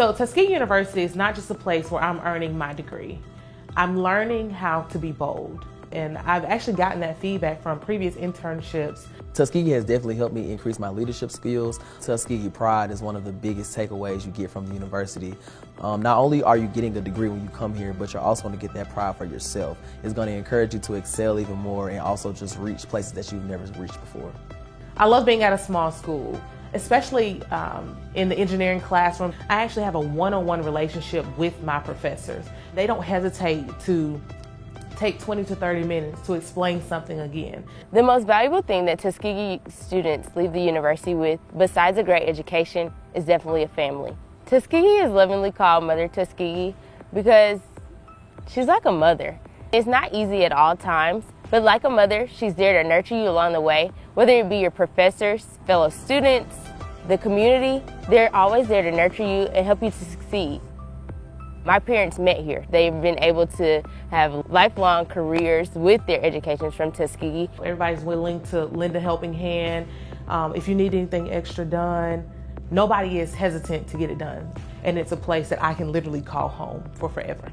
So Tuskegee University is not just a place where I'm earning my degree. I'm learning how to be bold. And I've actually gotten that feedback from previous internships. Tuskegee has definitely helped me increase my leadership skills. Tuskegee pride is one of the biggest takeaways you get from the university. Not only are you getting a degree when you come here, but you're also going to get that pride for yourself. It's going to encourage you to excel even more and also just reach places that you've never reached before. I love being at a small school, especially in the engineering classroom. I actually have a one-on-one relationship with my professors. They don't hesitate to take 20 to 30 minutes to explain something again. The most valuable thing that Tuskegee students leave the university with, besides a great education, is definitely a family. Tuskegee is lovingly called Mother Tuskegee because she's like a mother. It's not easy at all times, but like a mother, she's there to nurture you along the way, whether it be your professors, fellow students, the community. They're always there to nurture you and help you to succeed. My parents met here. They've been able to have lifelong careers with their educations from Tuskegee. Everybody's willing to lend a helping hand. If you need anything extra done, nobody is hesitant to get it done. And it's a place that I can literally call home for forever.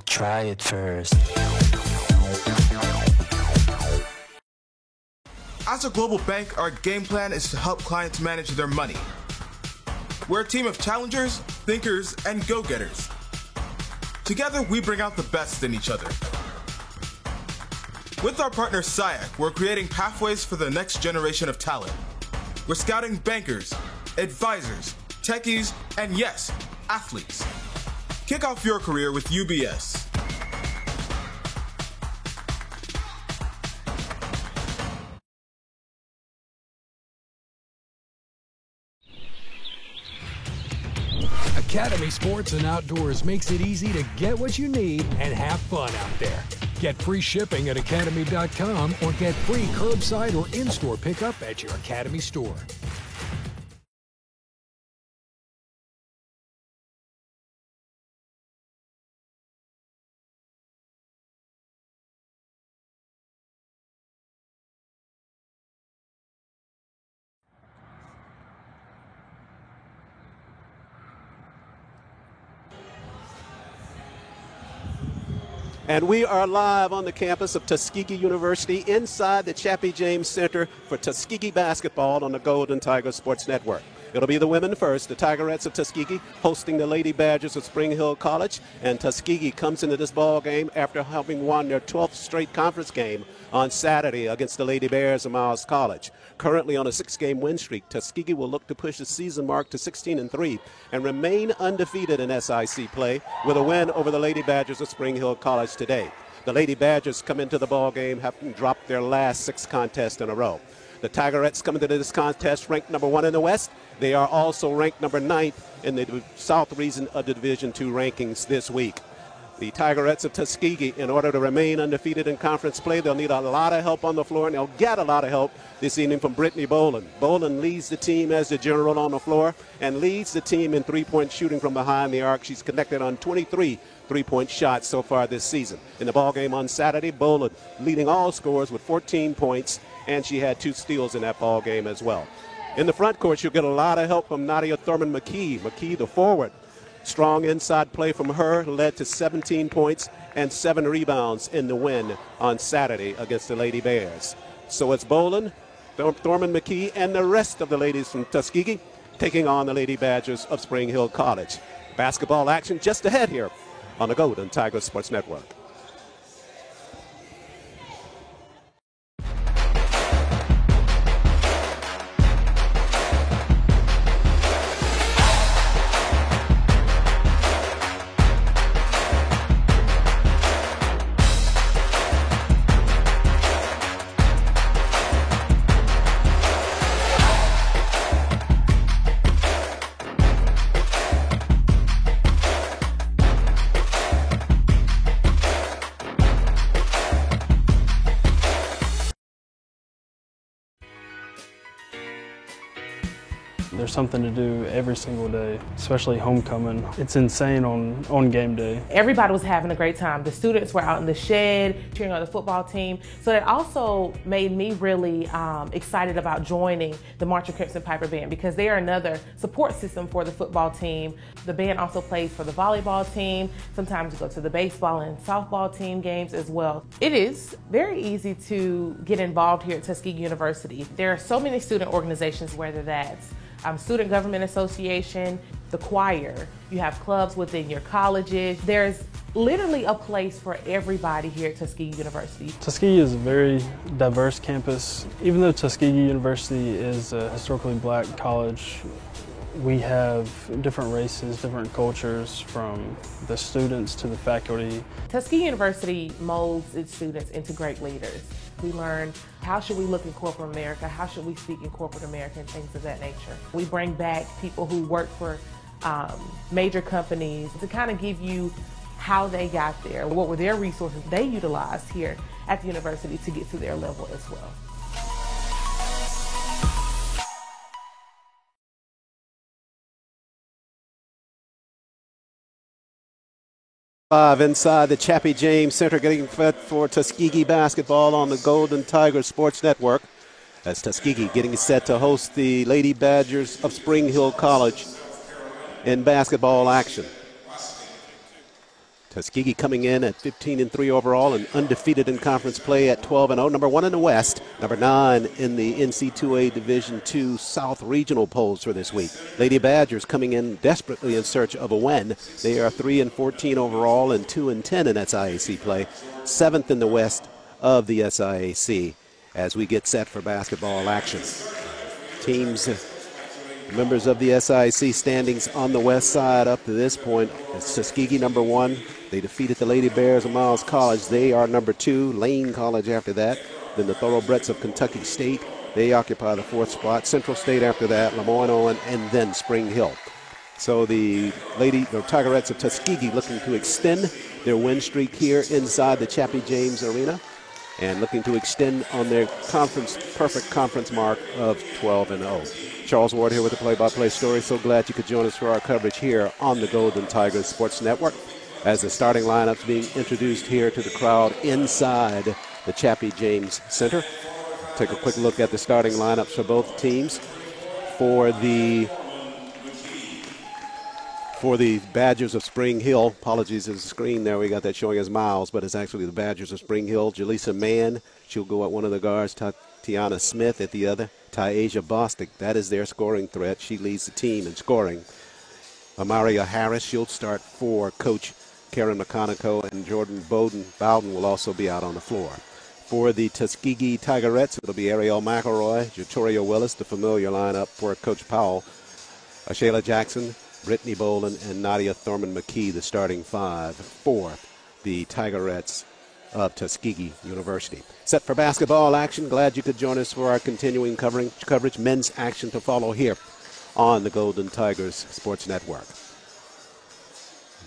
Try it first. As a global bank, our game plan is to help clients manage their money. We're a team of challengers, thinkers, and go-getters. Together, we bring out the best in each other. With our partner SIAC, we're creating pathways for the next generation of talent. We're scouting bankers, advisors, techies, and yes, athletes. Kick off your career with UBS. Academy Sports and Outdoors makes it easy to get what you need and have fun out there. Get free shipping at academy.com or get free curbside or in-store pickup at your Academy store. And we are live on the campus of Tuskegee University inside the Chappie James Center for Tuskegee basketball on the Golden Tiger Sports Network. It'll be the women first, the Tigerettes of Tuskegee hosting the Lady Badgers of Spring Hill College. And Tuskegee comes into this ball game after having won their 12th straight conference game on Saturday against the Lady Bears of Miles College. Currently on a 6-game win streak, Tuskegee will look to push the season mark to 16-3 and remain undefeated in SIC play with a win over the Lady Badgers of Spring Hill College today. The Lady Badgers come into the ball game having dropped their last 6 contests in a row. The Tigerettes come into this contest ranked number 1 in the West. They are also ranked number 9th in the South region of the Division II rankings this week. The Tigerettes of Tuskegee, in order to remain undefeated in conference play, they'll need a lot of help on the floor, and they'll get a lot of help this evening from Brittany Boland. Boland leads the team as the general on the floor and leads the team in three-point shooting from behind the arc. She's connected on 23 three-point shots so far this season. In the ballgame on Saturday, Boland leading all scorers with 14 points, and she had 2 steals in that ballgame as well. In the front court, you'll get a lot of help from Nadia Thurman-McKee. McKee, the forward. Strong inside play from her led to 17 points and 7 rebounds in the win on Saturday against the Lady Bears. So it's Boland, Thurman-McKee, and the rest of the ladies from Tuskegee taking on the Lady Badgers of Spring Hill College. Basketball action just ahead here on the Golden Tiger Sports Network. There's something to do every single day, especially homecoming. It's insane on game day. Everybody was having a great time. The students were out in the shed cheering on the football team. So that also made me really excited about joining the Marching Crimson Piper Band, because they are another support system for the football team. The band also plays for the volleyball team. Sometimes we go to the baseball and softball team games as well. It is very easy to get involved here at Tuskegee University. There are so many student organizations, whether that's Student Government Association, the choir, you have clubs within your colleges. There's literally a place for everybody here at Tuskegee University. Tuskegee is a very diverse campus. Even though Tuskegee University is a historically black college, we have different races, different cultures, from the students to the faculty. Tuskegee University molds its students into great leaders. We learn how should we look in corporate America, how should we speak in corporate America, and things of that nature. We bring back people who work for major companies to kind of give you how they got there, what were their resources they utilized here at the university to get to their level as well. Live inside the Chappie James Center, getting set for Tuskegee basketball on the Golden Tiger Sports Network. As Tuskegee getting set to host the Lady Badgers of Spring Hill College in basketball action. Tuskegee coming in at 15-3 overall and undefeated in conference play at 12-0. Number 1 in the West, number 9 in the NC2A Division II South Regional polls for this week. Lady Badgers coming in desperately in search of a win. They are 3-14 overall and 2-10 in SIAC play. 7th in the West of the SIAC as we get set for basketball action. Teams, members of the SIAC standings on the west side up to this point. It's Tuskegee number 1. They defeated the Lady Bears of Miles College. They are number 2. Lane College after that. Then the Thoroughbreds of Kentucky State. They occupy the 4th spot. Central State after that. Lemoyne-Owen, and then Spring Hill. So the Tigerettes of Tuskegee looking to extend their win streak here inside the Chappie James Arena, and looking to extend on their perfect conference mark of 12-0. Charles Ward here with the play-by-play story. So glad you could join us for our coverage here on the Golden Tigers Sports Network as the starting lineups being introduced here to the crowd inside the Chappie James Center. Take a quick look at the starting lineups for both teams. For the Badgers of Spring Hill, apologies, there's a screen there, we got that showing as Miles, but it's actually the Badgers of Spring Hill. Jaleesa Mann, she'll go at one of the guards. Tiana Smith at the other. Tyasia Bostic, that is their scoring threat. She leads the team in scoring. Amaria Harris, she'll start for Coach Karen McConico, and Jordan Bowden will also be out on the floor. For the Tuskegee Tigerettes, it'll be Ariel McElroy, Jatoria Willis, the familiar lineup for Coach Powell. Shayla Jackson, Brittany Boland, and Nadia Thurman McKee, the starting 5 for the Tigerettes of Tuskegee University. Set for basketball action. Glad you could join us for our continuing coverage. Men's action to follow here on the Golden Tigers Sports Network.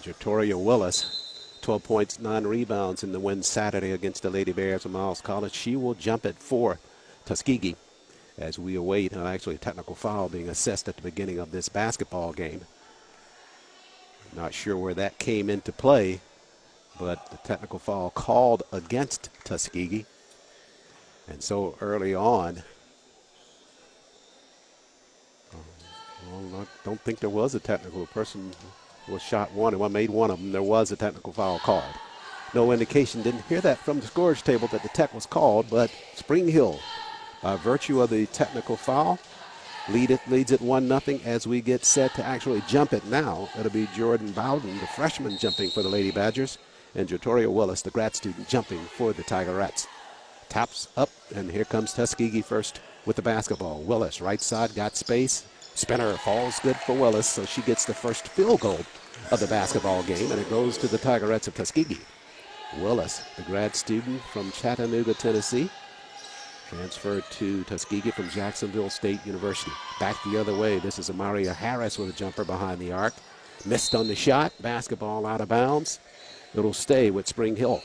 Jatoria Willis, 12 points, 9 rebounds in the win Saturday against the Lady Bears of Miles College. She will jump it for Tuskegee as we await actually a technical foul being assessed at the beginning of this basketball game. Not sure where that came into play, but the technical foul called against Tuskegee. And so early on, I don't think there was a technical. Person was shot one, and one made one of them. There was a technical foul called. No indication, didn't hear that from the scorer's table that the tech was called, but Spring Hill, by virtue of the technical foul, leads it 1-0 as we get set to actually jump it now. It'll be Jordan Bowden, the freshman, jumping for the Lady Badgers, and Jatoria Willis, the grad student, jumping for the Tigerettes. Taps up, and here comes Tuskegee first with the basketball. Willis, right side, got space. Spinner falls good for Willis, so she gets the first field goal of the basketball game, and it goes to the Tigerettes of Tuskegee. Willis, the grad student from Chattanooga, Tennessee, transferred to Tuskegee from Jacksonville State University. Back the other way, this is Amaria Harris with a jumper behind the arc. Missed on the shot, basketball out of bounds. It'll stay with Spring Hill.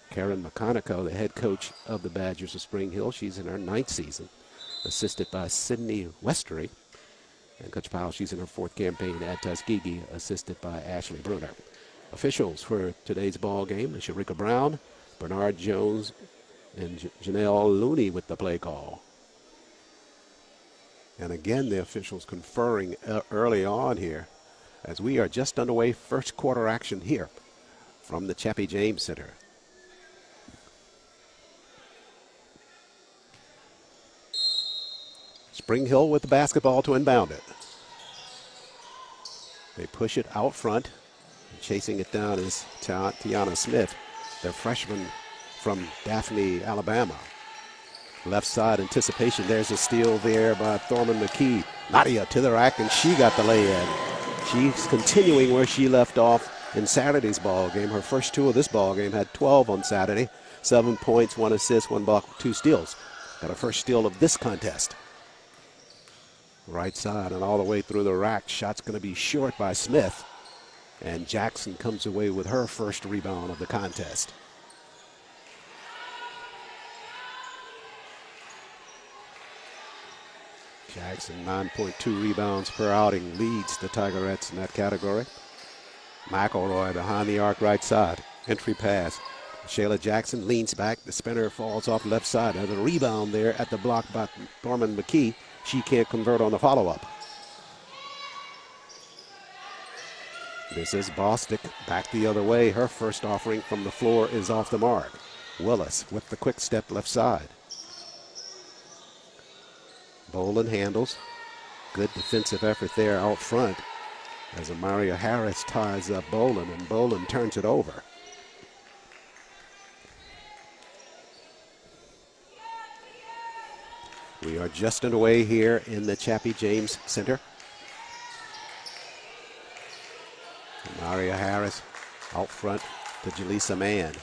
Karen McConico, the head coach of the Badgers of Spring Hill, she's in her 9th season, assisted by Sydney Westery. And Coach Powell, she's in her 4th campaign at Tuskegee, assisted by Ashley Bruner. Officials for today's ball game, Sharika Brown, Bernard Jones, and Janelle Looney with the play call. And again, the officials conferring early on here as we are just underway, first quarter action here from the Chappie James Center. Spring Hill with the basketball to inbound it. They push it out front. Chasing it down is Tiana Smith, their freshman from Daphne, Alabama. Left side anticipation. There's a steal there by Thorman McKee. Nadia to the rack, and she got the lay-in. She's continuing where she left off in Saturday's ball game. Her first 2 of this ball game, had 12 on Saturday. 7 points, 1 assist, 1 block, 2 steals. Got her first steal of this contest. Right side and all the way through the rack. Shot's going to be short by Smith. And Jackson comes away with her first rebound of the contest. Jackson, 9.2 rebounds per outing, leads the Tigerettes in that category. McElroy behind the arc right side. Entry pass. Shayla Jackson leans back. The spinner falls off left side. There's a rebound there at the block by Thorman McKee. She can't convert on the follow-up. This is Bostic back the other way. Her first offering from the floor is off the mark. Willis with the quick step left side. Boland handles. Good defensive effort there out front as Amaria Harris ties up Boland, and Boland turns it over. We are just underway here in the Chappie James Center. Amaria Harris out front to Jaleesa Mann.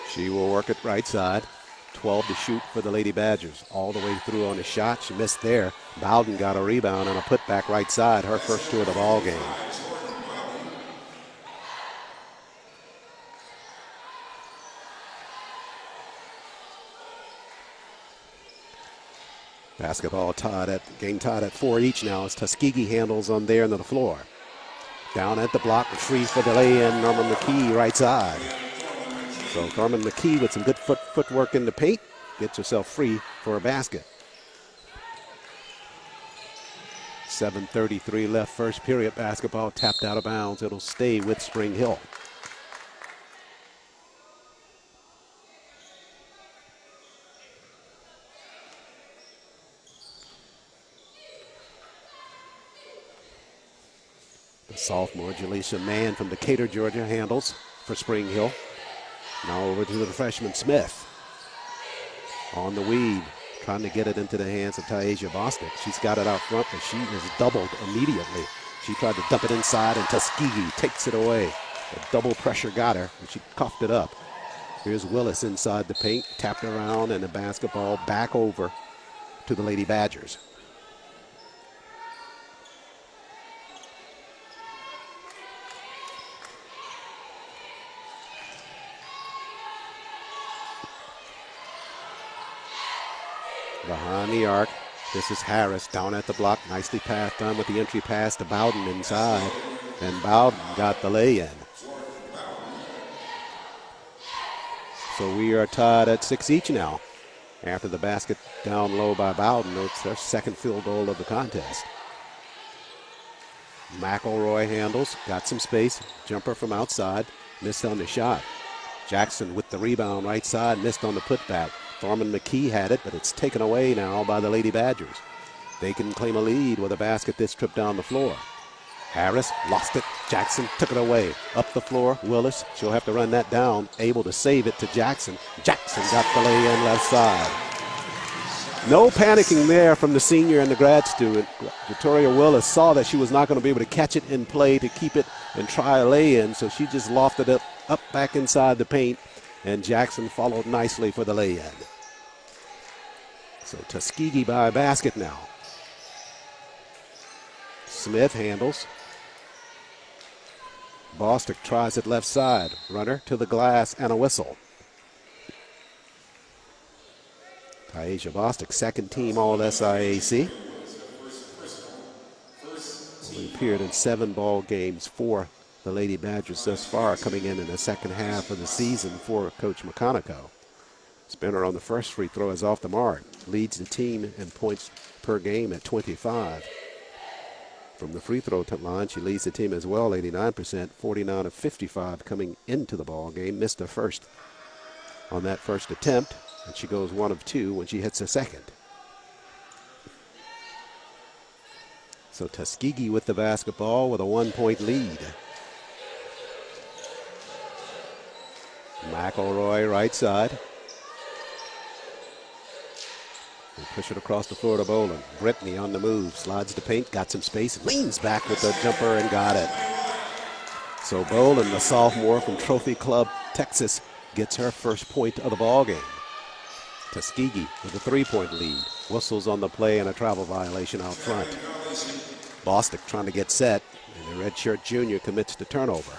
She will work it right side. 12 to shoot for the Lady Badgers. All the way through on the shot. She missed there. Bowden got a rebound and a putback right side. Her first 2 of the ball game. Basketball game tied at 4 each now as Tuskegee handles on there into the floor. Down at the block, free for the lay-in, Norman McKee right side. So Norman McKee with some good footwork in the paint gets herself free for a basket. 7:33 left first period. Basketball tapped out of bounds. It'll stay with Spring Hill. The sophomore Jaleesa Mann from Decatur, Georgia handles for Spring Hill. Now over to the freshman Smith. On the weave, trying to get it into the hands of Taisha Bostic. She's got it out front, but she is doubled immediately. She tried to dump it inside, and Tuskegee takes it away. The double pressure got her, and she coughed it up. Here's Willis inside the paint, tapped around, and the basketball back over to the Lady Badgers. Behind the arc, this is Harris down at the block. Nicely passed on with the entry pass to Bowden inside. And Bowden got the lay-in. So we are tied at 6 each now. After the basket down low by Bowden, it's their second field goal of the contest. McElroy handles, got some space. Jumper from outside, missed on the shot. Jackson with the rebound right side, missed on the putback. Thorman McKee had it, but it's taken away now by the Lady Badgers. They can claim a lead with a basket this trip down the floor. Harris lost it. Jackson took it away. Up the floor, Willis. She'll have to run that down. Able to save it to Jackson. Jackson got the lay-in left side. No panicking there from the senior and the grad student. Victoria Willis saw that she was not going to be able to catch it in play to keep it and try a lay-in, so she just lofted it up back inside the paint, and Jackson followed nicely for the lay-in. So Tuskegee by a basket now. Smith handles. Bostic tries it left side. Runner to the glass and a whistle. Aisha Bostic, second team All-SIAC. Only appeared in 7 ball games for the Lady Badgers thus far, coming in the second half of the season for Coach McConaughey. Spinner on the first free throw is off the mark. Leads the team in points per game at 25. From the free throw line, she leads the team as well, 89%, 49 of 55 coming into the ball game. Missed the first on that first attempt, and she goes 1 of 2 when she hits a second. So Tuskegee with the basketball with a 1-point lead. McElroy right side. They push it across the floor to Boland. Brittany on the move, slides to paint, got some space, leans back with the jumper and got it. So Boland, the sophomore from Trophy Club, Texas, gets her first point of the ball game. Tuskegee with a 3-point lead. Whistles on the play and a travel violation out front. Bostic trying to get set, and the redshirt junior commits the turnover.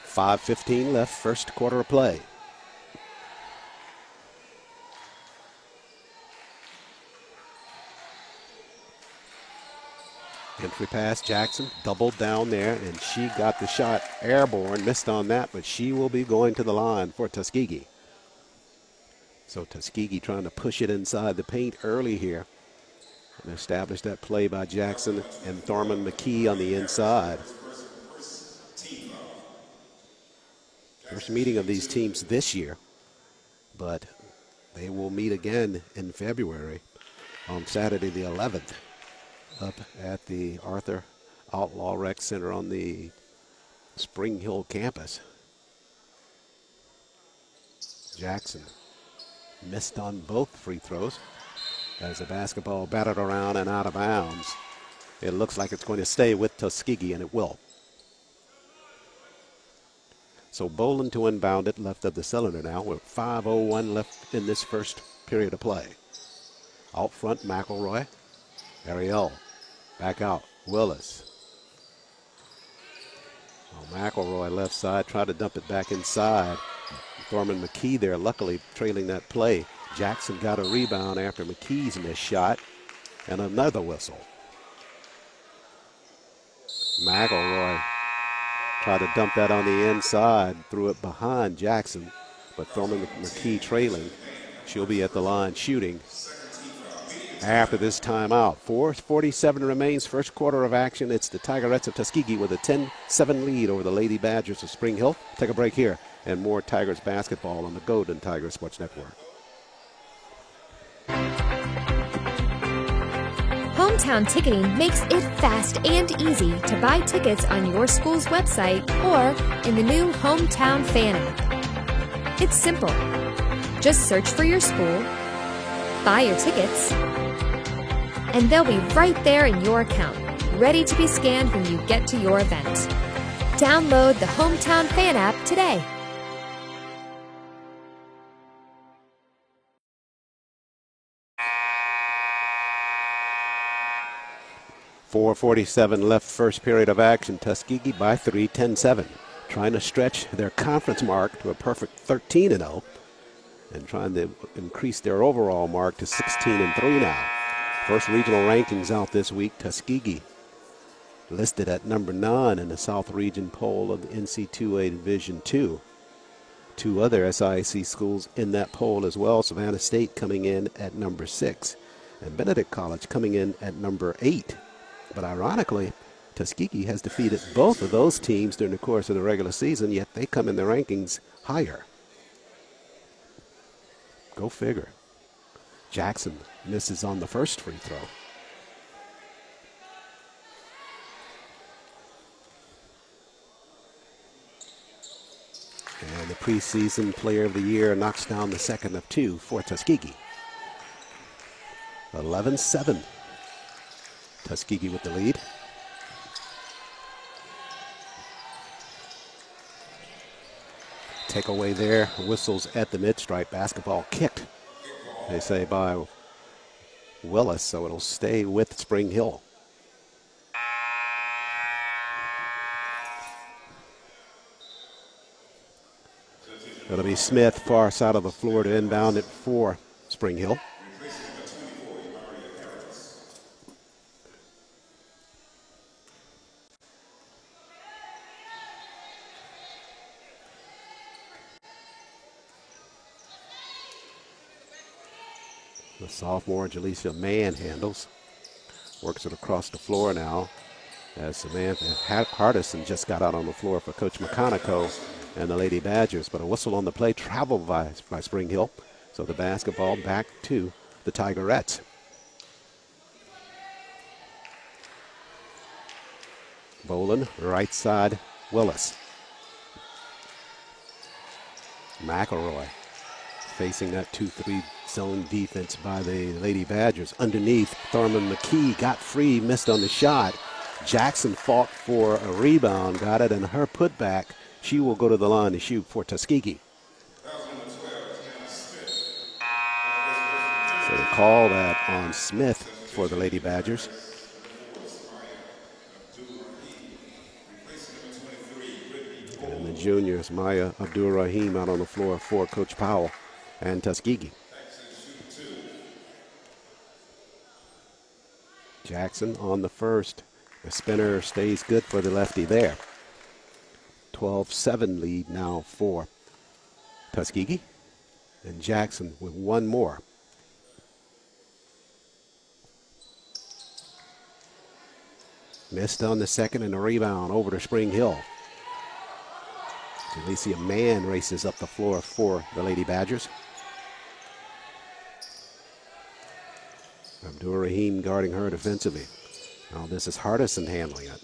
.5:15 left, first quarter of play. Entry pass, Jackson doubled down there, and she got the shot airborne, missed on that, but she will be going to the line for Tuskegee. So Tuskegee trying to push it inside the paint early here and establish that play by Jackson and Thurman McKee on the inside. First meeting of these teams this year, but they will meet again in February on Saturday the 11th up at the Arthur Outlaw Rec Center on the Spring Hill campus. Jackson missed on both free throws as the basketball battered around and out of bounds. It looks like it's going to stay with Tuskegee, and it will. So Boland to inbound it, left of the cylinder now with 5:01 left in this first period of play. Out front, McElroy. Ariel back out, Willis. McElroy left side, tried to dump it back inside. Thurman McKee there, luckily trailing that play. Jackson got a rebound after McKee's missed shot, and another whistle. McElroy tried to dump that on the inside, threw it behind Jackson, but Thurman McKee trailing. She'll be at the line shooting after this timeout. 4:47 remains, first quarter of action. It's the Tigerettes of Tuskegee with a 10-7 lead over the Lady Badgers of Spring Hill. Take a break here, and more Tigers basketball on the Golden Tiger Sports Network. Hometown Ticketing makes it fast and easy to buy tickets on your school's website or in the new Hometown Fan app. It's simple. Just search for your school, buy your tickets, and they'll be right there in your account, ready to be scanned when you get to your event. Download the Hometown Fan app today. .447 left, first period of action. Tuskegee by 3, 10-7. Trying to stretch their conference mark to a perfect 13-0 and trying to increase their overall mark to 16-3 now. First regional rankings out this week. Tuskegee listed at number 9 in the South Region poll of the NC2A Division II. 2 other SIAC schools in that poll as well. Savannah State coming in at number 6 and Benedict College coming in at number 8. But ironically, Tuskegee has defeated both of those teams during the course of the regular season, yet they come in the rankings higher. Go figure. Jackson misses on the first free throw. And the preseason player of the year knocks down the second of 2 for Tuskegee. 11-7. Tuskegee with the lead. Takeaway there, whistles at the mid-stripe. Basketball kicked, they say, by Willis, so it'll stay with Spring Hill. It'll be Smith, far side of the floor to inbound it for Spring Hill. The sophomore, Jaleesa Mann, handles. Works it across the floor now as Samantha Hardison just got out on the floor for Coach McConaughey and the Lady Badgers. But a whistle on the play, traveled by Spring Hill. So the basketball back to the Tigerettes. Boland, right side, Willis. McElroy facing that 2-3 zone defense by the Lady Badgers. Underneath, Thurman McKee got free, missed on the shot. Jackson fought for a rebound, got it, and her putback, she will go to the line to shoot for Tuskegee. So they call that on Smith for the Lady Badgers. And the juniors, Maya Abdur-Rahim, out on the floor for Coach Powell and Tuskegee. Jackson on the first. The spinner stays good for the lefty there. 12-7 lead now for Tuskegee. And Jackson with one more. Missed on the second and a rebound over to Spring Hill. Jaleesa Mann races up the floor for the Lady Badgers. Abdur-Rahim guarding her defensively. Now this is Hardison handling it.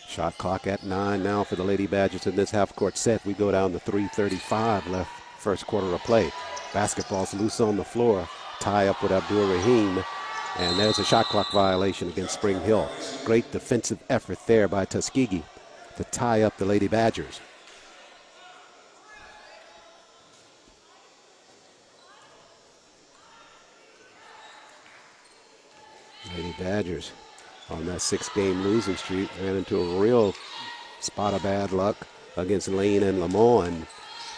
Shot clock at 9 now for the Lady Badgers in this half-court set. We go down to 3:35 left, first quarter of play. Basketball's loose on the floor. Tie up with Abdur-Rahim. And there's a shot clock violation against Spring Hill. Great defensive effort there by Tuskegee to tie up the Lady Badgers. Lady Badgers on that 6-game losing streak ran into a real spot of bad luck against Lane and Lemoyne.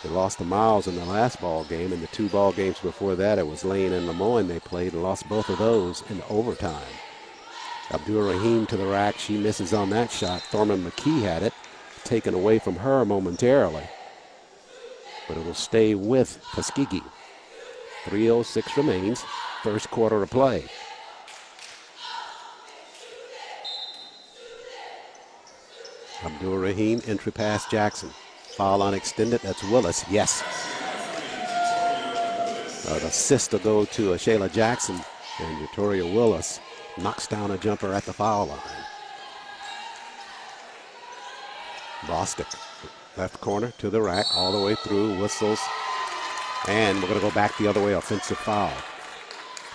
They lost to Miles in the last ball game, and the 2 ball games before that, it was Lane and Lemoyne they played and lost both of those in overtime. Abdur-Rahim to the rack. She misses on that shot. Thurman McKee had it taken away from her momentarily, but it will stay with Tuskegee. 3:06 remains, first quarter of play. Abdur-Rahim, entry pass Jackson. Foul on extended, that's Willis, yes. An assist to go to Shayla Jackson, and Victoria Willis knocks down a jumper at the foul line. Bostic, left corner to the rack, all the way through, whistles, and we're going to go back the other way, offensive foul.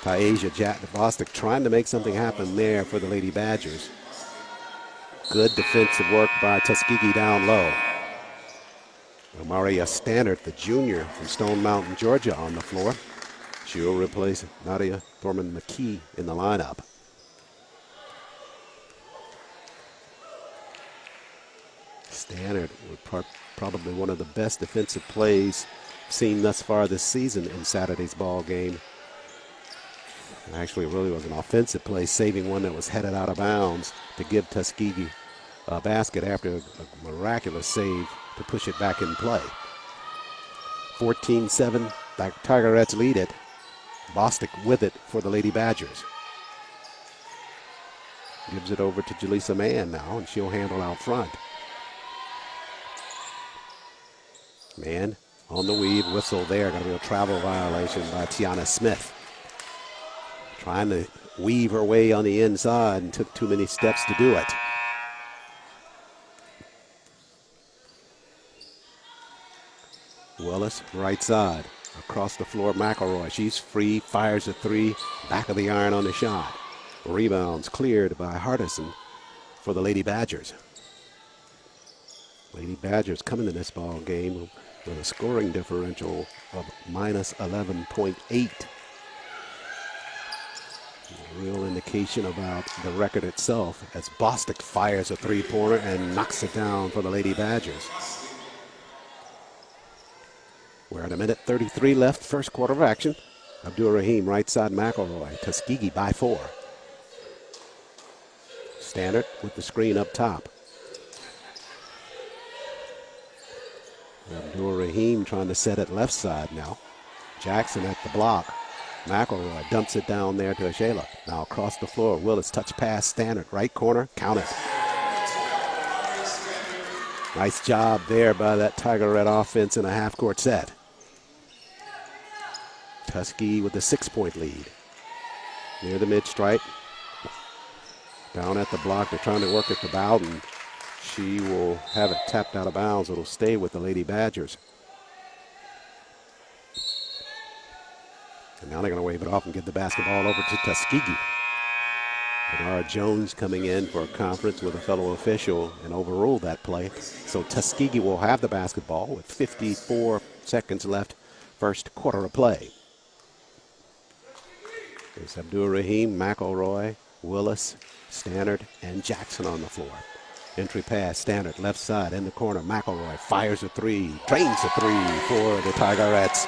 Taisha Bostic trying to make something happen there for the Lady Badgers. Good defensive work by Tuskegee down low. Maria Stannard, the junior from Stone Mountain, Georgia, on the floor. She will replace Nadia Thurman McKee in the lineup. Stannard with probably one of the best defensive plays seen thus far this season in Saturday's ball game. Actually, it really was an offensive play, saving one that was headed out of bounds to give Tuskegee a basket after a miraculous save to push it back in play. 14-7, Tigerettes lead it. Bostic with it for the Lady Badgers. Gives it over to Jaleesa Mann now, and she'll handle out front. Mann on the weave, whistle there. Got to be a travel violation by Tiana Smith. Trying to weave her way on the inside and took too many steps to do it. Willis, right side. Across the floor, McElroy. She's free, fires a 3. Back of the iron on the shot. Rebounds cleared by Hardison for the Lady Badgers. Lady Badgers coming to this ball game with a scoring differential of minus 11.8. Real indication about the record itself as Bostic fires a three-pointer and knocks it down for the Lady Badgers. We're at 1:33 left, first quarter of action. Abdur-Rahim, right side McElroy. Tuskegee by 4. Stannard with the screen up top. Abdur-Rahim trying to set it left side now. Jackson at the block. McElroy dumps it down there to Ashela. Now across the floor, Willis touch pass, Stannard, right corner, count it. Nice job there by that Tiger Red offense in a half-court set. Tuskegee with a 6-point lead. Near the mid-stripe. Down at the block, they're trying to work it to Bowden. She will have it tapped out of bounds. It'll stay with the Lady Badgers. And now they're going to wave it off and give the basketball over to Tuskegee. Bernard Jones coming in for a conference with a fellow official and overruled that play. So Tuskegee will have the basketball with 54 seconds left, first quarter of play. There's Abdur-Rahim, McElroy, Willis, Stannard, and Jackson on the floor. Entry pass, Stannard, left side, in the corner. McElroy fires a three, drains a three for the Tigerettes.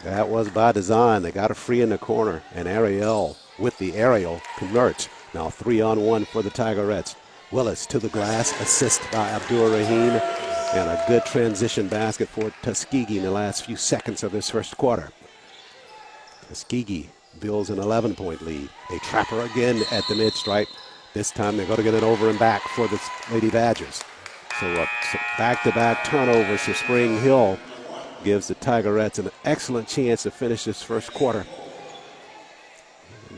That was by design. They got a free in the corner, and Ariel with the aerial converts. Now 3-on-1 for the Tigerettes. Willis to the glass, assist by Abdur-Rahim, and a good transition basket for Tuskegee in the last few seconds of this first quarter. Tuskegee builds an 11-point lead. They trap her again at the mid-stripe. This time they're going to get it over and back for the Lady Badgers. So back-to-back turnovers for Spring Hill gives the Tigerettes an excellent chance to finish this first quarter.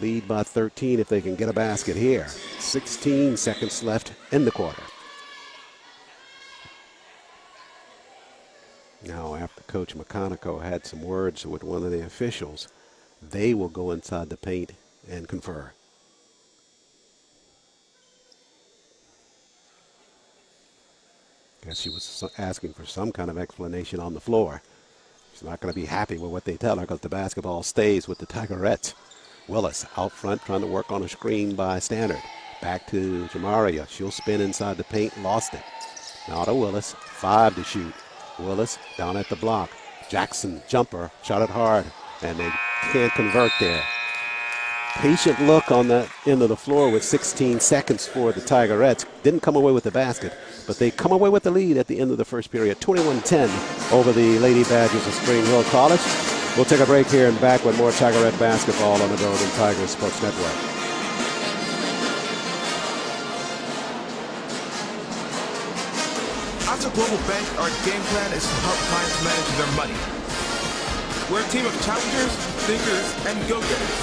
Lead by 13 if they can get a basket here. 16 seconds left in the quarter. Now, after Coach McConico had some words with one of the officials, they will go inside the paint and confer. Guess she was asking for some kind of explanation on the floor. She's not going to be happy with what they tell her because the basketball stays with the Tigerettes. Willis out front trying to work on a screen by Stannard. Back to Jamaria. She'll spin inside the paint, lost it. Now to Willis, 5 to shoot. Willis down at the block. Jackson, jumper, shot it hard, and they can't convert there. Patient look on that end of the floor with 16 seconds for the Tigerettes. Didn't come away with the basket, but they come away with the lead at the end of the first period. 21-10 over the Lady Badgers of Spring Hill College. We'll take a break here and back with more Tigerette basketball on the Golden Tigers Sports Network. At Global Bank, our game plan is to help clients manage their money. We're a team of challengers, thinkers, and go-getters.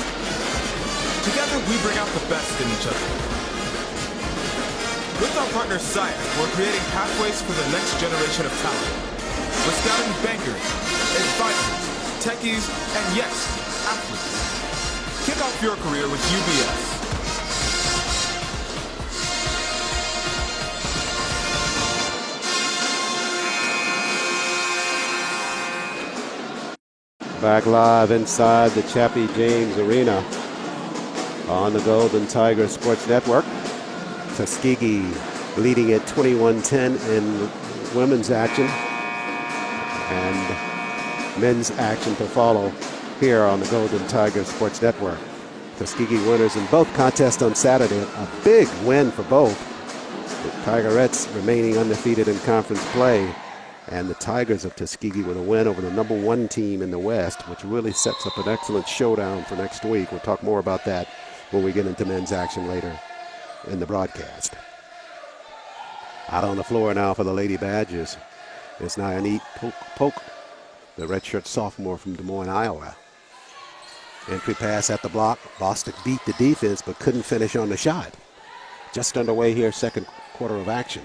Together, we bring out the best in each other. With our partner SciAC, we're creating pathways for the next generation of talent. We're scouting bankers, advisors, techies, and yes, athletes. Kick off your career with UBS. Back live inside the Chappie James Arena on the Golden Tiger Sports Network. Tuskegee leading at 21-10 in women's action, and men's action to follow here on the Golden Tiger Sports Network. Tuskegee winners in both contests on Saturday. A big win for both. The Tigerettes remaining undefeated in conference play, and the Tigers of Tuskegee with a win over the #1 team in the West, which really sets up an excellent showdown for next week. We'll talk more about that when we get into men's action later in the broadcast. Out on the floor now for the Lady Badgers is Nyanit Polk, the redshirt sophomore from Des Moines, Iowa. Entry pass at the block. Bostic beat the defense but couldn't finish on the shot. Just underway here, second quarter of action.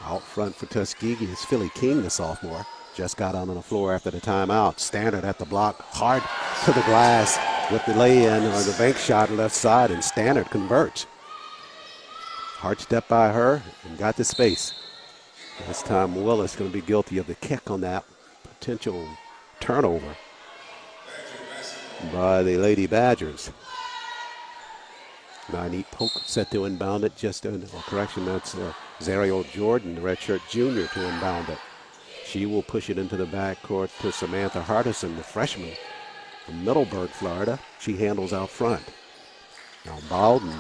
Out front for Tuskegee is Philly King, the sophomore. Just got on the floor after the timeout. Stannard at the block, hard to the glass with the lay-in or the bank shot left side, and Stannard converts. Hard step by her and got the space. This time Willis going to be guilty of the kick on that potential turnover by the Lady Badgers. 9-8 Polk set to inbound it. That's Zariel Jordan, the redshirt junior, to inbound it. She will push it into the backcourt to Samantha Hardison, the freshman from Middleburg, Florida. She handles out front. Now Bowden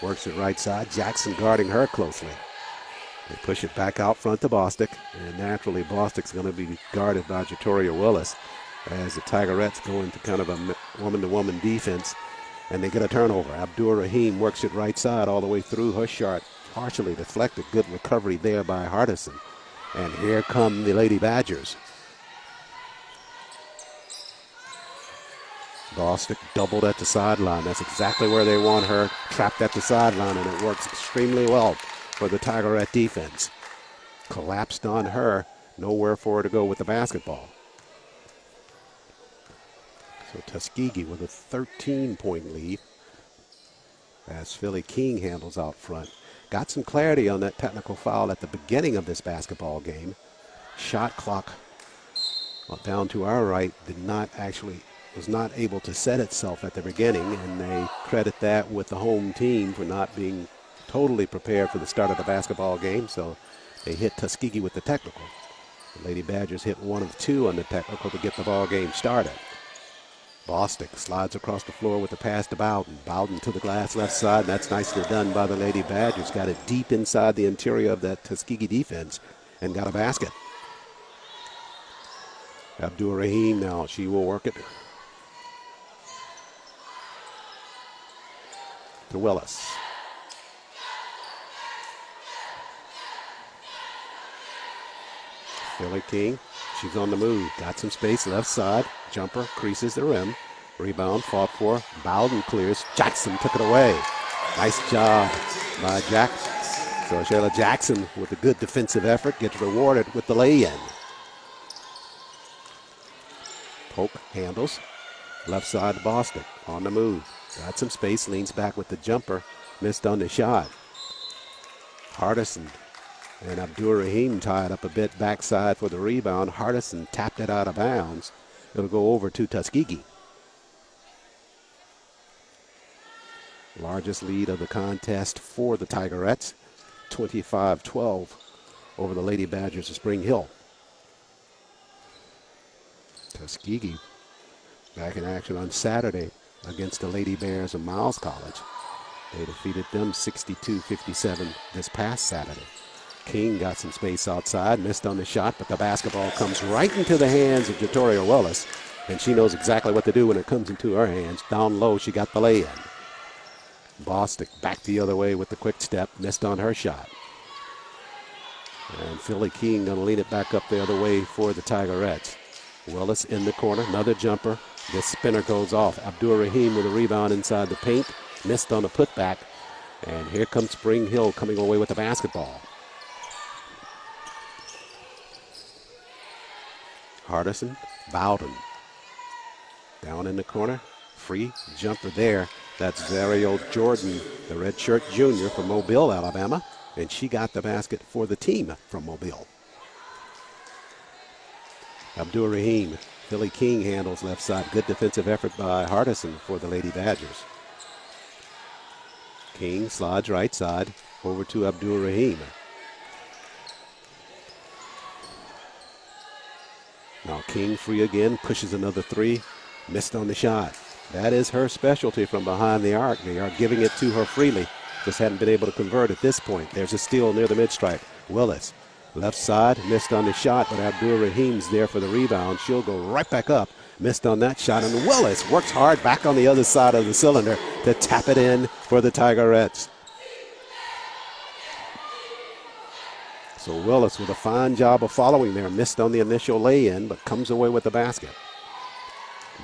works it right side. Jackson guarding her closely. They push it back out front to Bostic, and naturally Bostic's going to be guarded by Jatoria Willis as the Tigerettes go into kind of a woman-to-woman defense, and they get a turnover. Abdur Rahim works it right side all the way through. Her shot partially deflected. Good recovery there by Hardison. And here come the Lady Badgers. Bostic doubled at the sideline. That's exactly where they want her, trapped at the sideline, and it works extremely well for the Tigerette defense. Collapsed on her, nowhere for her to go with the basketball. So Tuskegee with a 13-point lead as Philly King handles out front. Got some clarity on that technical foul at the beginning of this basketball game. Shot clock down to our right was not able to set itself at the beginning, and they credit that with the home team for not being totally prepared for the start of the basketball game, so they hit Tuskegee with the technical. The Lady Badgers hit 1 of 2 on the technical to get the ball game started. Bostic slides across the floor with the pass to Bowden. Bowden to the glass left side, and that's nicely done by the Lady Badgers. Got it deep inside the interior of that Tuskegee defense and got a basket. Abdur Rahim now, she will work it to Willis. Philly King, she's on the move. Got some space left side. Jumper, creases the rim. Rebound, fought for. Bowden clears. Jackson took it away. Nice job by Jackson. So Shayla Jackson, with a good defensive effort, gets rewarded with the lay-in. Polk handles. Left side to Bostic. On the move. Got some space. Leans back with the jumper. Missed on the shot. Hardison and Abdur Rahim tied up a bit backside for the rebound. Hardison tapped it out of bounds. It'll go over to Tuskegee. Largest lead of the contest for the Tigerettes. 25-12 over the Lady Badgers of Spring Hill. Tuskegee back in action on Saturday against the Lady Bears of Miles College. They defeated them 62-57 this past Saturday. King got some space outside, missed on the shot, but the basketball comes right into the hands of Jatoria Willis, and she knows exactly what to do when it comes into her hands. Down low, she got the lay-in. Bostic back the other way with the quick step, missed on her shot. And Philly King going to lead it back up the other way for the Tigerettes. Willis in the corner, another jumper. The spinner goes off. Abdur Rahim with a rebound inside the paint, missed on the putback. And here comes Spring Hill coming away with the basketball. Hardison, Bowden. Down in the corner, free jumper there. That's Zariel Jordan, the redshirt junior from Mobile, Alabama. And she got the basket for the team from Mobile. Abdur Rahim, Philly King handles left side. Good defensive effort by Hardison for the Lady Badgers. King slides right side over to Abdur Rahim. Now King free again, pushes another three, missed on the shot. That is her specialty from behind the arc. They are giving it to her freely. Just hadn't been able to convert at this point. There's a steal near the mid-stripe. Willis, left side, missed on the shot, but Abdur Rahim's there for the rebound. She'll go right back up, missed on that shot, and Willis works hard back on the other side of the cylinder to tap it in for the Tigerettes. So Willis with a fine job of following there, missed on the initial lay-in, but comes away with the basket.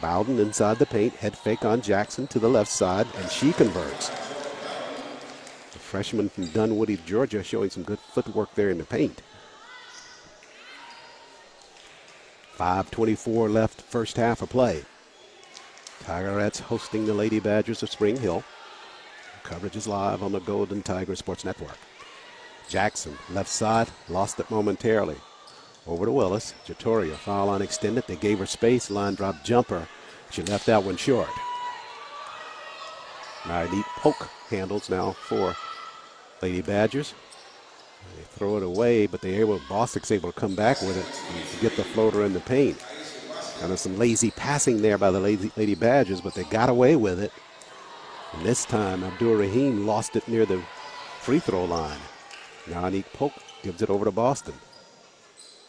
Bowden inside the paint, head fake on Jackson to the left side, and she converts. The freshman from Dunwoody, Georgia, showing some good footwork there in the paint. 5:24 left, first half of play. Tigerettes hosting the Lady Badgers of Spring Hill. Coverage is live on the Golden Tiger Sports Network. Jackson, left side, lost it momentarily. Over to Willis. Jatoria, foul line extended. They gave her space. Line drop jumper. She left that one short. Neat Polk handles now for Lady Badgers. They throw it away, but Bostic's able to come back with it and get the floater in the paint. Kind of some lazy passing there by the Lady Badgers, but they got away with it. And this time, Abdul Rahim lost it near the free throw line. Now Neat Polk gives it over to Boston.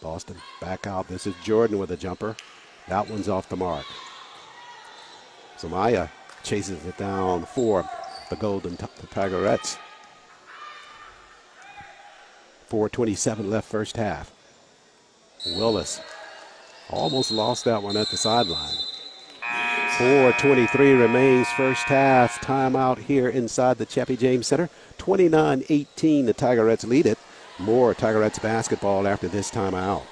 Boston back out. This is Jordan with a jumper. That one's off the mark. Zamaya chases it down for the Golden Tigerettes. 4:27 left first half. Willis almost lost that one at the sideline. 4:23 remains first half. Timeout here inside the Chappie James Center. 29-18, the Tigerettes lead it. More Tigerettes basketball after this timeout.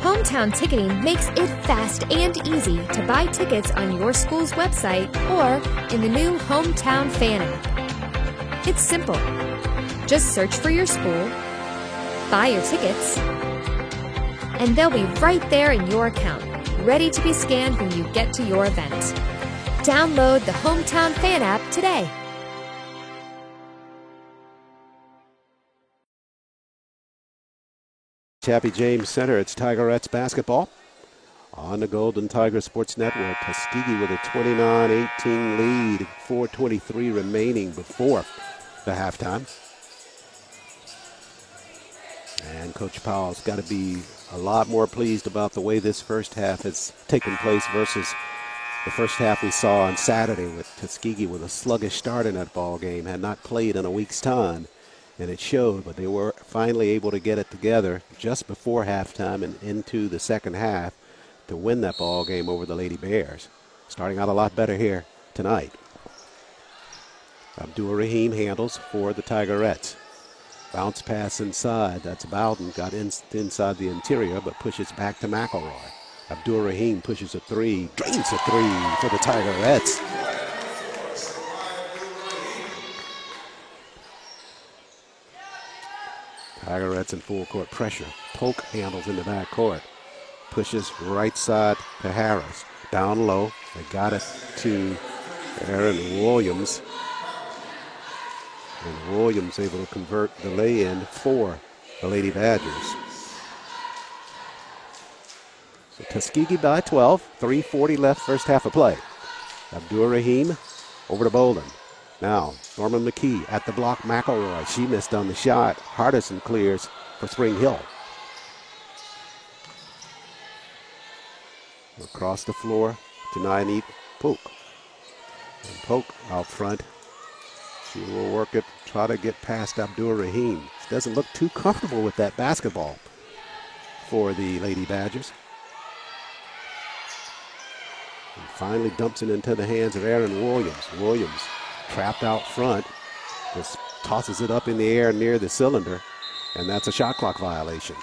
Hometown Ticketing makes it fast and easy to buy tickets on your school's website or in the new Hometown Fan app. It's simple. Just search for your school, buy your tickets, and they'll be right there in your account, ready to be scanned when you get to your event. Download the Hometown Fan app today. Chappie James Center, it's Tigerettes basketball on the Golden Tiger Sports Network. Tuskegee with a 29-18 lead, 4:23 remaining before the halftime. And Coach Powell's got to be a lot more pleased about the way this first half has taken place versus the first half we saw on Saturday with Tuskegee with a sluggish start in that ball game, had not played in a week's time. And it showed, but they were finally able to get it together just before halftime and into the second half to win that ball game over the Lady Bears. Starting out a lot better here tonight. Abdul Rahim handles for the Tigerettes. Bounce pass inside. That's Bowden. Got inside the interior, but pushes back to McElroy. Abdul Rahim pushes a three. Drains a three for the Tigerettes. Tigerettes in full court pressure. Polk handles in the back court. Pushes right side to Harris. Down low. They got it to Aaron Williams. And Williams able to convert the lay-in for the Lady Badgers. So Tuskegee by 12. 3:40 left first half of play. Abdul Rahim over to Bolden. Now, Norman McKee at the block. McElroy, she missed on the shot. Hardison clears for Spring Hill. Across the floor to Neat Polk. And Polk out front. She will work it, try to get past Abdul Rahim. She doesn't look too comfortable with that basketball for the Lady Badgers. And finally dumps it into the hands of Aaron Williams. Williams trapped out front, just tosses it up in the air near the cylinder, and that's a shot clock violation.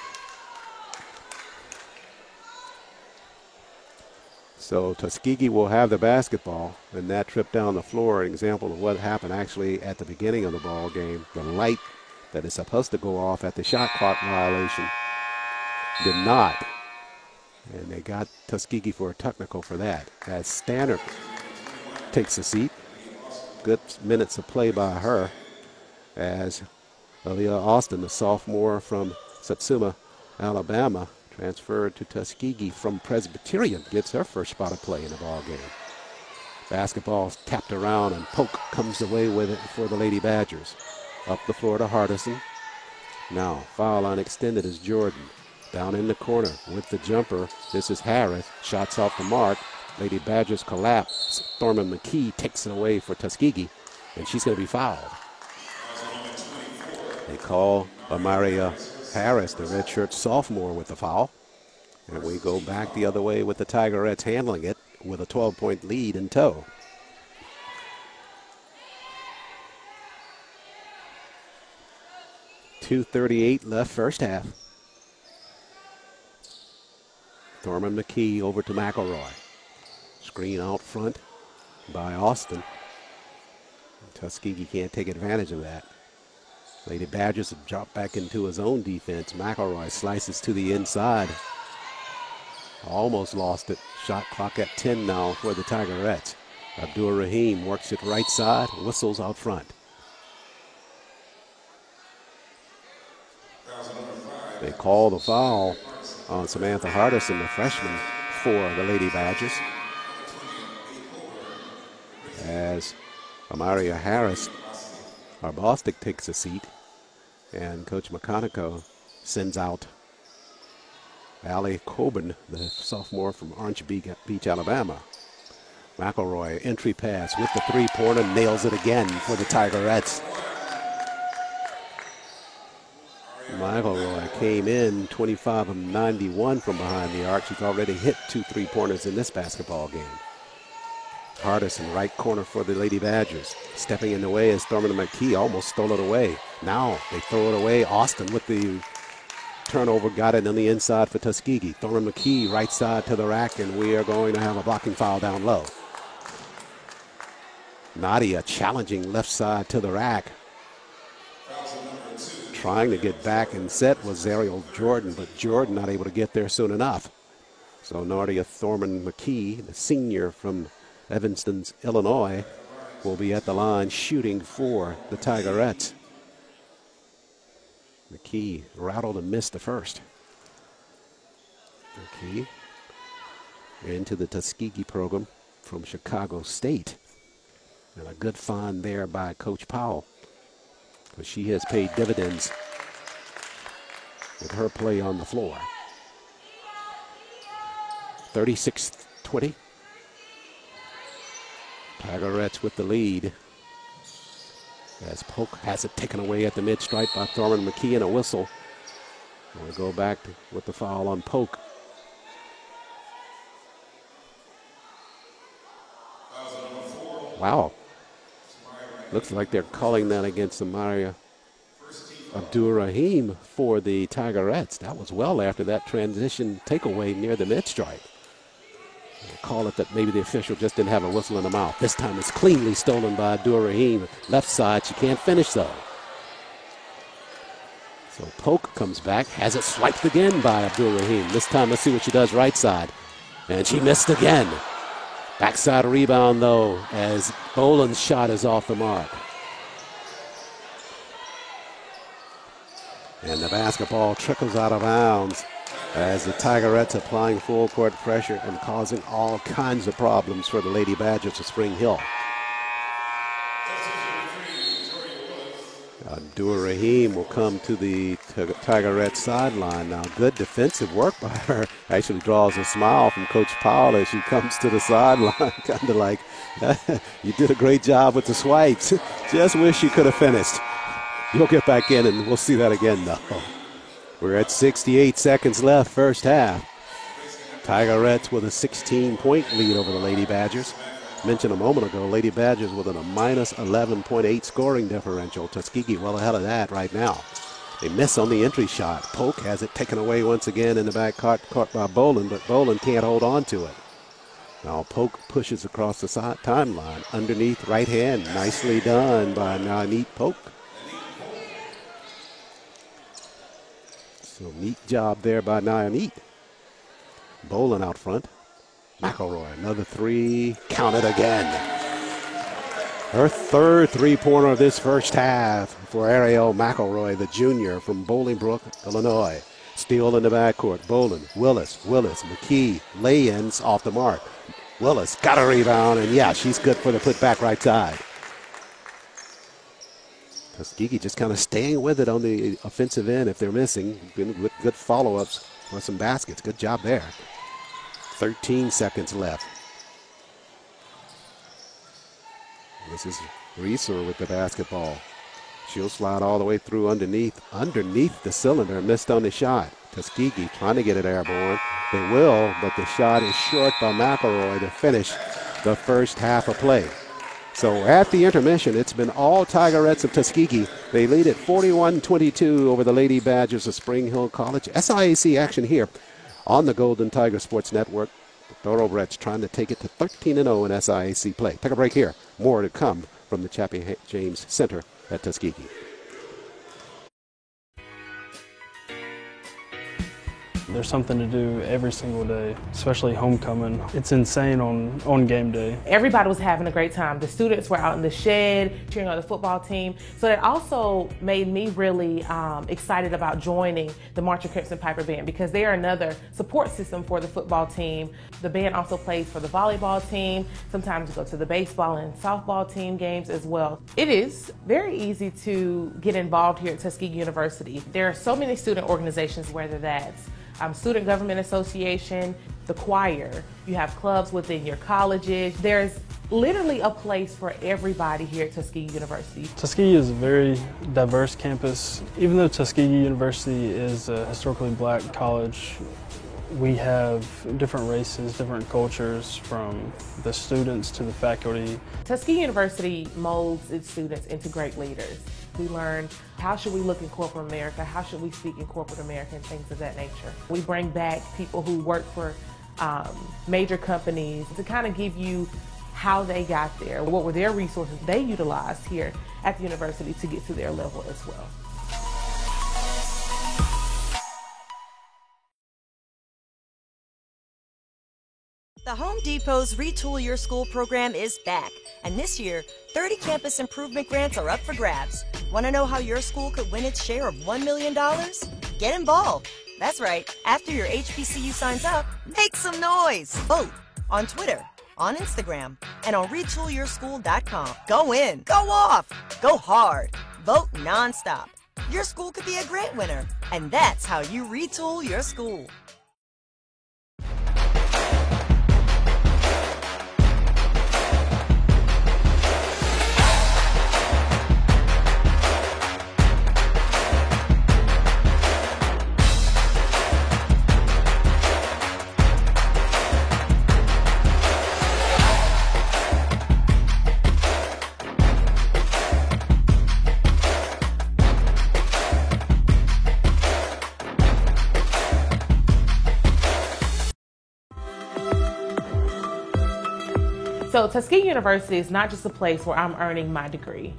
So Tuskegee will have the basketball, and that trip down the floor, an example of what happened actually at the beginning of the ball game. The light that is supposed to go off at the shot clock violation did not. And they got Tuskegee for a technical for that. As Stannard takes a seat. Good minutes of play by her as Aaliyah Austin, the sophomore from Satsuma, Alabama, transferred to Tuskegee from Presbyterian, gets her first spot of play in the ball game. Basketball's tapped around and Polk comes away with it for the Lady Badgers. Up the floor to Hardison. Now foul line extended is Jordan. Down in the corner with the jumper. This is Harris. Shots off the mark. Lady Badgers collapse. Thurman McKee takes it away for Tuskegee, and she's going to be fouled. They call Amaria Harris, the redshirt sophomore, with the foul. And we go back the other way with the Tigerettes handling it with a 12-point lead in tow. .238 left first half. Thurman McKee over to McElroy. Screen out front. by Austin. Tuskegee can't take advantage of that. Lady Badgers have dropped back into his own defense. McElroy slices to the inside. Almost lost it. Shot clock at 10 now for the Tigerettes. Abdur Rahim works it right side, whistles out front. They call the foul on Samantha Hardison, the freshman for the Lady Badgers, as Amaria Harris, our Bostic, takes a seat, and Coach McConico sends out Allie Coburn, the sophomore from Orange Beach, Alabama. McElroy, entry pass with the three-pointer, nails it again for the Tigerettes. McElroy came in 25 of 91 from behind the arc. She's already hit 2 3-pointers in this basketball game. Hardison, right corner for the Lady Badgers. Stepping in the way is Thurman McKee, almost stole it away. Now they throw it away. Austin with the turnover, got it on the inside for Tuskegee. Thurman McKee, right side to the rack, and we are going to have a blocking foul down low. Nadia challenging left side to the rack. Trying to get back and set was Ariel Jordan, but Jordan not able to get there soon enough. So Nadia Thurman McKee, the senior from Evanston, Illinois, will be at the line shooting for the Tigerettes. McKee rattled and missed the first. McKee into the Tuskegee program from Chicago State. And a good find there by Coach Powell, but she has paid dividends with her play on the floor. 36-20. Tigerettes with the lead, as Polk has it taken away at the mid-stripe by Thurman McKee, and a whistle. We'll go back with the foul on Polk. Wow. Looks like they're calling that against Amaria Abdur-Rahim for the Tigerettes. That was well after that transition takeaway near the mid-stripe. We'll call it that maybe the official just didn't have a whistle in the mouth. This time it's cleanly stolen by Abdur-Rahim. Left side, she can't finish though. So Polk comes back, has it swiped again by Abdur-Rahim. This time let's see what she does right side. And she missed again. Backside rebound, though, as Boland's shot is off the mark. And the basketball trickles out of bounds as the Tigerettes applying full court pressure and causing all kinds of problems for the Lady Badgers of Spring Hill. Abdur-Rahim will come to the Tigerette sideline. Now, good defensive work by her. Actually draws a smile from Coach Powell as she comes to the sideline, kind of like, you did a great job with the swipes. Just wish you could have finished. You'll get back in, and we'll see that again, though. We're at 68 seconds left, first half. Tigerettes with a 16-point lead over the Lady Badgers. Mentioned a moment ago, Lady Badgers with a minus 11.8 scoring differential. Tuskegee well ahead of that right now. They miss on the entry shot. Polk has it taken away once again in the back caught by Boland, but Boland can't hold on to it. Now Polk pushes across the timeline. Underneath right hand, nicely done by Naneet Polk. So neat job there by Naneet. Boland out front. McElroy, another three, count it again. Her third three-pointer of this first half for Ariel McElroy, the junior from Bolingbrook, Illinois. Steal in the backcourt. Boland, Willis, McKee, lay-ins off the mark. Willis got a rebound, and yeah, she's good for the putback right side. Tuskegee just kind of staying with it on the offensive end if they're missing. Good follow-ups for some baskets. Good job there. 13 seconds left. This is Reeser with the basketball. She'll slide all the way through underneath the cylinder, missed on the shot. Tuskegee trying to get it airborne. They will, but the shot is short by McElroy to finish the first half of play. So at the intermission, it's been all Tigerettes of Tuskegee. They lead at 41-22 over the Lady Badgers of Spring Hill College. SIAC action here on the Golden Tiger Sports Network. Thoroughbreds trying to take it to 13-0 in SIAC play. Take a break here. More to come from the Chappie James Center at Tuskegee. There's something to do every single day, especially homecoming. It's insane on game day. Everybody was having a great time. The students were out in the shed cheering on the football team. So that also made me really excited about joining the Marching Crimson Piper Band because they are another support system for the football team. The band also plays for the volleyball team. Sometimes we go to the baseball and softball team games as well. It is very easy to get involved here at Tuskegee University. There are so many student organizations, whether that's Student Government Association, the choir, you have clubs within your colleges. There's literally a place for everybody here at Tuskegee University. Tuskegee is a very diverse campus. Even though Tuskegee University is a historically black college, we have different races, different cultures, from the students to the faculty. Tuskegee University molds its students into great leaders. We learn how should we look in corporate America, how should we speak in corporate America, and things of that nature. We bring back people who work for major companies to kind of give you how they got there, what were their resources they utilized here at the university to get to their level as well. The Home Depot's Retool Your School program is back, and this year, 30 campus improvement grants are up for grabs. Want to know how your school could win its share of $1 million? Get involved. That's right. After your HBCU signs up, make some noise. Vote on Twitter, on Instagram, and on retoolyourschool.com. Go in, go off, go hard, vote nonstop. Your school could be a grant winner, and that's how you retool your school. So Tuskegee University is not just a place where I'm earning my degree.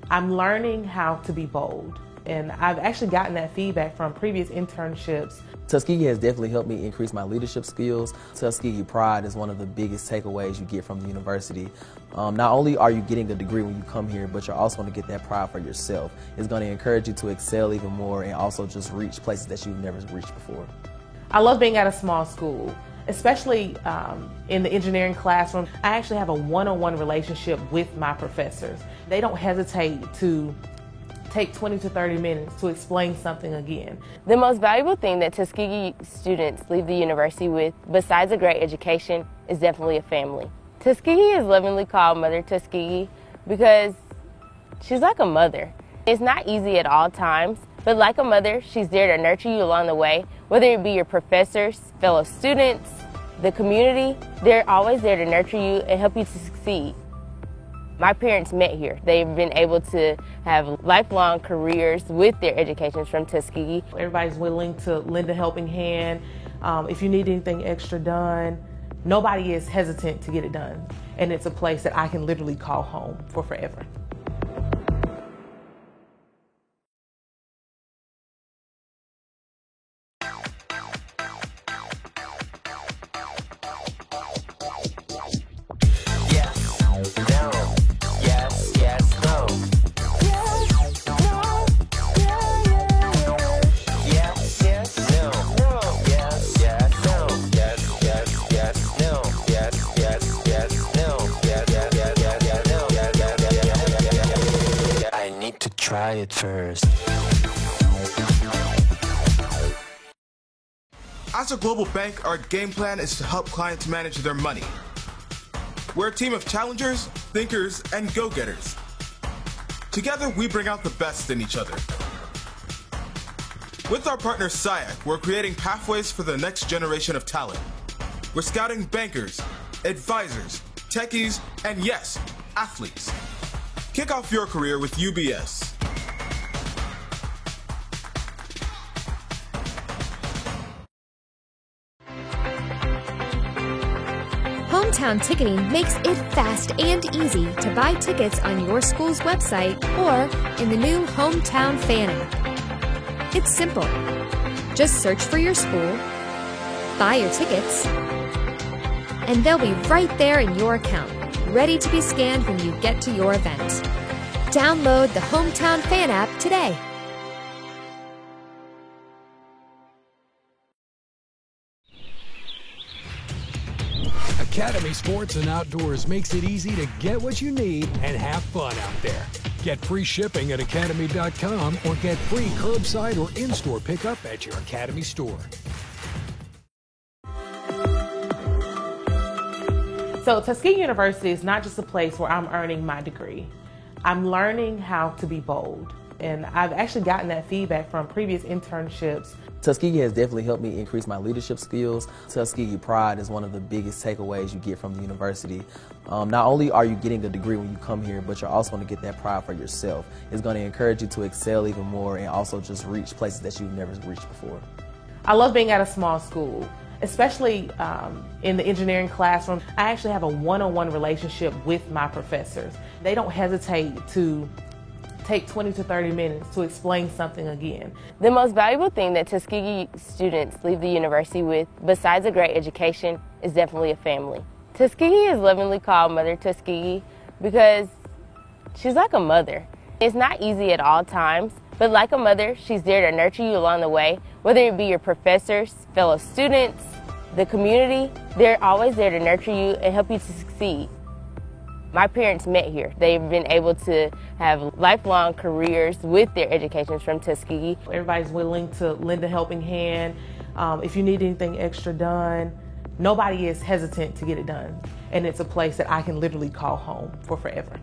I'm learning how to be bold. And I've actually gotten that feedback from previous internships. Tuskegee has definitely helped me increase my leadership skills. Tuskegee pride is one of the biggest takeaways you get from the university. Not only are you getting a degree when you come here, but you're also going to get that pride for yourself. It's going to encourage you to excel even more and also just reach places that you've never reached before. I love being at a small school, especially in the engineering classroom. I actually have a one-on-one relationship with my professors. They don't hesitate to take 20 to 30 minutes to explain something again. The most valuable thing that Tuskegee students leave the university with, besides a great education, is definitely a family. Tuskegee is lovingly called Mother Tuskegee because she's like a mother. It's not easy at all times, but like a mother, she's there to nurture you along the way, whether it be your professors, fellow students, the community. They're always there to nurture you and help you to succeed. My parents met here. They've been able to have lifelong careers with their educations from Tuskegee. Everybody's willing to lend a helping hand. If you need anything extra done, nobody is hesitant to get it done. And it's a place that I can literally call home for forever. Try it first. As a global bank, our game plan is to help clients manage their money. We're a team of challengers, thinkers, and go-getters. Together, we bring out the best in each other. With our partner SIAC, we're creating pathways for the next generation of talent. We're scouting bankers, advisors, techies, and yes, athletes. Kick off your career with UBS. Hometown Ticketing makes it fast and easy to buy tickets on your school's website or in the new Hometown Fan app. It's simple. Just search for your school, buy your tickets, and they'll be right there in your account, ready to be scanned when you get to your event. Download the Hometown Fan app today. Academy Sports and Outdoors makes it easy to get what you need and have fun out there. Get free shipping at Academy.com or get free curbside or in-store pickup at your Academy store. So Tuskegee University is not just a place where I'm earning my degree. I'm learning how to be bold. And I've actually gotten that feedback from previous internships. Tuskegee has definitely helped me increase my leadership skills. Tuskegee pride is one of the biggest takeaways you get from the university. Not only are you getting a degree when you come here, but you're also going to get that pride for yourself. It's going to encourage you to excel even more and also just reach places that you've never reached before. I love being at a small school, especially in the engineering classroom. I actually have a one-on-one relationship with my professors. They don't hesitate to take 20 to 30 minutes to explain something again. The most valuable thing that Tuskegee students leave the university with, besides a great education, is definitely a family. Tuskegee is lovingly called Mother Tuskegee because she's like a mother. It's not easy at all times, but like a mother, she's there to nurture you along the way, whether it be your professors, fellow students, the community. They're always there to nurture you and help you to succeed. My parents met here. They've been able to have lifelong careers with their educations from Tuskegee. Everybody's willing to lend a helping hand. If you need anything extra done, nobody is hesitant to get it done. And it's a place that I can literally call home for forever.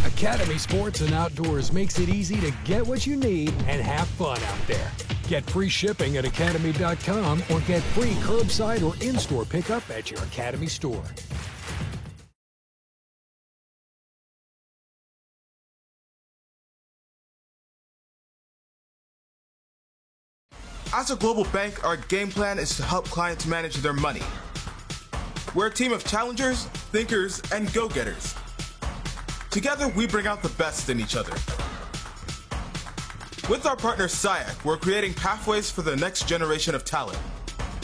Academy Sports and Outdoors makes it easy to get what you need and have fun out there. Get free shipping at Academy.com or get free curbside or in-store pickup at your Academy store. As a global bank, our game plan is to help clients manage their money. We're a team of challengers, thinkers, and go-getters. Together, we bring out the best in each other. With our partner SIAC, we're creating pathways for the next generation of talent.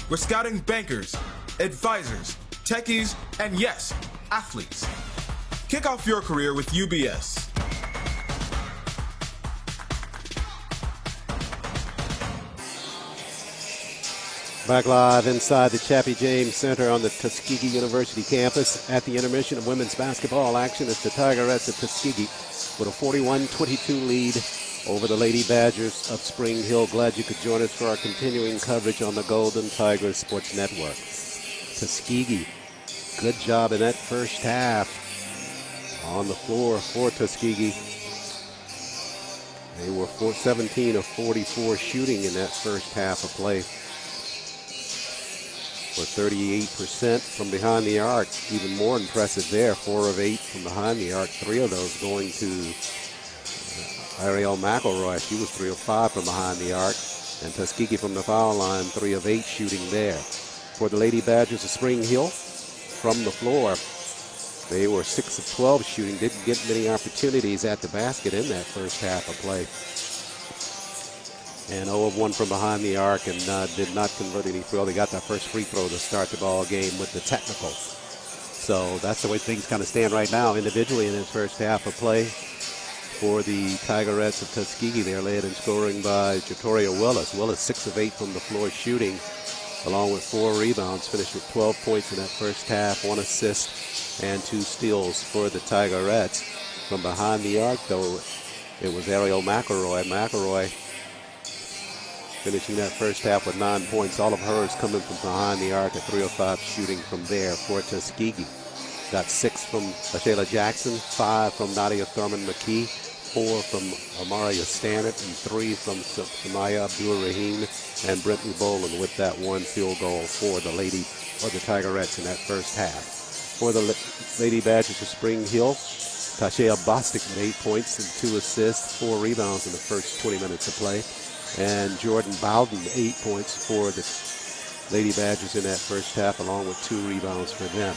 We're scouting bankers, advisors, techies, and yes, athletes. Kick off your career with UBS. Back live inside the Chappie James Center on the Tuskegee University campus at the intermission of women's basketball action. It's the Tigerettes of Tuskegee with a 41-22 lead over the Lady Badgers of Spring Hill. Glad you could join us for our continuing coverage on the Golden Tigers Sports Network. Tuskegee, good job in that first half on the floor for Tuskegee. They were 17 of 44 shooting in that first half of play. For 38% from behind the arc. Even more impressive there, 4 of 8 from behind the arc. 3 of those going to Ariel McElroy. She was 3 of 5 from behind the arc. And Tuskegee from the foul line, 3 of 8 shooting there. For the Lady Badgers of Spring Hill, from the floor, they were 6 of 12 shooting. Didn't get many opportunities at the basket in that first half of play. And 0 of 1 from behind the arc, and did not convert any free throw. They got that first free throw to start the ball game with the technical. So that's the way things kind of stand right now individually in this first half of play. For the Tigerettes of Tuskegee, they're led in scoring by Jatoria Willis. Willis 6 of 8 from the floor shooting, along with 4 rebounds. Finished with 12 points in that first half, 1 assist and 2 steals for the Tigerettes. From behind the arc, though, it was Ariel McElroy. McElroy finishing that first half with 9 points. All of hers coming from behind the arc at 3 of 5 shooting from there for Tuskegee. Got 6 from Shayla Jackson, 5 from Nadia Thurman-McKee, 4 from Amaria Stannard, and 3 from Samaya Abdul-Rahim and Brittany Boland with that 1 field goal for the Lady or the Tigerettes in that first half. For the Lady Badgers of Spring Hill, Tashea Bostic with 8 points and 2 assists, 4 rebounds in the first 20 minutes of play. And Jordan Bowden, 8 points for the Lady Badgers in that first half, along with 2 rebounds for them.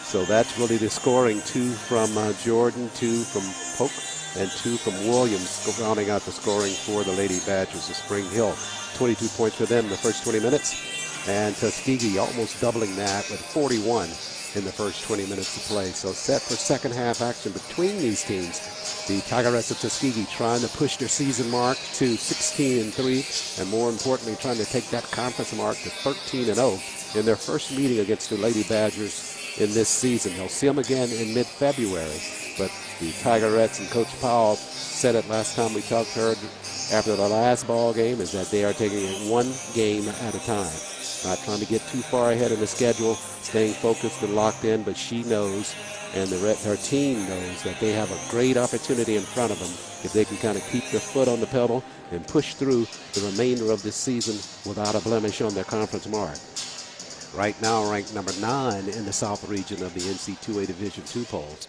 So that's really the scoring. 2 from Jordan, 2 from Polk, and 2 from Williams, rounding out the scoring for the Lady Badgers of Spring Hill. 22 points for them in the first 20 minutes. And Tuskegee almost doubling that with 41 in the first 20 minutes of play. So set for second half action between these teams. The Tigerettes of Tuskegee trying to push their season mark to 16-3, and more importantly, trying to take that conference mark to 13-0 in their first meeting against the Lady Badgers in this season. They'll see them again in mid-February, but the Tigerettes and Coach Powell said it last time we talked to her after the last ball game, is that they are taking it one game at a time. Not trying to get too far ahead of the schedule, staying focused and locked in, but she knows, and her team knows, that they have a great opportunity in front of them if they can kind of keep their foot on the pedal and push through the remainder of this season without a blemish on their conference mark. Right now ranked number 9 in the South region of the NC2A Division II polls.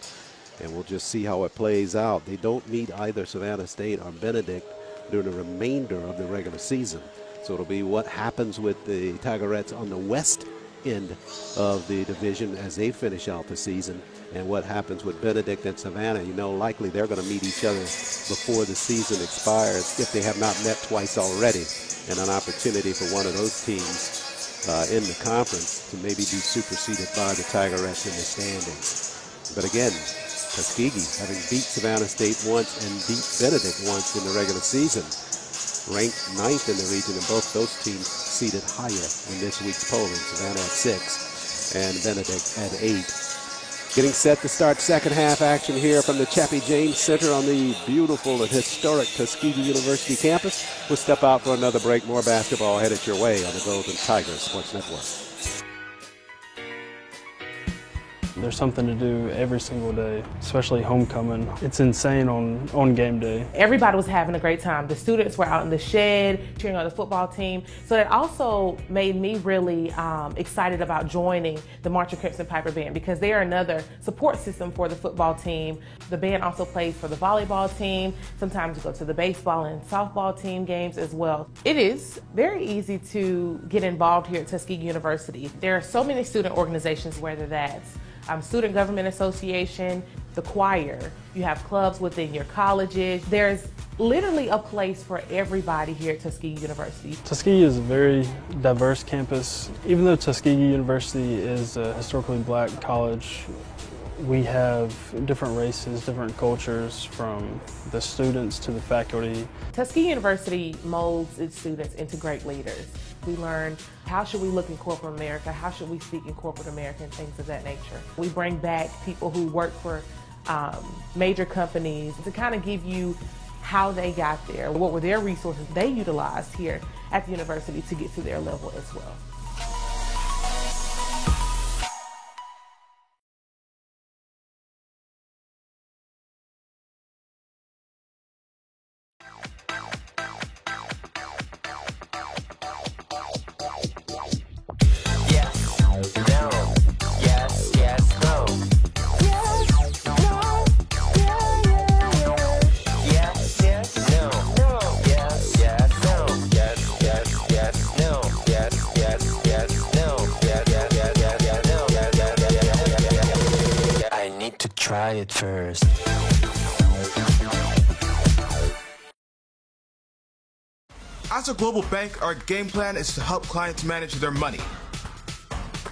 And we'll just see how it plays out. They don't meet either Savannah State or Benedict during the remainder of the regular season. So it'll be what happens with the Tigerettes on the west end of the division as they finish out the season, and what happens with Benedict and Savannah. You know, likely they're going to meet each other before the season expires if they have not met twice already, and an opportunity for one of those teams in the conference to maybe be superseded by the Tigerettes in the standings. But again, Tuskegee, having beat Savannah State once and beat Benedict once in the regular season, ranked 9th in the region, and both those teams seated higher in this week's polling. Savannah at 6 and Benedict at 8. Getting set to start second half action here from the Chappie James Center on the beautiful and historic Tuskegee University campus. We'll step out for another break. More basketball headed your way on the Golden Tiger Sports Network. There's something to do every single day, especially homecoming. It's insane on game day. Everybody was having a great time. The students were out in the shed cheering on the football team. So that also made me really excited about joining the Marching Crimson Piper Band, because they are another support system for the football team. The band also plays for the volleyball team. Sometimes we go to the baseball and softball team games as well. It is very easy to get involved here at Tuskegee University. There are so many student organizations, whether that's Student Government Association, the choir. You have clubs within your colleges. There's literally a place for everybody here at Tuskegee University. Tuskegee is a very diverse campus. Even though Tuskegee University is a historically black college, we have different races, different cultures, from the students to the faculty. Tuskegee University molds its students into great leaders. We learn how should we look in corporate America, how should we speak in corporate America, and things of that nature. We bring back people who work for major companies to kind of give you how they got there, what were their resources they utilized here at the university to get to their level as well. Try it first. As a global bank, our game plan is to help clients manage their money.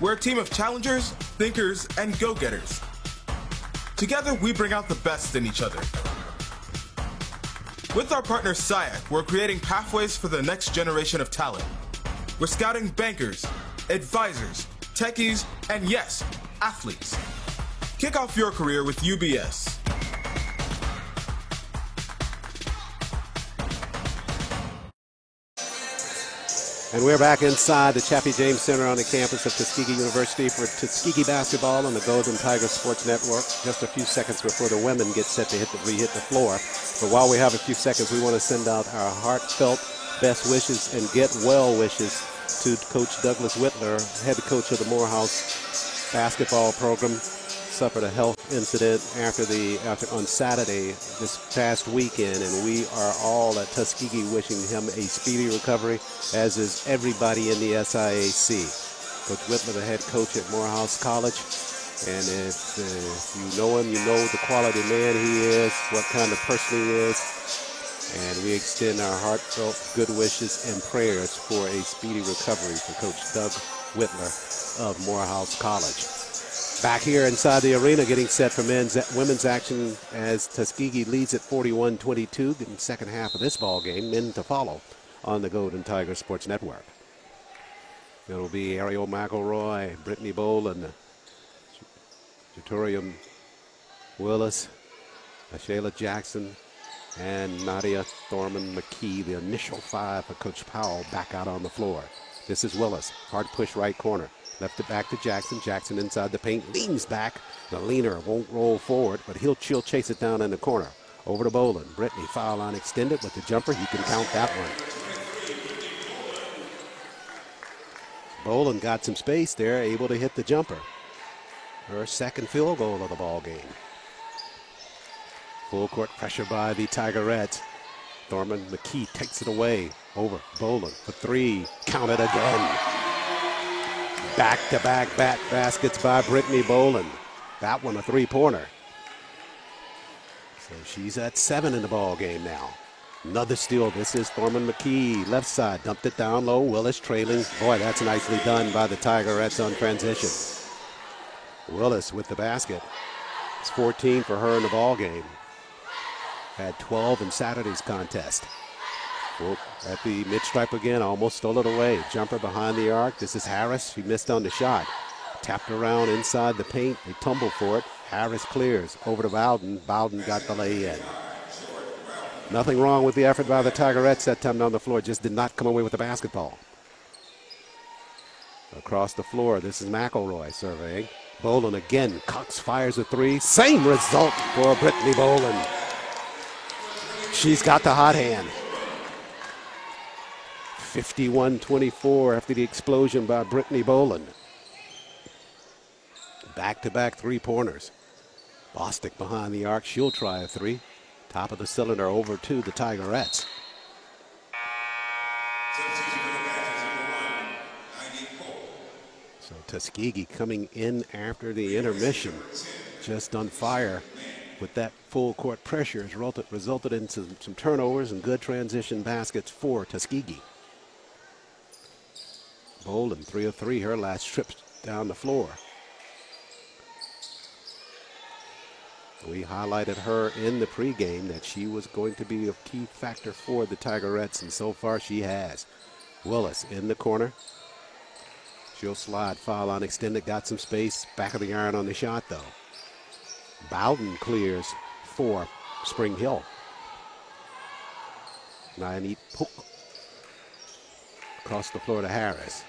We're a team of challengers, thinkers, and go-getters. Together, we bring out the best in each other. With our partner SIAC, we're creating pathways for the next generation of talent. We're scouting bankers, advisors, techies, and yes, athletes. Kick off your career with UBS. And we're back inside the Chappie James Center on the campus of Tuskegee University for Tuskegee basketball on the Golden Tiger Sports Network. Just a few seconds before the women get set to re-hit the floor. But while we have a few seconds, we want to send out our heartfelt best wishes and get well wishes to Coach Douglas Whitler, head coach of the Morehouse basketball program. suffered a health incident on Saturday this past weekend, and we are all at Tuskegee wishing him a speedy recovery, as is everybody in the SIAC. Coach Whitmer, the head coach at Morehouse College, and if you know him, you know the quality man he is, what kind of person he is, and we extend our heartfelt good wishes and prayers for a speedy recovery for Coach Doug Whitmer of Morehouse College. Back here inside the arena, getting set for women's action as Tuskegee leads at 41-22 in the second half of this ball game. Men to follow on the Golden Tiger Sports Network. It'll be Ariel McElroy, Brittany Boland, Jatoria Willis, Shayla Jackson, and Nadia Thorman McKee, the initial five for Coach Powell, back out on the floor. This is Willis, hard push right corner. Left it back to Jackson. Jackson inside the paint, leans back. The leaner won't roll forward, but she'll chase it down in the corner. Over to Boland. Brittany, foul line extended with the jumper. You can count that one. Boland got some space there, able to hit the jumper. Her second field goal of the ball game. Full court pressure by the Tigerettes. Thorman McKee takes it away. Over Boland for three. Count it again. Back-to-back baskets by Brittany Boland. That one a three-pointer. So she's at 7 in the ball game now. Another steal. This is Thorman McKee. Left side. Dumped it down low. Willis trailing. Boy, that's nicely done by the Tigerettes on transition. Willis with the basket. It's 14 for her in the ball game. Had 12 in Saturday's contest. At the mid-stripe again, almost stole it away. Jumper behind the arc. This is Harris. She missed on the shot. Tapped around inside the paint. They tumble for it. Harris clears. Over to Bowden. Bowden got the lay in. Nothing wrong with the effort by the Tigerettes that time down the floor. Just did not come away with the basketball. Across the floor, this is McElroy surveying. Boland again. Cox fires a three. Same result for Brittany Boland. She's got the hot hand. 51-24 after the explosion by Brittany Boland. Back-to-back three-pointers. Bostic behind the arc. She'll try a three. Top of the cylinder over to the Tigerettes. So Tuskegee coming in after the intermission. Just on fire with that full court pressure has resulted in some turnovers and good transition baskets for Tuskegee. Boland, 3 of 3, her last trip down the floor. We highlighted her in the pregame that she was going to be a key factor for the Tigerettes, and so far she has. Willis in the corner. She'll slide, foul line extended, got some space. Back of the iron on the shot, though. Bowden clears for Spring Hill. Nyani Pook across the floor to Harris.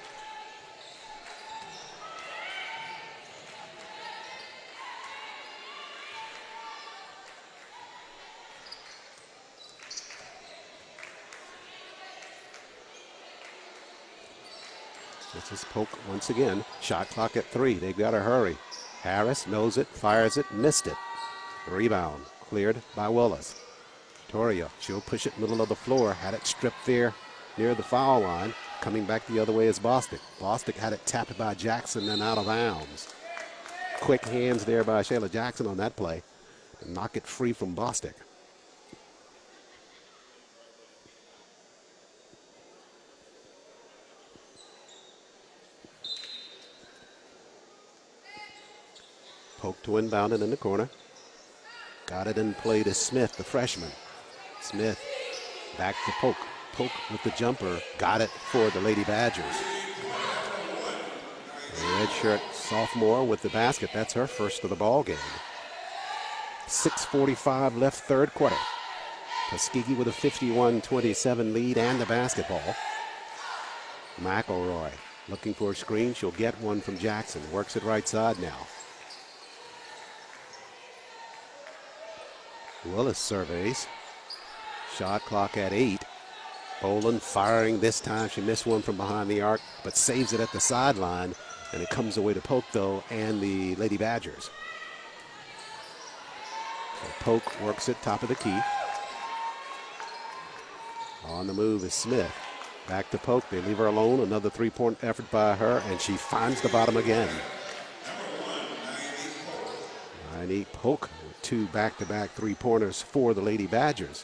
This is Polk once again. Shot clock at 3. They've got to hurry. Harris knows it, fires it, missed it. Rebound cleared by Willis. Toria, she'll push it middle of the floor. Had it stripped there near the foul line. Coming back the other way is Bostic. Bostic had it tapped by Jackson and out of bounds. Quick hands there by Shayla Jackson on that play. And knock it free from Bostic. Polk to inbound it in the corner. Got it in play to Smith, the freshman. Smith back to Polk. Polk with the jumper. Got it for the Lady Badgers. The redshirt sophomore with the basket. That's her first of the ball game. 6:45 left third quarter. Tuskegee with a 51-27 lead and the basketball. McElroy looking for a screen. She'll get one from Jackson. Works it right side now. Willis surveys. Shot clock at 8. Boland firing this time. She missed one from behind the arc, but saves it at the sideline. And it comes away to Polk, though, and the Lady Badgers. So Polk works it top of the key. On the move is Smith. Back to Polk. They leave her alone. Another three-point effort by her, and she finds the bottom again. Polk with two back-to-back three-pointers for the Lady Badgers.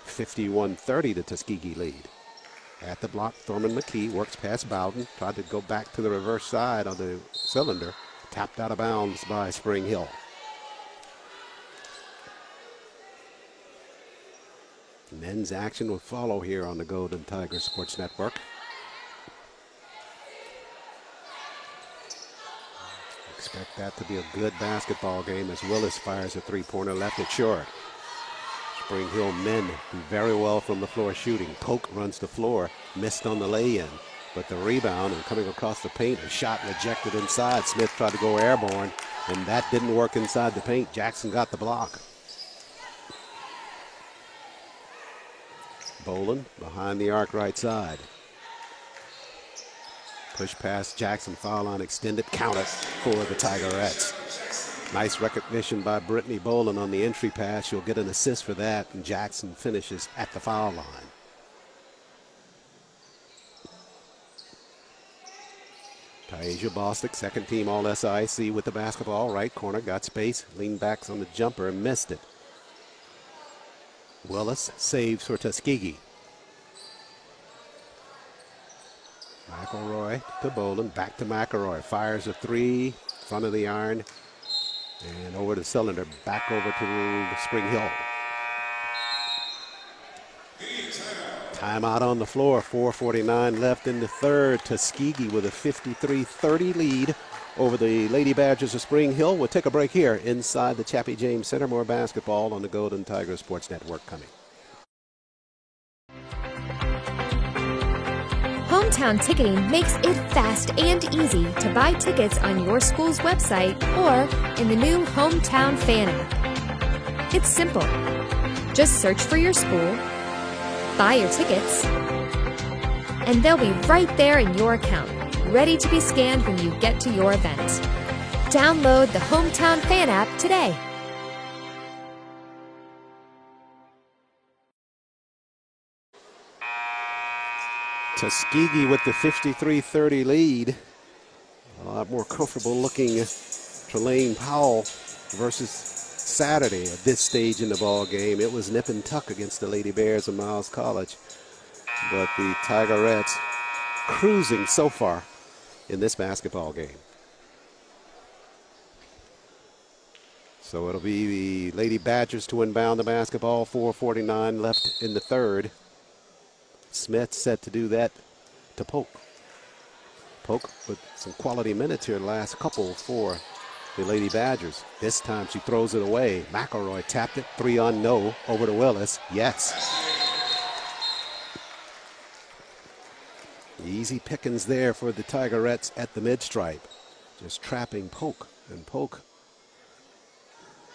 51-30 the Tuskegee lead. At the block, Thurman McKee works past Bowden. Tried to go back to the reverse side on the cylinder. Tapped out of bounds by Spring Hill. Men's action will follow here on the Golden Tiger Sports Network. Expect that to be a good basketball game as Willis fires a three-pointer, left it short. Spring Hill men do very well from the floor shooting. Polk runs the floor, missed on the lay-in, but the rebound and coming across the paint, a shot rejected inside. Smith tried to go airborne, and that didn't work inside the paint. Jackson got the block. Boland behind the arc right side. Push past Jackson, foul line extended, count it for the Tigerettes. Nice recognition by Brittany Boland on the entry pass. She'll get an assist for that, and Jackson finishes at the foul line. Taisha Bostic, second team All-SIC with the basketball. Right corner, got space, leaned back on the jumper and missed it. Willis saves for Tuskegee. McElroy to Boland, back to McElroy. Fires a three, front of the iron, and over the cylinder, back over to Spring Hill. Timeout on the floor, 4:49 left in the third. Tuskegee with a 53-30 lead over the Lady Badgers of Spring Hill. We'll take a break here inside the Chappie James Center. More basketball on the Golden Tiger Sports Network coming. Hometown Ticketing makes it fast and easy to buy tickets on your school's website or in the new Hometown Fan app. It's simple. Just search for your school, buy your tickets, and they'll be right there in your account, ready to be scanned when you get to your event. Download the Hometown Fan app today. Tuskegee with the 53-30 lead. A lot more comfortable looking Trelane Powell versus Saturday at this stage in the ball game. It was nip and tuck against the Lady Bears of Miles College. But the Tigerettes cruising so far in this basketball game. So it'll be the Lady Badgers to inbound the basketball. 4:49 left in the third. Smith set to do that to Polk. Polk with some quality minutes here, the last couple for the Lady Badgers. This time she throws it away. McElroy tapped it, 3 on no, over to Willis. Yes. Easy pickings there for the Tigerettes at the mid-stripe. Just trapping Polk, and Polk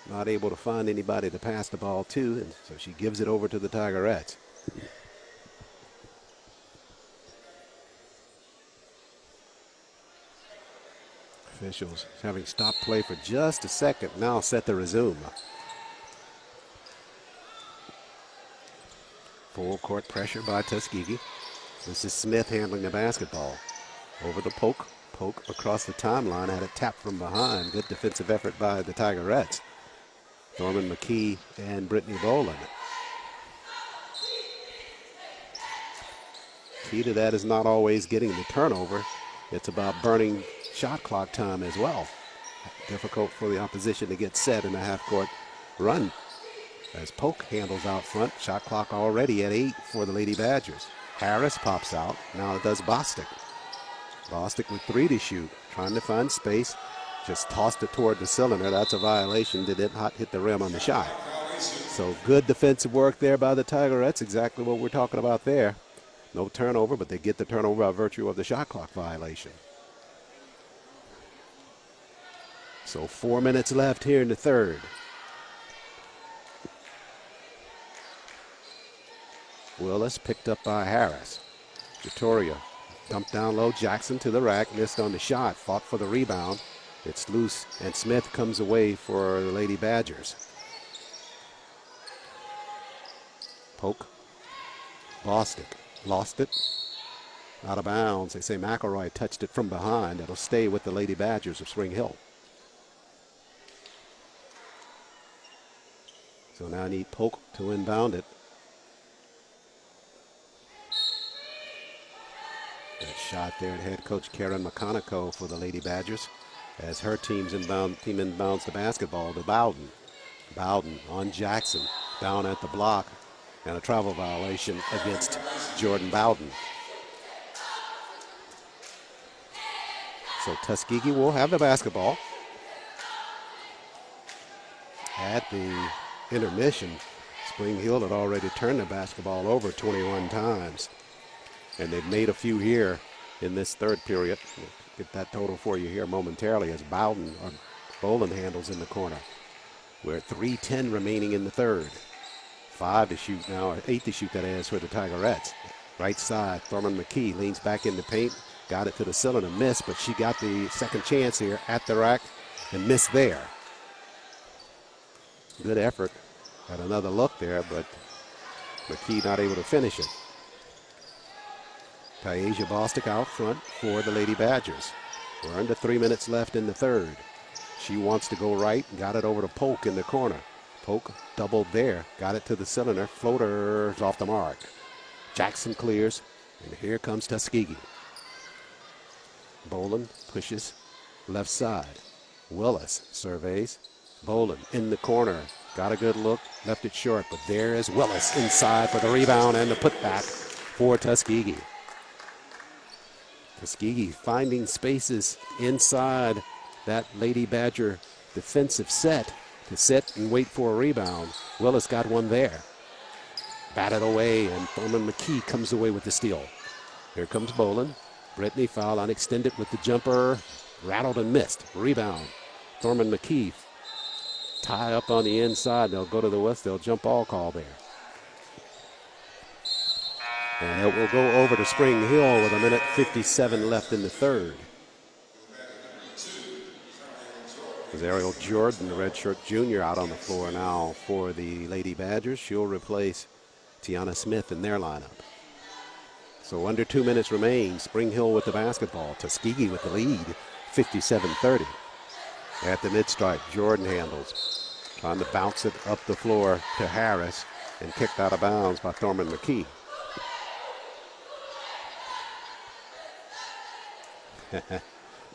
not able to find anybody to pass the ball to, and so she gives it over to the Tigerettes. Officials having stopped play for just a second, now set to resume. Full court pressure by Tuskegee. This is Smith handling the basketball. Over to Polk. Polk across the timeline, had a tap from behind. Good defensive effort by the Tigerettes. Thurman McKee and Brittany Boland. Key to that is not always getting the turnover. It's about burning shot clock time as well. Difficult for the opposition to get set in a half-court run. As Polk handles out front, shot clock already at 8 for the Lady Badgers. Harris pops out, now it does Bostic. Bostic with 3 to shoot, trying to find space. Just tossed it toward the cylinder, that's a violation. Did not hit the rim on the shot. So good defensive work there by the Tigerettes, exactly what we're talking about there. No turnover, but they get the turnover by virtue of the shot clock violation. So 4 minutes left here in the third. Willis picked up by Harris. Vittoria dumped down low. Jackson to the rack, missed on the shot, fought for the rebound. It's loose, and Smith comes away for the Lady Badgers. Polk. Bostic lost it. Out of bounds. They say McElroy touched it from behind. It'll stay with the Lady Badgers of Spring Hill. So now I need Polk to inbound it. That shot there at head coach Karen McConaughey for the Lady Badgers as her team inbounds the basketball to Bowden. Bowden on Jackson, down at the block, and a travel violation against Jordan Bowden. So Tuskegee will have the basketball. At the intermission, Spring Hill had already turned the basketball over 21 times. And they've made a few here in this third period. We'll get that total for you here momentarily as Boland handles in the corner. We're at 3:10 remaining in the third. 5 to shoot now, or 8 to shoot that is for the Tigerettes. Right side, Thurman McKee leans back in the paint. Got it to the cylinder, missed, but she got the second chance here at the rack and missed there. Good effort. Had another look there, but McKee not able to finish it. Tayasia Bostic out front for the Lady Badgers. We're under 3 minutes left in the third. She wants to go right, got it over to Polk in the corner. Polk doubled there, got it to the cylinder, floaters off the mark. Jackson clears, and here comes Tuskegee. Boland pushes left side. Willis surveys. Boland in the corner. Got a good look. Left it short, but there is Willis inside for the rebound and the putback for Tuskegee. Tuskegee finding spaces inside that Lady Badger defensive set to sit and wait for a rebound. Willis got one there. Batted away, and Thurman McKee comes away with the steal. Here comes Boland. Brittany foul unextended with the jumper. Rattled and missed. Rebound. Thurman McKee tie up on the inside. They'll go to the west. They'll jump ball call there. And it will go over to Spring Hill with 1:57 left in the third. There's Ariel Jordan, the redshirt junior, out on the floor now for the Lady Badgers. She'll replace Tiana Smith in their lineup. So under 2 minutes remain. Spring Hill with the basketball. Tuskegee with the lead, 57-30. At the mid-stripe, Jordan handles. Trying to bounce it up the floor to Harris and kicked out of bounds by Thurman McKee.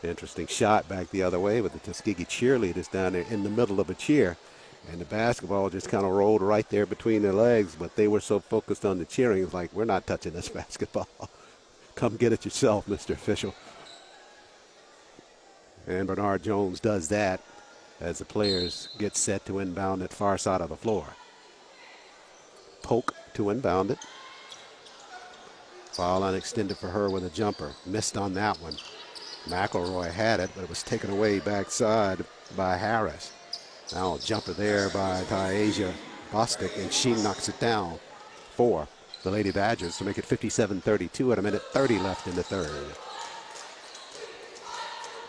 Interesting shot back the other way, but the Tuskegee cheerleaders down there in the middle of a cheer. And the basketball just kind of rolled right there between their legs, but they were so focused on the cheering, it's like, we're not touching this basketball. Come get it yourself, Mr. Official. And Bernard Jones does that as the players get set to inbound at far side of the floor. Polk to inbound it. Foul unextended for her with a jumper. Missed on that one. McElroy had it, but it was taken away backside by Harris. Now a jumper there by Tayasia Bostic, and she knocks it down for the Lady Badgers to make it 57-32 at 1:30 left in the third.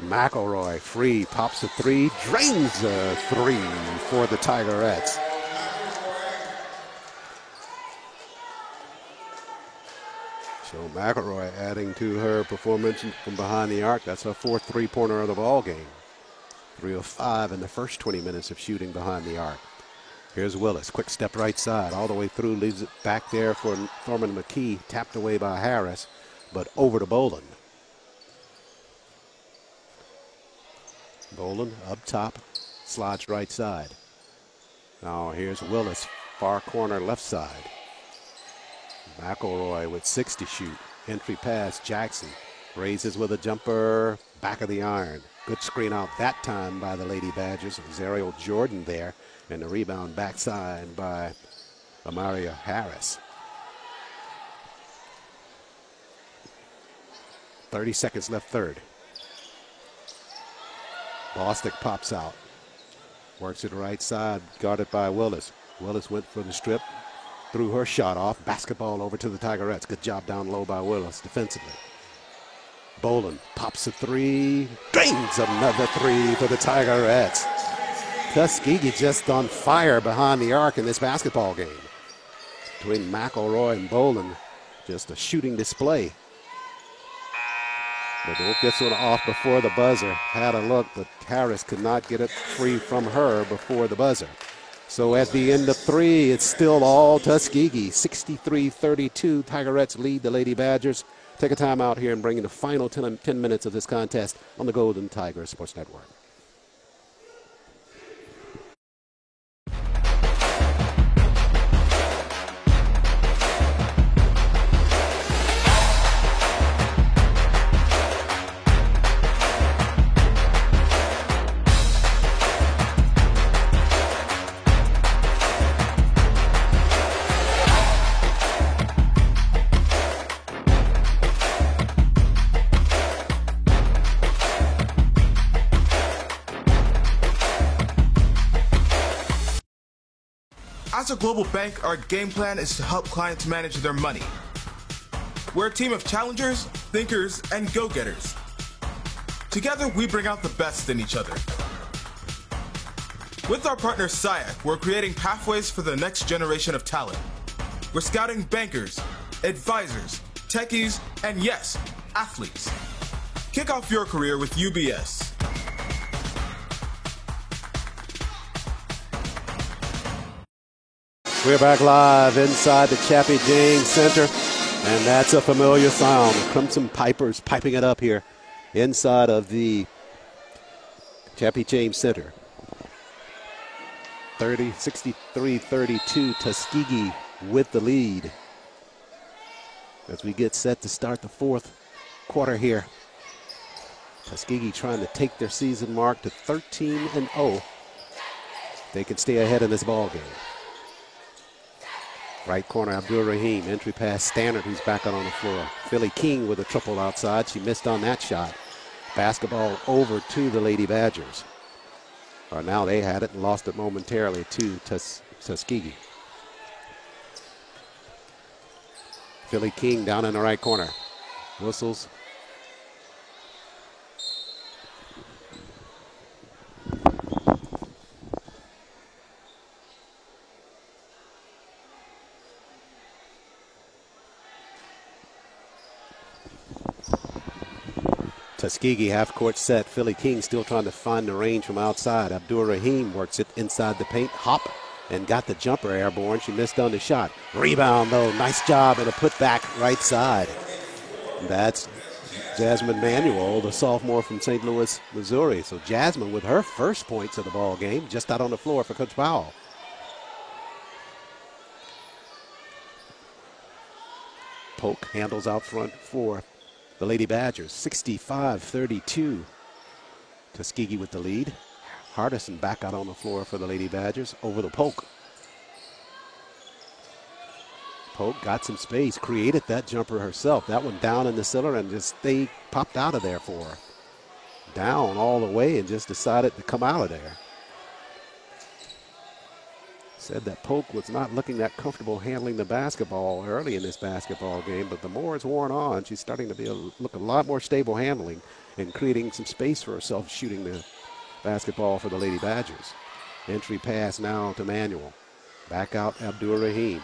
McElroy free, pops a three, drains a three for the Tigerettes. So McElroy adding to her performance from behind the arc. That's her fourth three-pointer of the ball game. 3 of 5 in the first 20 minutes of shooting behind the arc. Here's Willis, quick step right side, all the way through, leaves it back there for Thurman McKee, tapped away by Harris, but over to Boland. Boland up top, slides right side. Now here's Willis, far corner left side. McElroy with 6 to shoot. Entry pass, Jackson. Raises with a jumper, back of the iron. Good screen out that time by the Lady Badgers. It was Ariel Jordan there, and the rebound backside by Amaria Harris. 30 seconds left third. Bostic pops out. Works it right side, guarded by Willis. Willis went for the strip, threw her shot off. Basketball over to the Tigerettes. Good job down low by Willis defensively. Boland pops a three, drains another three for the Tigerettes. Tuskegee just on fire behind the arc in this basketball game. between McElroy and Boland. Just a shooting display. But don't get sort of off before the buzzer. Had a look, but Harris could not get it free from her before the buzzer. So at the end of 3, it's still all Tuskegee. 63-32, Tigerettes lead the Lady Badgers. Take a time out here and bring in the final 10 minutes of this contest on the Golden Tiger Sports Network. As a global bank, our game plan is to help clients manage their money. We're a team of challengers, thinkers, and go-getters. Together, we bring out the best in each other. With our partner SIAC, we're creating pathways for the next generation of talent. We're scouting bankers, advisors, techies, and yes, athletes. Kick off your career with UBS. We're back live inside the Chappie James Center, and that's a familiar sound. The Crimson Pipers piping it up here inside of the Chappie James Center. 63-32, Tuskegee with the lead as we get set to start the 4th quarter here. Tuskegee trying to take their season mark to 13-0. They can stay ahead in this ball game. Right corner, Abdul Rahim. Entry pass, Stannard, who's back out on the floor. Philly King with a triple outside. She missed on that shot. Basketball over to the Lady Badgers. Or now they had it and lost it momentarily to Tuskegee. Philly King down in the right corner. Whistles. Tuskegee half-court set. Philly King still trying to find the range from outside. Abdul Rahim works it inside the paint. Hop and got the jumper airborne. She missed on the shot. Rebound, though. Nice job and a putback right side. That's Jasmine Manuel, the sophomore from St. Louis, Missouri. So Jasmine with her first points of the ball game, just out on the floor for Coach Powell. Polk handles out front for the Lady Badgers. 65-32. Tuskegee with the lead. Hardison back out on the floor for the Lady Badgers over the Polk. Polk got some space, created that jumper herself. That one down in the cellar and just popped out of there for her. Down all the way and just decided to come out of there. Said that Polk was not looking that comfortable handling the basketball early in this basketball game, but the more it's worn on, she's starting to look a lot more stable handling and creating some space for herself shooting the basketball for the Lady Badgers. Entry pass now to Manuel. Back out Abdul Rahim.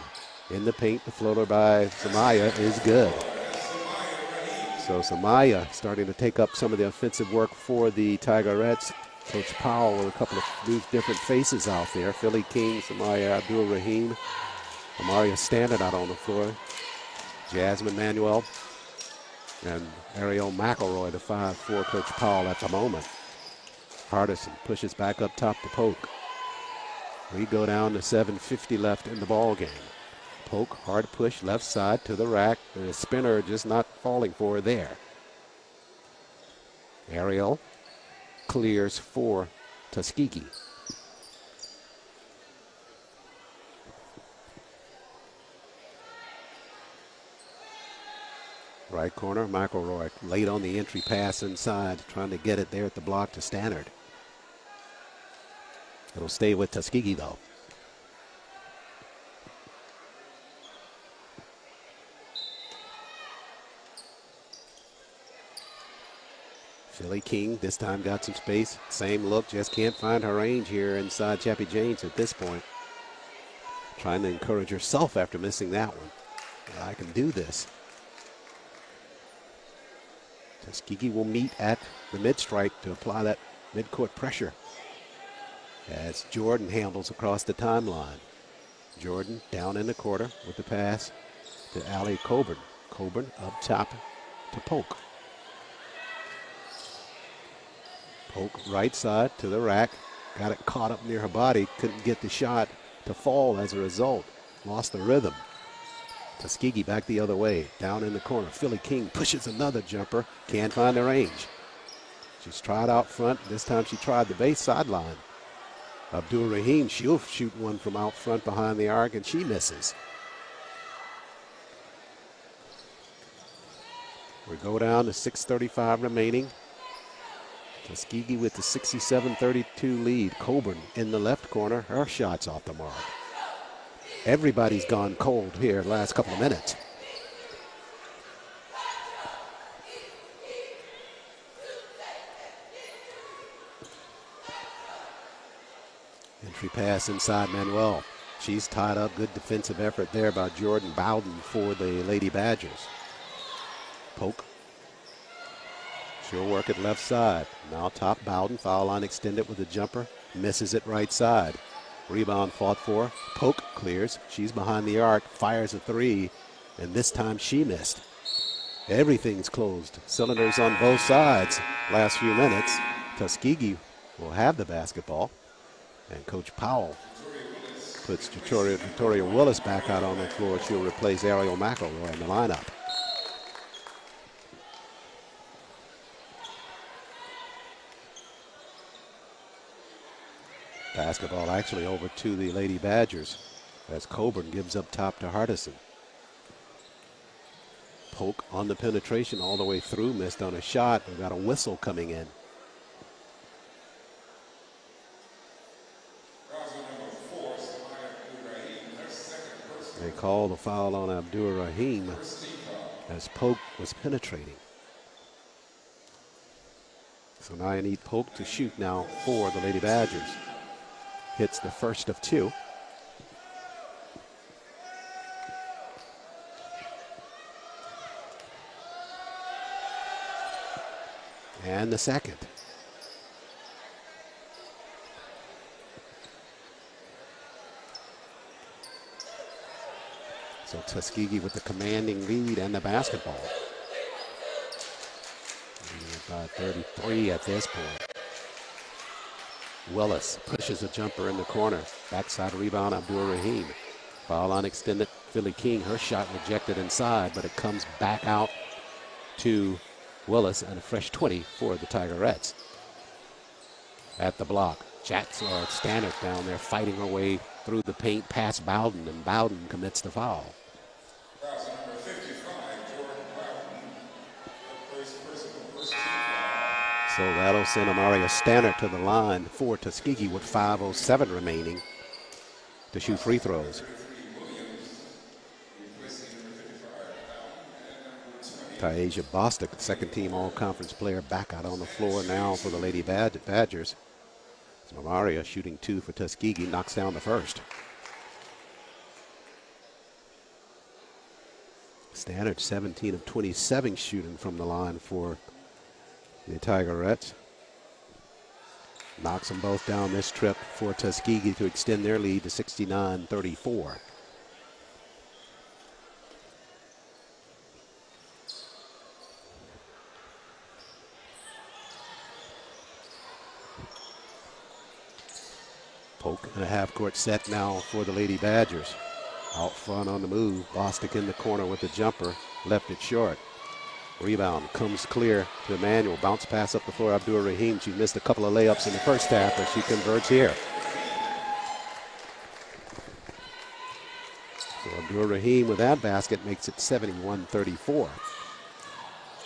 In the paint, the floater by Samaya is good. So Samaya starting to take up some of the offensive work for the Tigerettes. Coach Powell with a couple of new different faces out there. Philly King, Samaya Abdul Rahim. Amaria Stannard out on the floor. Jasmine Manuel and Ariel McElroy, the 5'4" Coach Powell at the moment. Hardison pushes back up top to Polk. We go down to 7:50 left in the ball game. Polk, hard push left side to the rack. The spinner just not falling for her there. Ariel clears for Tuskegee. Right corner, McElroy late on the entry pass inside, trying to get it there at the block to Stannard. It'll stay with Tuskegee though. Philly King this time got some space. Same look, just can't find her range here inside Chappie James at this point. Trying to encourage herself after missing that one. I can do this. Tuskegee will meet at the mid-stripe to apply that mid-court pressure as Jordan handles across the timeline. Jordan down in the quarter with the pass to Allie Coburn. Coburn up top to Polk. Polk right side to the rack. Got it caught up near her body. Couldn't get the shot to fall as a result. Lost the rhythm. Tuskegee back the other way. Down in the corner. Philly King pushes another jumper. Can't find the range. She's tried out front. This time she tried the base sideline. Abdul Rahim, she'll shoot one from out front behind the arc, and she misses. We go down to 6:35 remaining. Tuskegee with the 67-32 lead. Coburn in the left corner. Her shot's off the mark. Everybody's gone cold here the last couple of minutes. Entry pass inside Manuel. She's tied up. Good defensive effort there by Jordan Bowden for the Lady Badgers. Polk. She'll work it left side. Now top Bowden. Foul line extended with a jumper. Misses it right side. Rebound fought for. Polk clears. She's behind the arc. Fires a three. And this time she missed. Everything's closed. Cylinders on both sides. Last few minutes. Tuskegee will have the basketball. And Coach Powell puts Victoria Willis back out on the floor. She'll replace Ariel McElroy in the lineup. Basketball actually over to the Lady Badgers as Coburn gives up top to Hardison. Polk on the penetration all the way through, missed on a shot. We've got a whistle coming in. They call the foul on Abdur Rahim as Polk was penetrating. So now you need Polk to shoot now for the Lady Badgers. Hits the first of two. And the second. So Tuskegee with the commanding lead and the basketball. By 33 at this point. Willis pushes a jumper in the corner. Backside rebound, Abdul Rahim. Foul line extended. Philly King, her shot rejected inside, but it comes back out to Willis and a fresh 20 for the Tigerettes. At the block, Jackson or Stannard down there fighting her way through the paint past Bowden, and Bowden commits the foul. So that'll send Amaria Stannard to the line for Tuskegee with 5:07 remaining to shoot free throws. Taisha Bostic, second team all-conference player, back out on the floor now for the Lady Badgers. So Amaria shooting two for Tuskegee, knocks down the first. Stannard 17 of 27 shooting from the line for the Tigerettes. Knocks them both down this trip for Tuskegee to extend their lead to 69-34. Polk in a half-court set now for the Lady Badgers. Out front on the move, Bostic in the corner with the jumper, left it short. Rebound comes clear to Emmanuel. Bounce pass up the floor. Abdul Rahim. She missed a couple of layups in the first half, but she converts here. So Abdul Rahim with that basket makes it 71-34.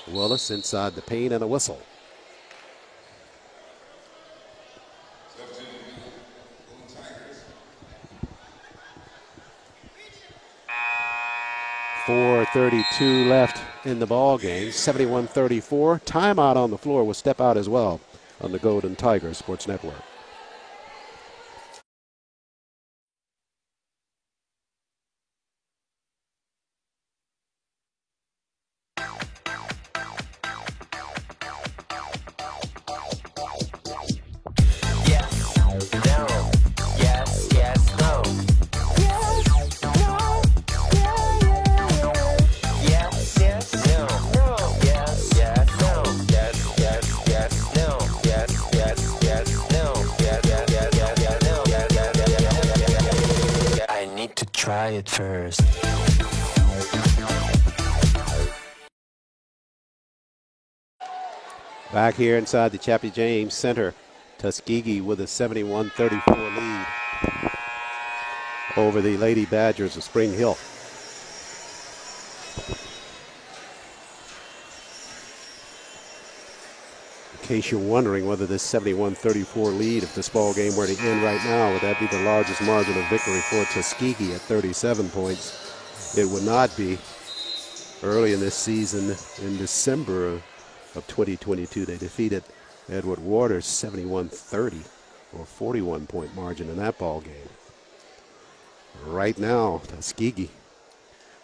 Willis inside the paint and a whistle. .432 left in the ball game. 71-34. Timeout on the floor will step out as well on the Golden Tiger Sports Network. try it first. Back here inside the Chappie James Center, Tuskegee with a 71-34 lead over the Lady Badgers of Spring Hill. In case you're wondering whether this 71-34 lead, if this ball game were to end right now, would that be the largest margin of victory for Tuskegee at 37 points? It would not be. Early in this season, in December of 2022, they defeated Edward Waters 71-30, or 41-point margin in that ball game. Right now, Tuskegee,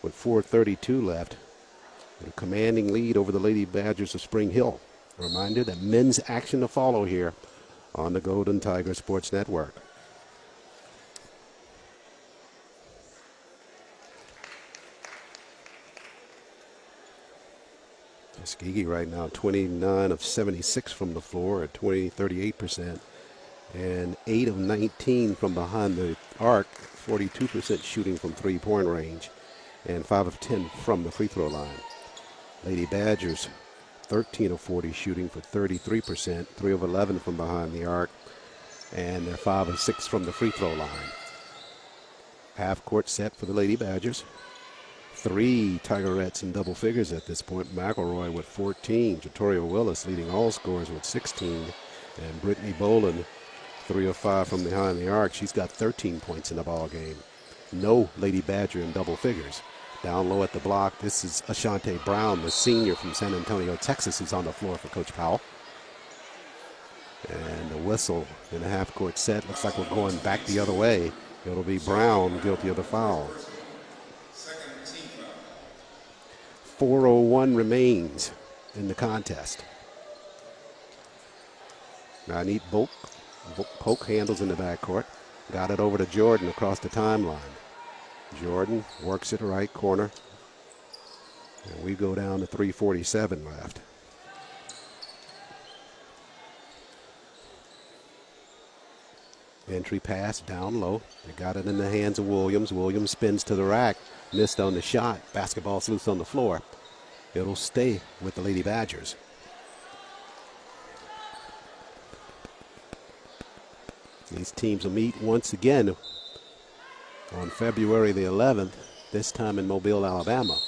with 4:32 left, with a commanding lead over the Lady Badgers of Spring Hill. A reminder that men's action to follow here on the Golden Tiger Sports Network. Tuskegee right now 29 of 76 from the floor at 38%, and 8 of 19 from behind the arc, 42% shooting from three-point range, and 5 of 10 from the free throw line. Lady Badgers 13 of 40 shooting for 33%, 3 of 11 from behind the arc, and they're 5 of 6 from the free throw line. Half court set for the Lady Badgers. 3 Tigerettes in double figures at this point. McElroy with 14, Jatoria Willis leading all scorers with 16, and Brittany Boland 3 of 5 from behind the arc. She's got 13 points in the ball game. No Lady Badger in double figures. Down low at the block, this is Ashante Brown, the senior from San Antonio, Texas, who's on the floor for Coach Powell. And the whistle in the half-court set. Looks like we're going back the other way. It'll be Brown guilty of the foul. 4:01 remains in the contest. Now Neat Polk handles in the backcourt. Got it over to Jordan across the timeline. Jordan works it right corner. And we go down to 3:47 left. Entry pass down low. They got it in the hands of Williams. Williams spins to the rack. Missed on the shot. Basketball's loose on the floor. It'll stay with the Lady Badgers. These teams will meet once again on February the 11th, this time in Mobile, Alabama.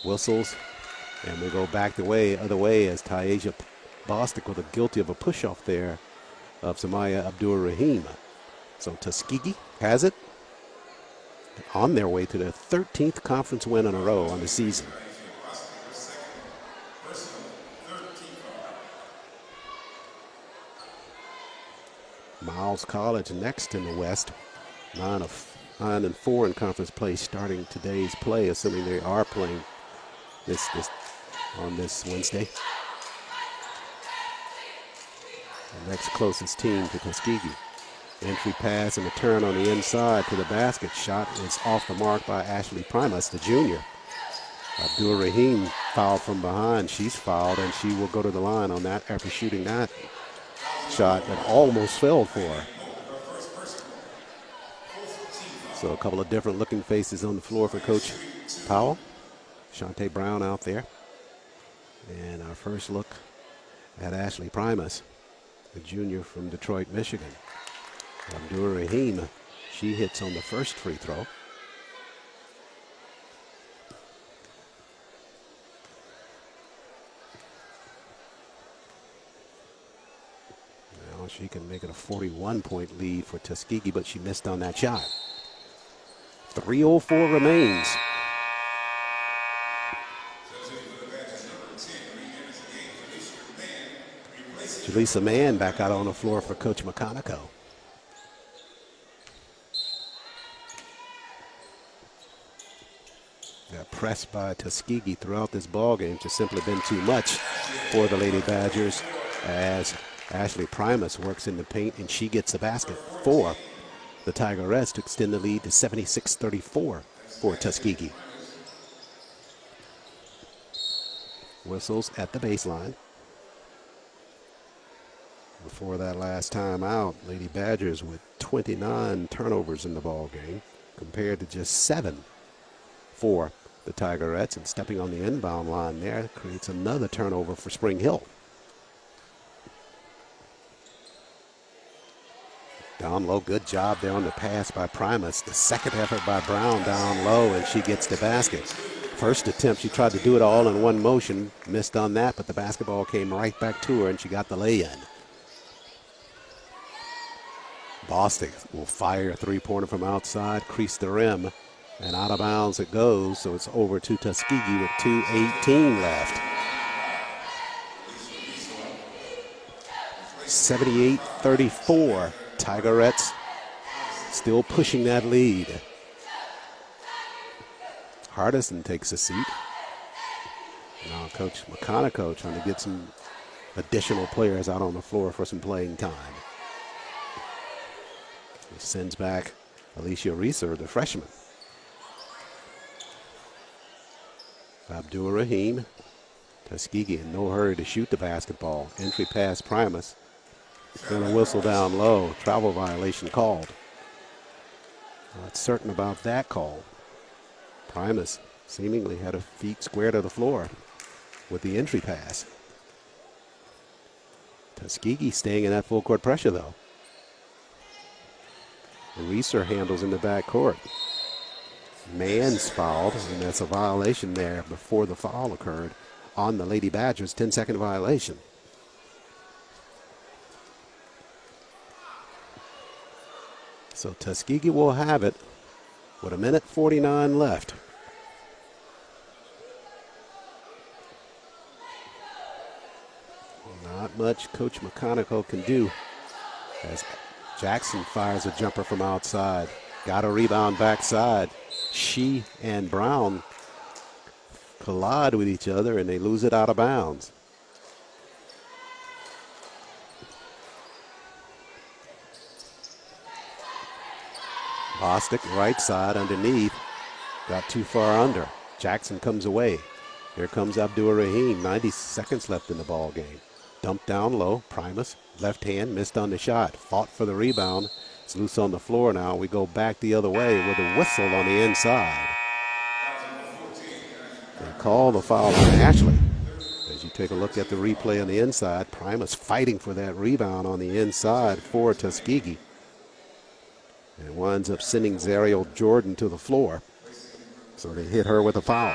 Whistles, and we go back the other way as Taisha Bostic with a guilty of a push-off there of Samaya Abdur-Rahim. So Tuskegee has it on their way to their 13th conference win in a row on the season. Miles College next in the West, 9-4 in conference play starting today's play, assuming they are playing this on this Wednesday. The next closest team to Tuskegee. Entry pass and a turn on the inside to the basket. Shot is off the mark by Ashley Primus, the junior. Abdur-Rahim fouled from behind. She's fouled, and she will go to the line on that after shooting that shot that almost fell for her. So a couple of different looking faces on the floor for Coach Powell. Shante Brown out there. And our first look at Ashley Primus, the junior from Detroit, Michigan. Abdur-Rahim, she hits on the first free throw. Now she can make it a 41-point lead for Tuskegee, but she missed on that shot. 3:04 remains. Jaleesa Mann back out on the floor for Coach McConaughey. Got pressed by Tuskegee throughout this ballgame. Just simply been too much for the Lady Badgers as Ashley Primus works in the paint and she gets the basket for the Tigerettes to extend the lead to 76-34 for Tuskegee. Whistles at the baseline. Before that last time out, Lady Badgers with 29 turnovers in the ball game. compared to just 7 for the Tigerettes. And stepping on the inbound line there creates another turnover for Spring Hill. Down low, good job there on the pass by Primus. The second effort by Brown down low, and she gets the basket. First attempt, she tried to do it all in one motion, missed on that, but the basketball came right back to her, and she got the lay-in. Bostic will fire a three-pointer from outside, crease the rim, and out of bounds it goes, so it's over to Tuskegee with 2:18 left. 78-34. Tigerettes still pushing that lead. Hardison takes a seat. Now Coach McConaughey trying to get some additional players out on the floor for some playing time. He sends back Alicia Reeser, the freshman. Abdul Rahim. Tuskegee in no hurry to shoot the basketball. Entry pass Primus. And a whistle down low. Travel violation called. Not certain about that call. Primus seemingly had her feet square to the floor with the entry pass. Tuskegee staying in that full court pressure though. Reeser handles in the back court. Mann's fouled, and that's a violation there before the foul occurred on the Lady Badgers. 10-second violation. So Tuskegee will have it with 1:49 left. Not much Coach McConaughey can do as Jackson fires a jumper from outside. Got a rebound backside. She and Brown collide with each other and they lose it out of bounds. Bostic right side underneath. Got too far under. Jackson comes away. Here comes Abdul Rahim. 90 seconds left in the ball game. Dumped down low. Primus, left hand, missed on the shot. Fought for the rebound. It's loose on the floor now. We go back the other way with a whistle on the inside. They call the foul on Ashley. As you take a look at the replay on the inside, Primus fighting for that rebound on the inside for Tuskegee. And winds up sending Zariel Jordan to the floor. So they hit her with a foul.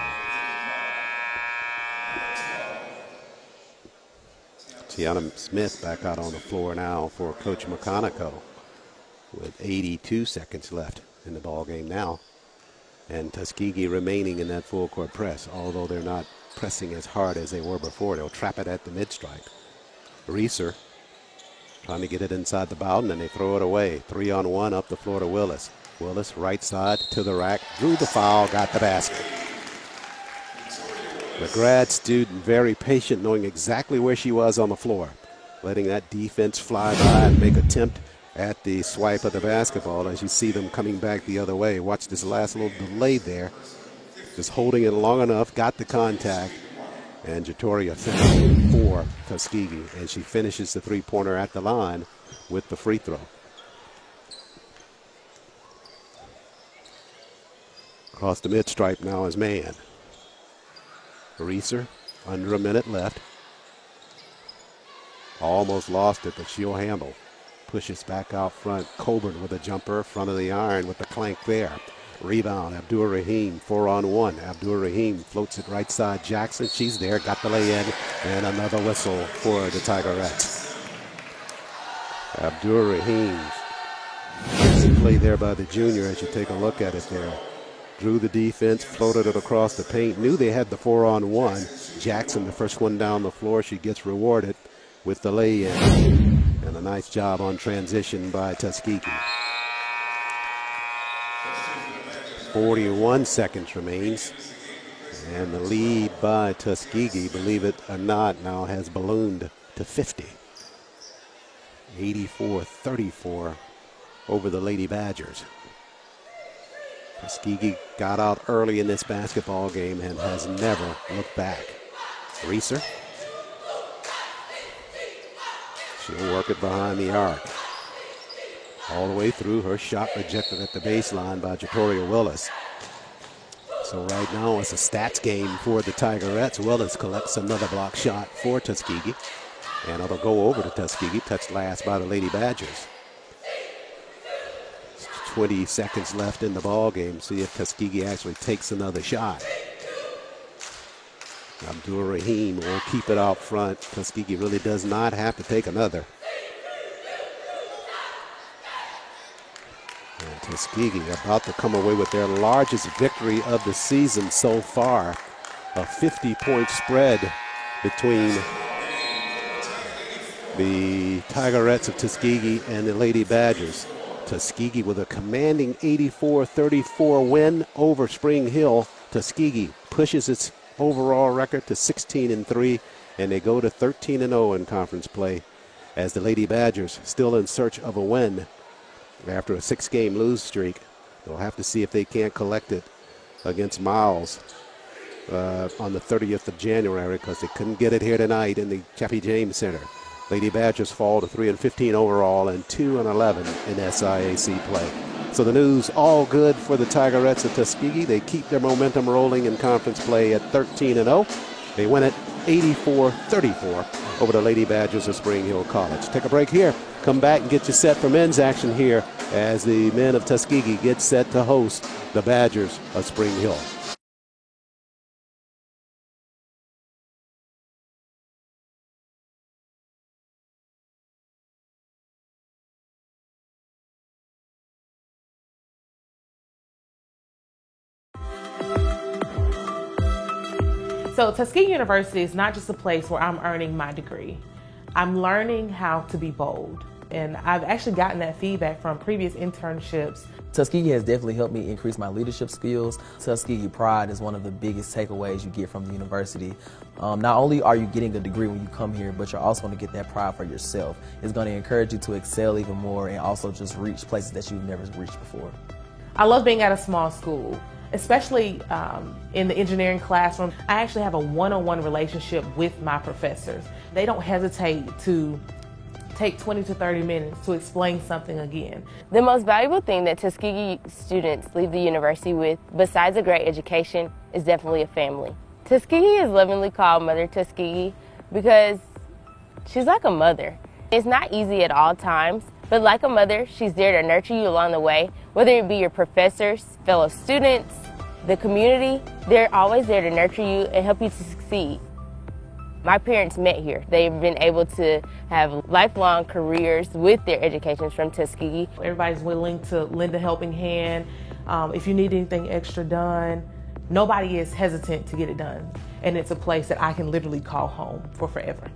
Tiana Smith back out on the floor now for Coach McConaughey with 82 seconds left in the ball game now. And Tuskegee remaining in that full court press, although they're not pressing as hard as they were before. They'll trap it at the mid-strike. Reeser trying to get it inside the Bowden, and they throw it away. 3-on-1 up the floor to Willis. Willis right side to the rack, drew the foul, got the basket. The grad student very patient, knowing exactly where she was on the floor, letting that defense fly by and make an attempt at the swipe of the basketball as you see them coming back the other way. Watch this last little delay there. Just holding it long enough, got the contact, and Jatoria finished for Tuskegee, and she finishes the three-pointer at the line with the free throw. Across the mid-stripe now is Mann. Reeser, under a minute left. Almost lost it, but she'll handle. Pushes back out front. Coburn with a jumper, front of the iron with the clank there. Rebound, Abdul Rahim, 4-on-1. Abdul Rahim floats it right side. Jackson, she's there, got the lay in, and another whistle for the Tigerettes. Abdul Rahim, decent play there by the junior as you take a look at it there. Drew the defense, floated it across the paint, knew they had the 4-on-1. Jackson, the first one down the floor, she gets rewarded with the lay-in. And a nice job on transition by Tuskegee. 41 seconds remains. And the lead by Tuskegee, believe it or not, now has ballooned to 50. 84-34 over the Lady Badgers. Tuskegee got out early in this basketball game and has never looked back. Reeser. She'll work it behind the arc. all the way through. Her shot rejected at the baseline by Jatoria Willis. So right now it's a stats game for the Tigerettes. Willis collects another block shot for Tuskegee, and it'll go over to Tuskegee, touched last by the Lady Badgers. 20 seconds left in the ball game. See if Tuskegee actually takes another shot. Abdul Rahim will keep it out front. Tuskegee really does not have to take another. And Tuskegee about to come away with their largest victory of the season so far. A 50-point spread between the Tigerettes of Tuskegee and the Lady Badgers. Tuskegee with a commanding 84-34 win over Spring Hill. Tuskegee pushes its overall record to 16-3, and they go to 13-0 in conference play, as the Lady Badgers still in search of a win after a 6-game lose streak. They'll have to see if they can't collect it against Miles on the 30th of January, because they couldn't get it here tonight in the Chappie James Center. Lady Badgers fall to 3-15 overall and 2-11 in SIAC play. So the news all good for the Tigerettes of Tuskegee. They keep their momentum rolling in conference play at 13-0. They win it 84-34 over the Lady Badgers of Spring Hill College. Take a break here. Come back and get you set for men's action here as the men of Tuskegee get set to host the Badgers of Spring Hill. So Tuskegee University is not just a place where I'm earning my degree. I'm learning how to be bold. And I've actually gotten that feedback from previous internships. Tuskegee has definitely helped me increase my leadership skills. Tuskegee pride is one of the biggest takeaways you get from the university. Not only are you getting a degree when you come here, but you're also going to get that pride for yourself. It's going to encourage you to excel even more and also just reach places that you've never reached before. I love being at a small school, especially in the engineering classroom. I actually have a one-on-one relationship with my professors. They don't hesitate to take 20 to 30 minutes to explain something again. The most valuable thing that Tuskegee students leave the university with, besides a great education, is definitely a family. Tuskegee is lovingly called Mother Tuskegee because she's like a mother. It's not easy at all times, but like a mother, she's there to nurture you along the way, whether it be your professors, fellow students, the community. They're always there to nurture you and help you to succeed. My parents met here. They've been able to have lifelong careers with their educations from Tuskegee. Everybody's willing to lend a helping hand. If you need anything extra done, nobody is hesitant to get it done. And it's a place that I can literally call home for forever.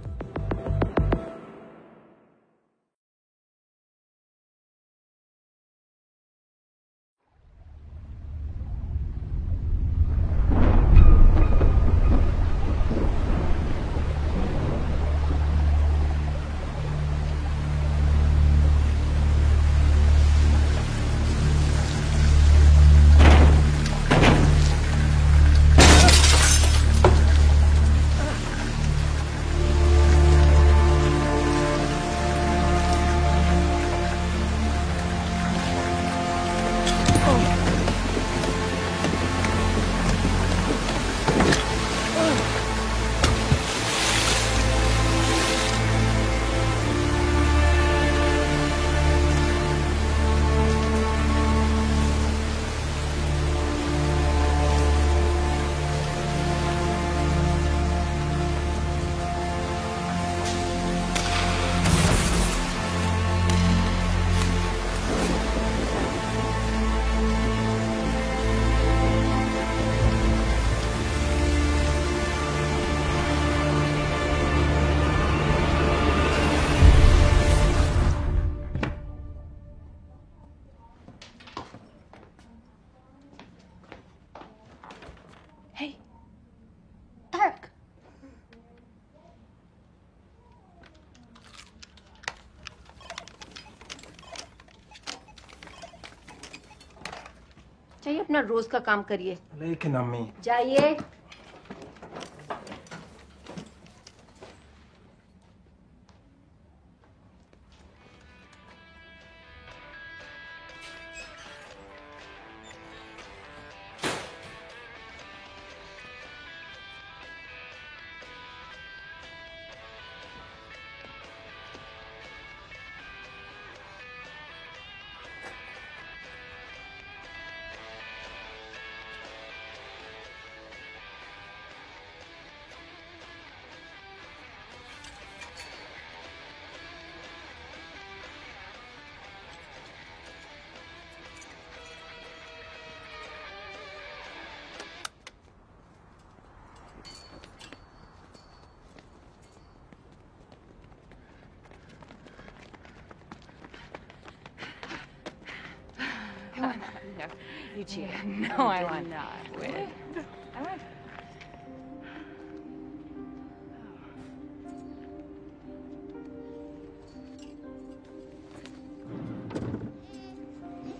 चाहिए अपना रोज का काम करिए। लेकिन अम्मी जाइए। No, you cheated. No, I did not. Win. I won.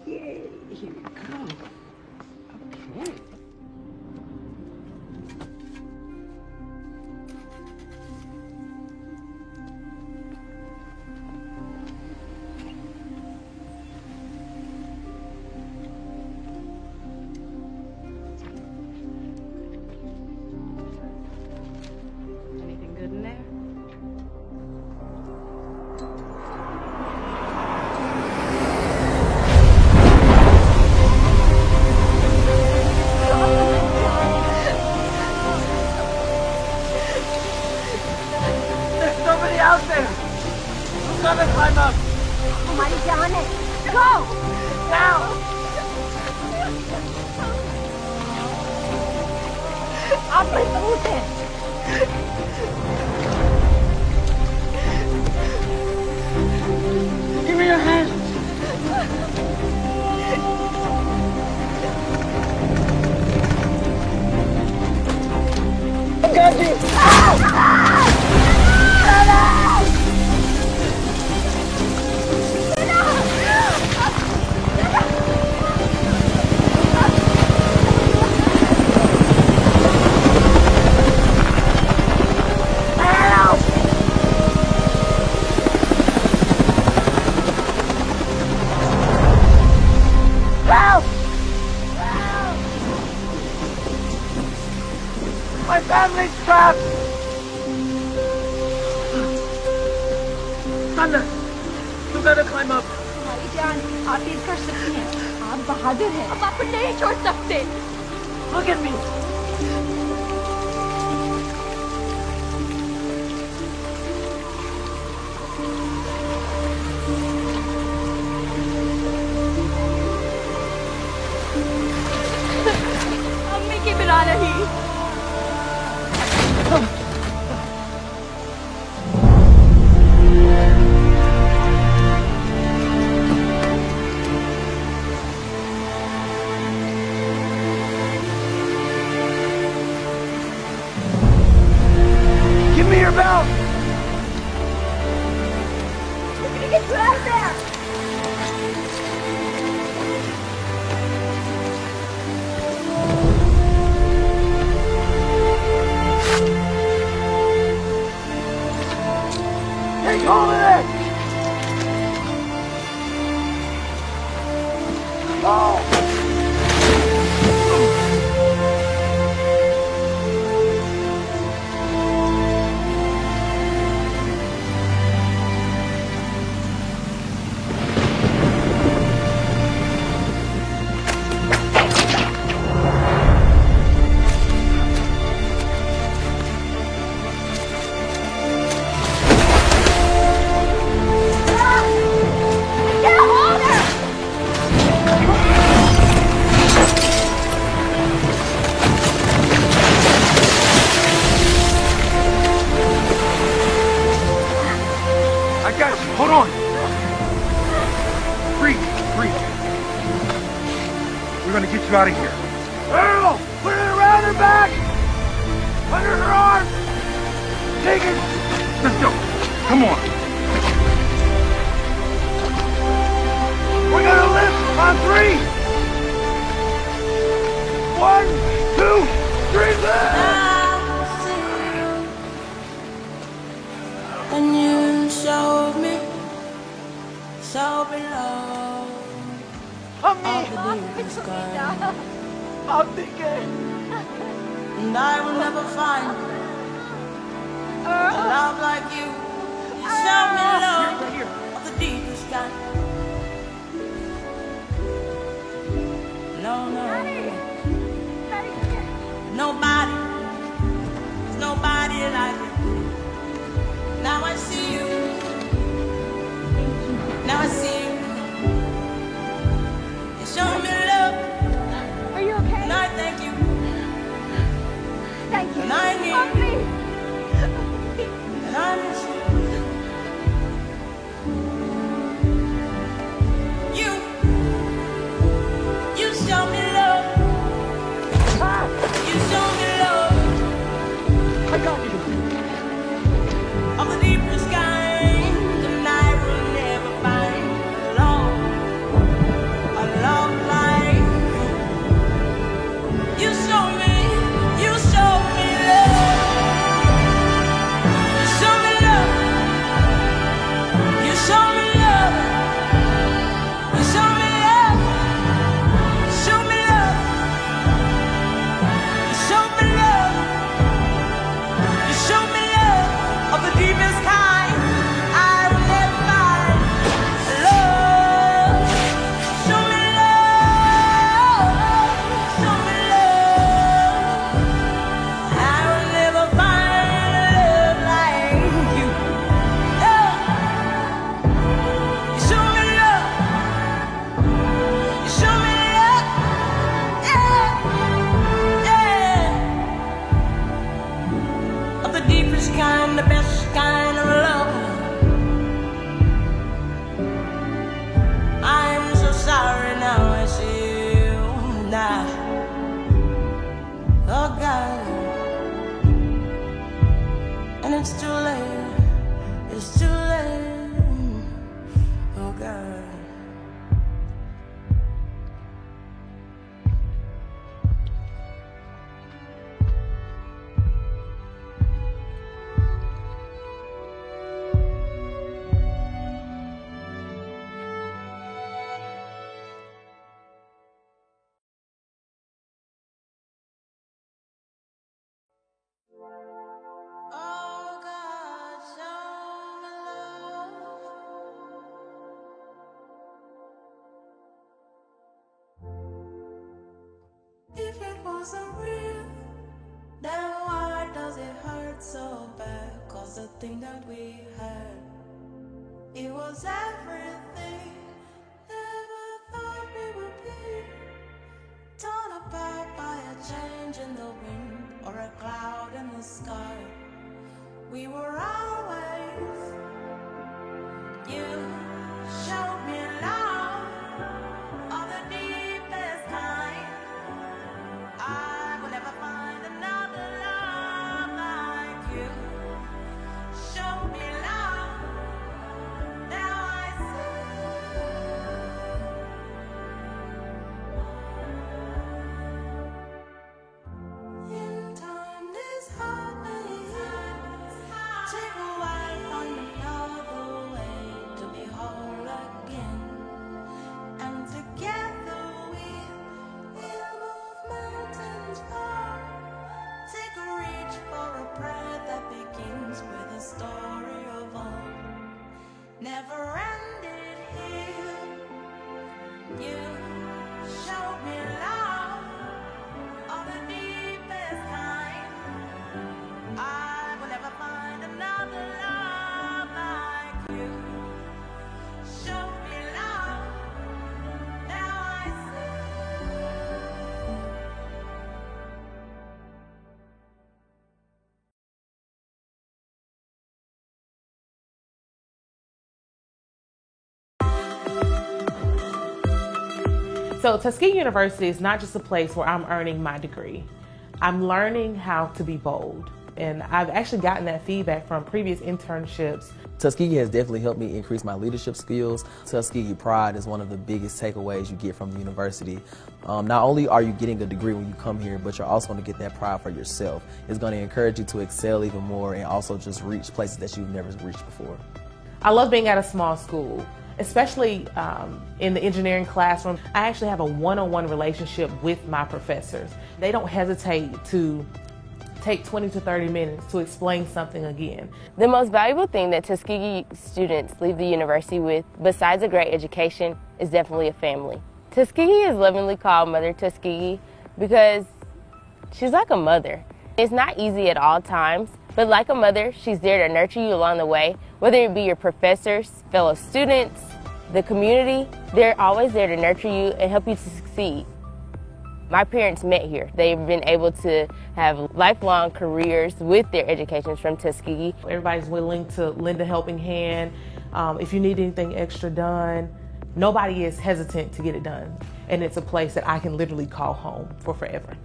Yay, here we go. Okay. Anything good in there? There's somebody out there! Who's gonna climb up? हमारी जान है go Now! आप मजबूत हैं Give me your hand! I got you! Help! My family's trapped! Thunder! You gotta climb up! हमारी जान आप ये कर सकती हैं आप बहादुर हैं हम आपको नहीं छोड़ सकते Look at me! अम्मी की बुला रही Give me your belt! We're gonna get you out of there Take hold of it! Oh! Get a hold of her! I got you. Hold on. Breathe. Breathe. We're gonna get you out of here. Earl! Put it around her back! Under her arm! Take it! Let's go. Come on. We're gonna lift on 3. 1, 2, 3, lift! And you showed me so below. I'm thinking. And I will never find a love like you. You show me love of the deepest kind. No, no. Nobody. There's nobody like you. Now I see you. Now I see you. You show me love. Are you okay? And I thank you. Thank you. And I need Mommy. and I miss you. the thing that we had. It was everything. Never thought we would be torn apart by a change in the wind or a cloud in the sky. We were always. You showed me love of the deepest kind. I will never find another love like you. Show me love, now I see. In time this heart may take a while, find another way to be whole again. And together we will move mountains far. Take a reach for a prayer that begins with a story of all. Never ended here. You showed me love of the deepest kind. I will never find another love like you. Show me love, now I So Tuskegee University is not just a place where I'm earning my degree. I'm learning how to be bold. And I've actually gotten that feedback from previous internships. Tuskegee has definitely helped me increase my leadership skills. Tuskegee pride is one of the biggest takeaways you get from the university. Not only are you getting a degree when you come here, but you're also going to get that pride for yourself. It's going to encourage you to excel even more and also just reach places that you've never reached before. I love being at a small school, especially in the engineering classroom. I actually have a one-on-one relationship with my professors. They don't hesitate to take 20 to 30 minutes to explain something again. The most valuable thing that Tuskegee students leave the university with, besides a great education, is definitely a family. Tuskegee is lovingly called Mother Tuskegee because she's like a mother. It's not easy at all times, but like a mother, she's there to nurture you along the way, whether it be your professors, fellow students, the community. They're always there to nurture you and help you to succeed. My parents met here. They've been able to have lifelong careers with their educations from Tuskegee. Everybody's willing to lend a helping hand. If you need anything extra done, nobody is hesitant to get it done. And it's a place that I can literally call home for forever.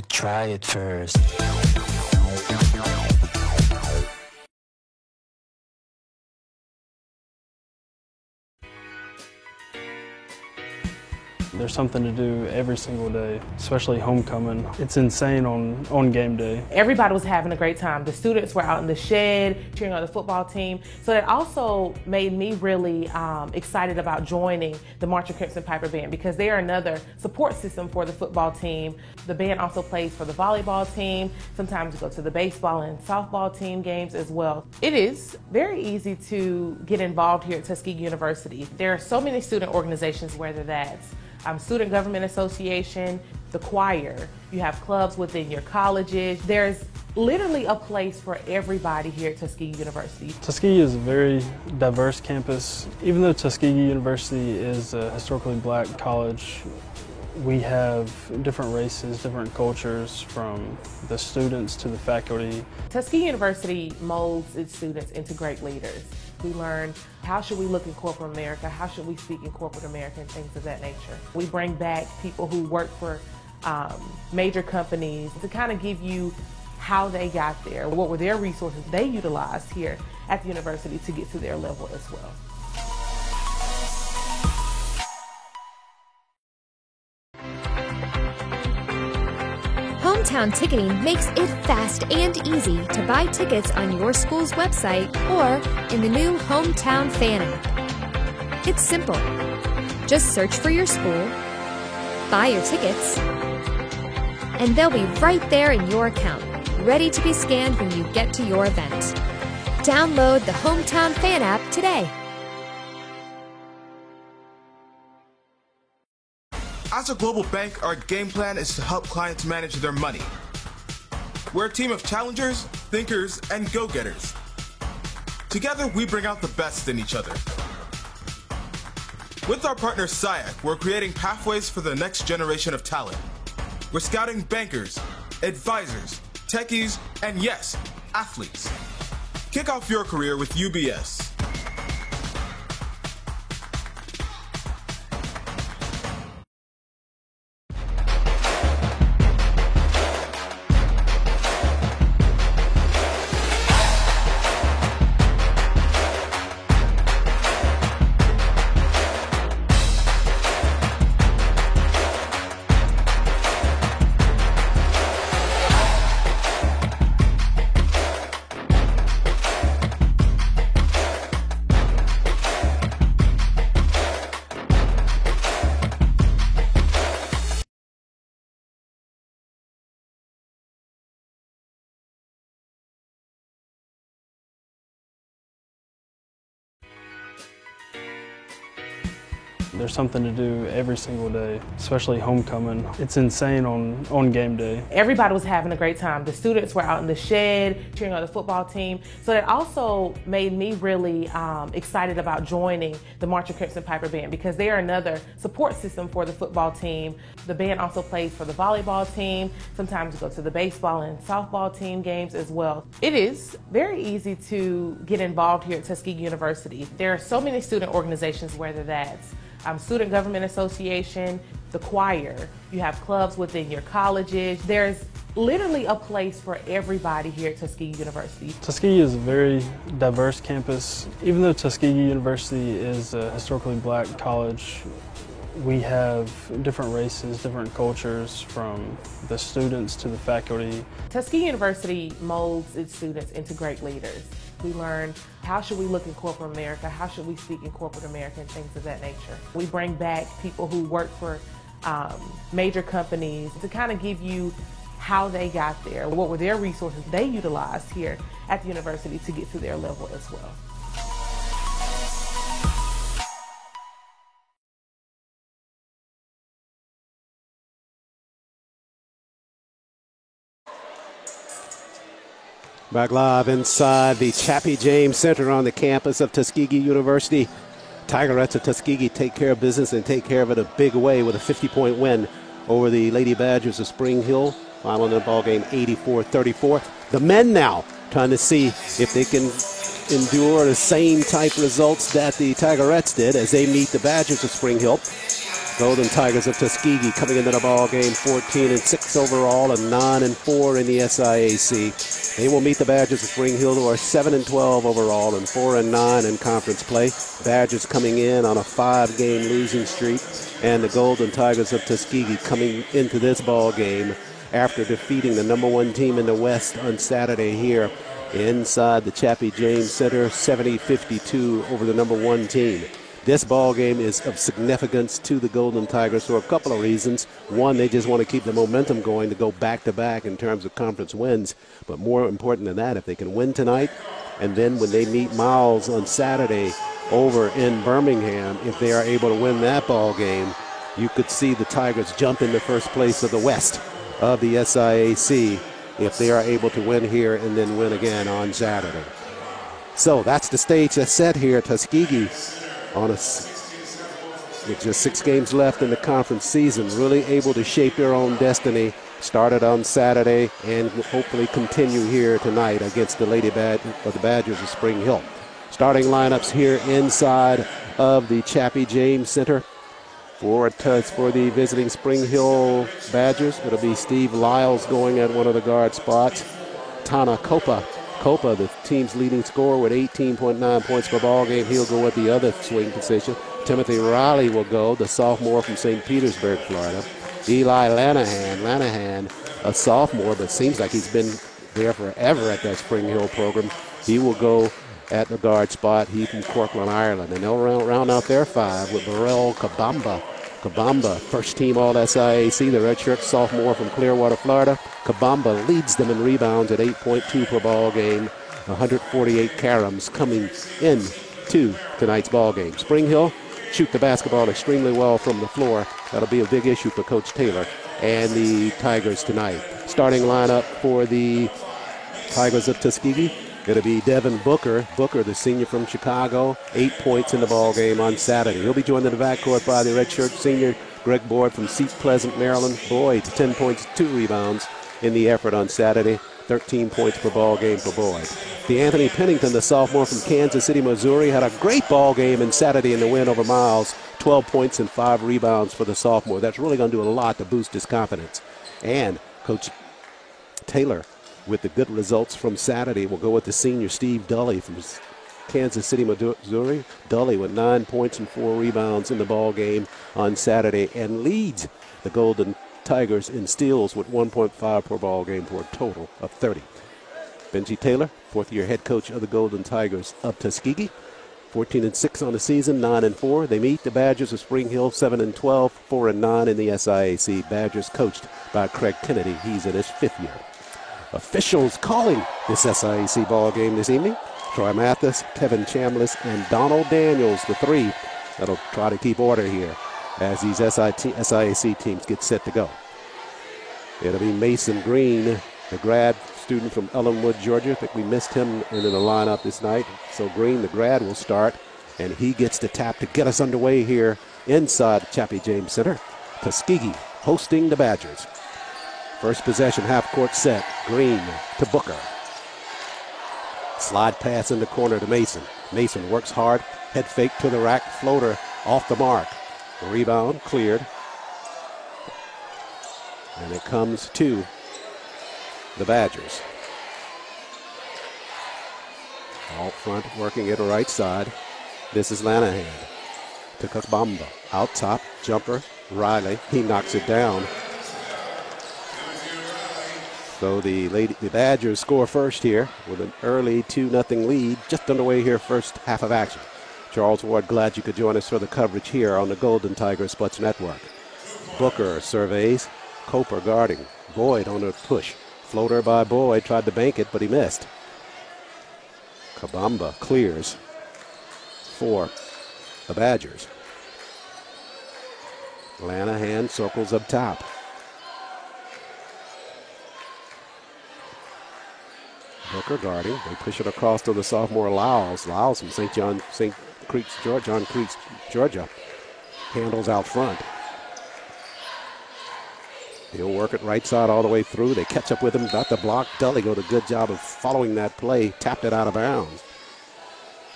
Try it first. There's something to do every single day, especially homecoming. It's insane on game day. Everybody was having a great time. The students were out in the shed cheering on the football team. So that also made me really excited about joining the Marching Crimson Piper Band because they are another support system for the football team. The band also plays for the volleyball team. Sometimes we go to the baseball and softball team games as well. It is very easy to get involved here at Tuskegee University. There are so many student organizations, whether that's Student Government Association, the choir. You have clubs within your colleges. There's literally a place for everybody here at Tuskegee University. Tuskegee is a very diverse campus. Even though Tuskegee University is a historically black college, we have different races, different cultures, from the students to the faculty. Tuskegee University molds its students into great leaders. We learn how should we look in corporate America, how should we speak in corporate America, and things of that nature. We bring back people who work for major companies to kind of give you how they got there, what were their resources they utilized here at the university to get to their level as well. Hometown Ticketing makes it fast and easy to buy tickets on your school's website or in the new Hometown Fan app. It's simple. Just search for your school, buy your tickets, and they'll be right there in your account, ready to be scanned when you get to your event. Download the Hometown Fan app today. As a global bank, our game plan is to help clients manage their money. We're a team of challengers, thinkers, and go-getters. Together, we bring out the best in each other. With our partner SIAC, we're creating pathways for the next generation of talent. We're scouting bankers, advisors, techies, and yes, athletes. Kick off your career with UBS. There's something to do every single day, especially homecoming. It's insane on game day. Everybody was having a great time. The students were out in the shed cheering on the football team. So that also made me really excited about joining the Marching Crimson Piper Band because they are another support system for the football team. The band also plays for the volleyball team. Sometimes we go to the baseball and softball team games as well. It is very easy to get involved here at Tuskegee University. There are so many student organizations, whether that's Student Government Association, the choir, you have clubs within your colleges. There's literally a place for everybody here at Tuskegee University. Tuskegee is a very diverse campus. Even though Tuskegee University is a historically black college, we have different races, different cultures, from the students to the faculty. Tuskegee University molds its students into great leaders. We learn how should we look in corporate America, how should we speak in corporate America, and things of that nature. We bring back people who work for major companies to kind of give you how they got there, what were their resources they utilized here at the university to get to their level as well. Back live inside the Chappie James Center on the campus of Tuskegee University. Tigerettes of Tuskegee take care of business and take care of it a big way with a 50-point win over the Lady Badgers of Spring Hill. Final in the ball game 84-34. The men now trying to see if they can endure the same type results that the Tigerettes did as they meet the Badgers of Spring Hill. Golden Tigers of Tuskegee coming into the ball game 14-6 overall and 9-4 in the SIAC. They will meet the Badgers of Spring Hill, who are 7-12 overall and 4-9 in conference play. Badgers coming in on a 5-game losing streak, and the Golden Tigers of Tuskegee coming into this ball game after defeating the #1 team in the West on Saturday here inside the Chappie James Center, 70-52 over the #1 team. This ball game is of significance to the Golden Tigers for a couple of reasons. One, they just want to keep the momentum going to go back-to-back in terms of conference wins. But more important than that, if they can win tonight, and then when they meet Miles on Saturday over in Birmingham, if they are able to win that ball game, you could see the Tigers jump into first place of the West of the SIAC if they are able to win here and then win again on Saturday. So that's the stage that's set here at Tuskegee. With just 6 games left in the conference season, really able to shape their own destiny. Started on Saturday and will hopefully continue here tonight against the the Badgers of Spring Hill. Starting lineups here inside of the Chappie James Center. For the visiting Spring Hill Badgers, it'll be Steve Lyles going at one of the guard spots. Tana Copa, the team's leading scorer with 18.9 points per ball game. He'll go at the other swing position. Timothy Riley will go, the sophomore from St. Petersburg, Florida. Eli Lanahan a sophomore, but seems like he's been there forever at that Spring Hill program. He will go at the guard spot. He's from Corkland, Ireland. And they'll round out their 5 with Burrell Kabamba. Kabamba, first team All-SIAC, the redshirt sophomore from Clearwater, Florida. Kabamba leads them in rebounds at 8.2 per ball game. 148 caroms coming in to tonight's ball game. Spring Hill shoot the basketball extremely well from the floor. That'll be a big issue for Coach Taylor and the Tigers tonight. Starting lineup for the Tigers of Tuskegee, going to be Devin Booker. Booker, the senior from Chicago, 8 points in the ball game on Saturday. He'll be joined in the backcourt by the redshirt senior Greg Boyd from Seat Pleasant, Maryland. Boyd, 10 points, 2 rebounds in the effort on Saturday. 13 points per ball game for Boyd. DeAnthony Pennington, the sophomore from Kansas City, Missouri, had a great ball game on Saturday in the win over Miles. 12 points and 5 rebounds for the sophomore. That's really going to do a lot to boost his confidence. And Coach Taylor, with the good results from Saturday, will go with the senior Steve Dully from Kansas City, Missouri. Dully with 9 points and 4 rebounds in the ball game on Saturday and leads the Golden Tigers in steals with 1.5 per ball game for a total of 30. Benji Taylor, fourth-year head coach of the Golden Tigers of Tuskegee, 14-6 on the season, 9-4. They meet the Badgers of Spring Hill, 7-12, 4-9 in the SIAC. Badgers coached by Craig Kennedy. He's in his 5th year. Officials calling this SIAC ball game this evening: Troy Mathis, Kevin Chambliss, and Donald Daniels, the 3 that'll try to keep order here as these SIAC teams get set to go. It'll be Mason Green, the grad student from Ellenwood, Georgia. I think we missed him in the lineup this night. So Green, the grad, will start, and he gets the tap to get us underway here inside Chappie James Center. Tuskegee hosting the Badgers. First possession, half-court set. Green to Booker. Slide pass in the corner to Mason. Mason works hard, head fake to the rack, floater off the mark. Rebound cleared. And it comes to the Badgers. Out front, working it right side. This is Lanahan to Kabamba. Out top, jumper, Riley. He knocks it down. So the Badgers score first here with an early 2-0 lead. Just underway here, first half of action. Charles Ward, glad you could join us for the coverage here on the Golden Tiger Sports Network. Booker surveys. Coper guarding. Boyd on a push. Floater by Boyd. Tried to bank it, but he missed. Kabamba clears for the Badgers. Lanahan circles up top. Booker guarding. They push it across to the sophomore Lyles. Lyles from John Creeks, Georgia. Handles out front. He'll work it right side all the way through. They catch up with him. Got the block. Dully got a good job of following that play. Tapped it out of bounds.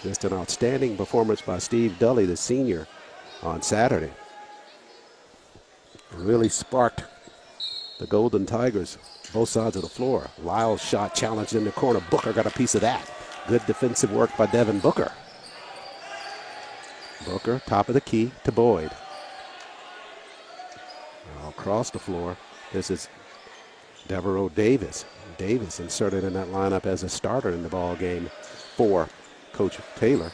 Just an outstanding performance by Steve Dully, the senior, on Saturday. Really sparked the Golden Tigers, both sides of the floor. Lyle's shot challenged in the corner. Booker got a piece of that. Good defensive work by Devin Booker. Booker, top of the key to Boyd. Across the floor, this is Devereaux Davis. Davis inserted in that lineup as a starter in the ball game for Coach Taylor.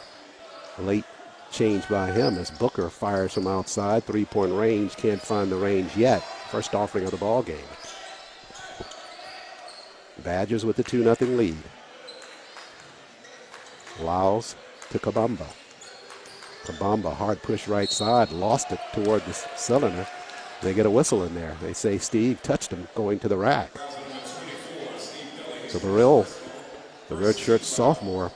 Late change by him as Booker fires from outside. Three-point range, can't find the range yet. First offering of the ball game. Badgers with the 2-0 lead. Lyles to Kabamba. Kabamba, hard push right side, lost it toward the cylinder. They get a whistle in there. They say Steve touched him going to the rack. So Burrell, the redshirt sophomore,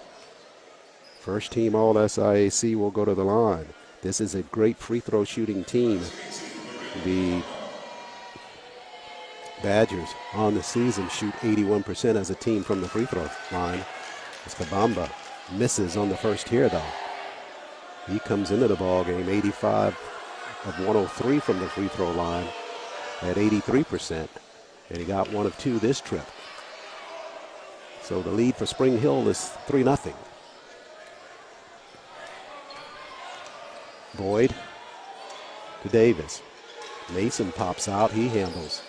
first team All-SIAC, will go to the line. This is a great free throw shooting team. The Badgers on the season shoot 81% as a team from the free throw line. As Kabamba misses on the first here, though. He comes into the ball game 85 of 103 from the free throw line at 83%, and he got 1 of 2 this trip. So the lead for Spring Hill is 3-0. Boyd to Davis. Mason pops out, he handles.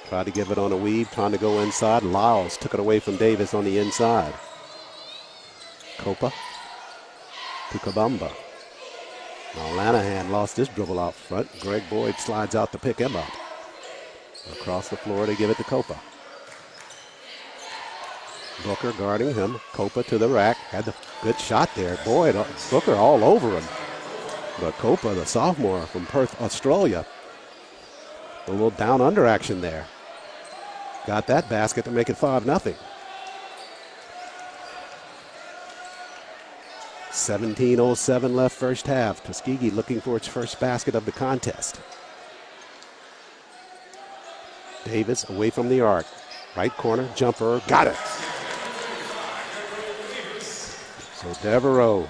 Tried to give it on a weave, trying to go inside. Lyles took it away from Davis on the inside. Copa to Kabamba. Now Lanahan lost his dribble out front. Greg Boyd slides out to pick him up. Across the floor to give it to Copa. Booker guarding him. Copa to the rack. Had the good shot there. Boyd, Booker all over him. But Copa, the sophomore from Perth, Australia, a little down under action there. Got that basket to make it 5-0. 17:07 left first half. Tuskegee looking for its first basket of the contest. Davis away from the arc. Right corner, jumper, got it. So Devereaux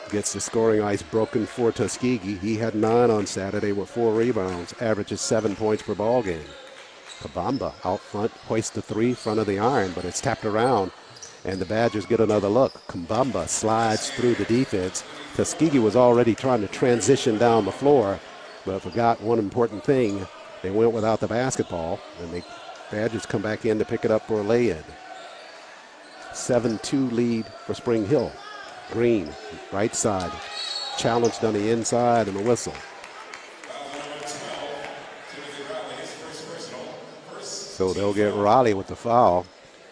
gets the scoring ice broken for Tuskegee. He had 9 on Saturday with 4 rebounds, averages 7 points per ball game. Kabamba out front, hoists the 3, front of the iron, but it's tapped around, and the Badgers get another look. Kabamba slides through the defense. Tuskegee was already trying to transition down the floor, but forgot one important thing. They went without the basketball, and the Badgers come back in to pick it up for a lay-in. 7-2 lead for Spring Hill. Green, right side, challenged on the inside, and a whistle. So they'll get Riley with the foul,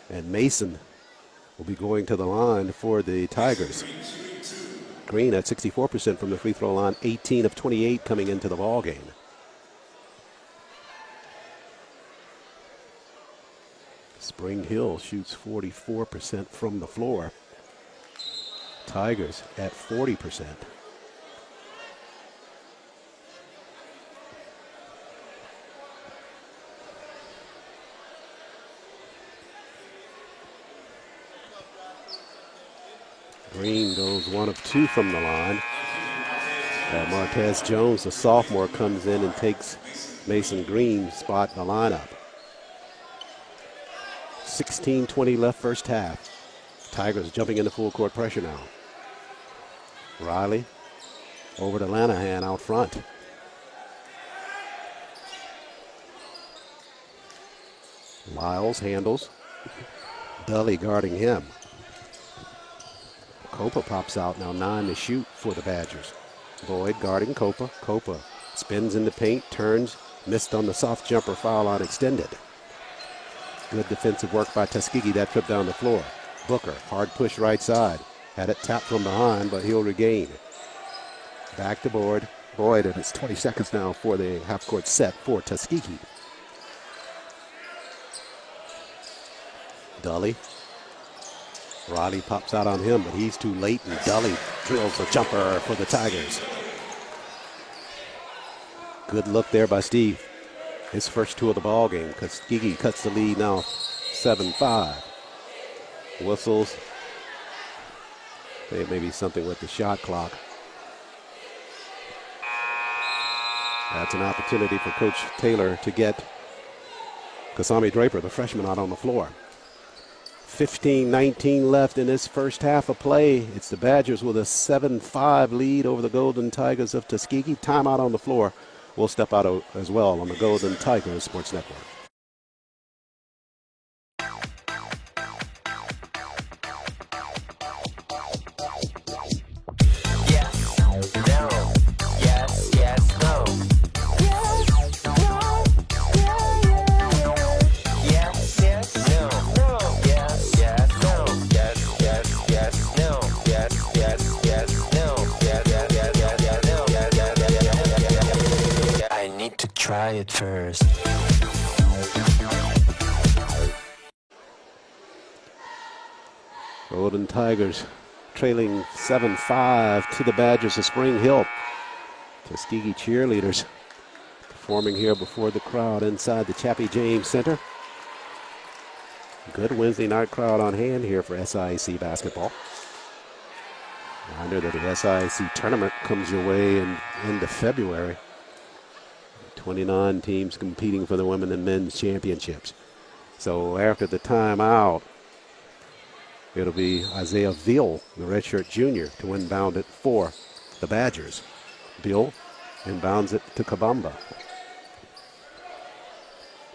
and Mason will be going to the line for the Tigers. Green at 64% from the free throw line, 18 of 28 coming into the ball game. Spring Hill shoots 44% from the floor. Tigers at 40%. Green goes 1 of 2 from the line. Martez Jones, the sophomore, comes in and takes Mason Green's spot in the lineup. 16:20 left first half. Tigers jumping into full court pressure now. Riley over to Lanahan out front. Lyles handles. Dully guarding him. Copa pops out now, 9 to shoot for the Badgers. Boyd guarding Copa. Copa spins in the paint, turns, missed on the soft jumper, foul line extended. Good defensive work by Tuskegee, that trip down the floor. Booker, hard push right side. Had it tapped from behind, but he'll regain. Back to Boyd. Boyd, and it's 20 seconds now for the half-court set for Tuskegee. Dully. Riley pops out on him, but he's too late, and Dully drills a jumper for the Tigers. Good look there by Steve. His first 2 of the ball game. Tuskegee cuts the lead now 7-5. Whistles. Maybe something with the shot clock. That's an opportunity for Coach Taylor to get Kasami Draper, the freshman, out on the floor. 15:19 left in this first half of play. It's the Badgers with a 7-5 lead over the Golden Tigers of Tuskegee. Timeout on the floor. We'll step out as well on the Golden Tigers Sports Network. Try it first. Golden Tigers trailing 7-5 to the Badgers of Spring Hill. Tuskegee cheerleaders performing here before the crowd inside the Chappie James Center. Good Wednesday night crowd on hand here for SIAC basketball. Reminder that the SIAC tournament comes your way in end of February. 29 teams competing for the women and men's championships. So after the timeout, it'll be Isaiah Veal, the redshirt junior, to inbound it for the Badgers. Veal inbounds it to Kabamba.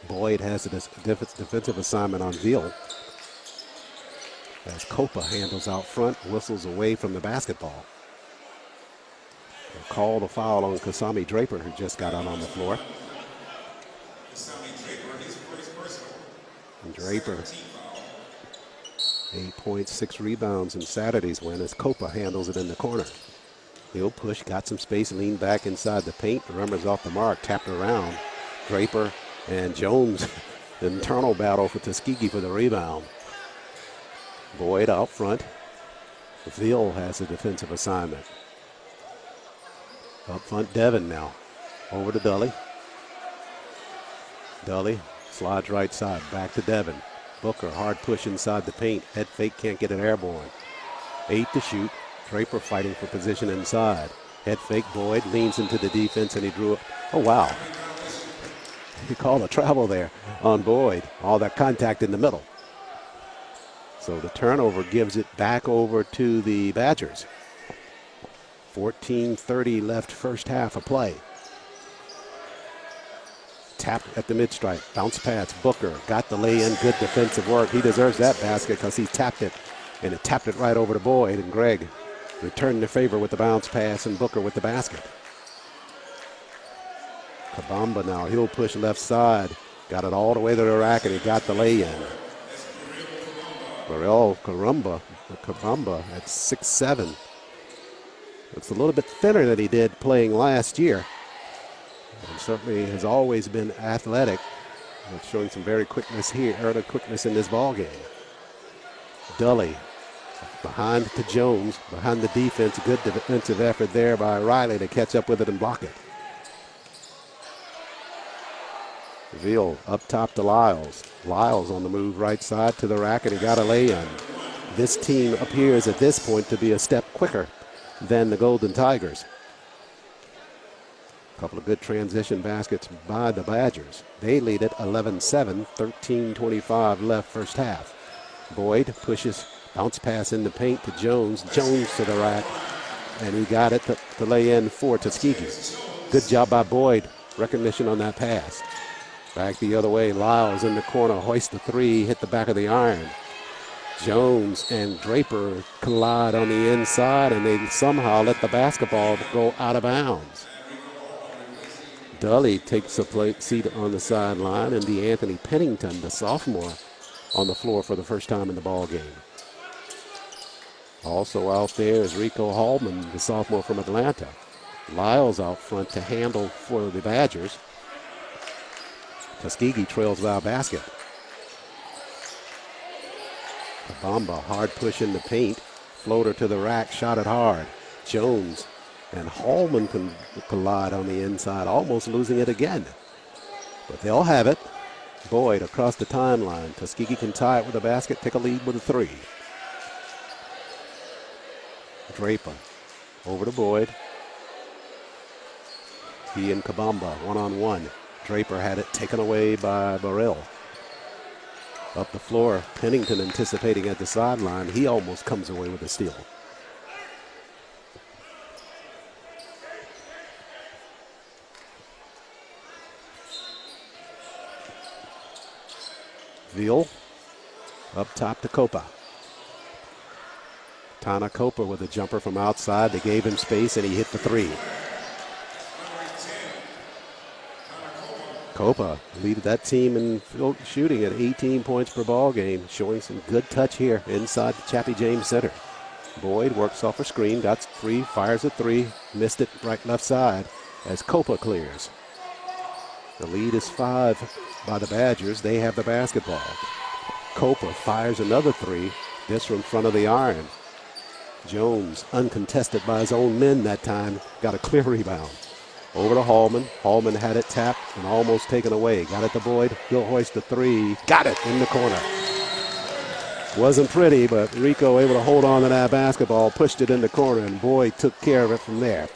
Boyd has a defensive assignment on Veal. As Copa handles out front, whistles away from the basketball. They'll call the foul on Kasami Draper, who just got out on the floor. And Draper, 8 points, 6 rebounds in Saturday's win as Copa handles it in the corner. He'll push, got some space, leaned back inside the paint. The rummer's off the mark, tapped around. Draper and Jones, internal battle for Tuskegee for the rebound. Boyd out front. Veal has a defensive assignment. Up front, Devin now. Over to Dully. Dully slides right side, back to Devin. Booker, hard push inside the paint. Head fake, can't get it airborne. 8 to shoot. Draper fighting for position inside. Head fake, Boyd leans into the defense and he drew it. Oh, wow. He called a travel there on Boyd. All that contact in the middle. So the turnover gives it back over to the Badgers. 14:30 left first half of play. Tap at the mid-stripe. Bounce pass. Booker got the lay-in. Good defensive work. He deserves that basket because he tapped it. And it tapped it right over to Boyd. And Greg returned the favor with the bounce pass and Booker with the basket. Kabamba now. He'll push left side. Got it all the way to the rack and he got the lay-in. Burrell Kabamba at 6'7". It's a little bit thinner than he did playing last year. And certainly has always been athletic. Showing some very quickness here, or the quickness in this ball game. Dully behind to Jones, behind the defense. Good defensive effort there by Riley to catch up with it and block it. Veal up top to Lyles. Lyles on the move right side to the rack, and he got a lay-in. This team appears at this point to be a step quicker than the Golden Tigers. A couple of good transition baskets by the Badgers. They lead it 11-7, 13:25 left first half. Boyd pushes, bounce pass in the paint to Jones. Jones to the rack, and he got it to lay in for Tuskegee. Good job by Boyd. Recognition on that pass. Back the other way, Lyles in the corner, hoist the three, hit the back of the iron. Jones and Draper collide on the inside, and they somehow let the basketball go out of bounds. Dully takes a seat on the sideline, and DeAnthony Pennington, the sophomore, on the floor for the first time in the ball game. Also out there is Rico Hallman, the sophomore from Atlanta. Lyles out front to handle for the Badgers. Tuskegee trails by a basket. Kabamba, hard push in the paint. Floater to the rack, shot it hard. Jones and Hallman can collide on the inside, almost losing it again. But they'll have it. Boyd across the timeline. Tuskegee can tie it with a basket, take a lead with a three. Draper over to Boyd. He and Kabamba one-on-one. Draper had it taken away by Burrell. Up the floor, Pennington anticipating at the sideline. He almost comes away with a steal. Veal up top to Copa. Tana Copa with a jumper from outside. They gave him space and he hit the three. Copa leaded that team in shooting at 18 points per ball game, showing some good touch here inside the Chappie James Center. Boyd works off a screen, got free, fires a three, missed it right left side as Copa clears. The lead is 5 by the Badgers. They have the basketball. Copa fires another three, this from front of the iron. Jones, uncontested by his own men that time, got a clear rebound. Over to Hallman. Hallman had it tapped and almost taken away. Got it to Boyd. He'll hoist the three. Got it in the corner. Wasn't pretty, but Rico able to hold on to that basketball, pushed it in the corner, and Boyd took care of it from there.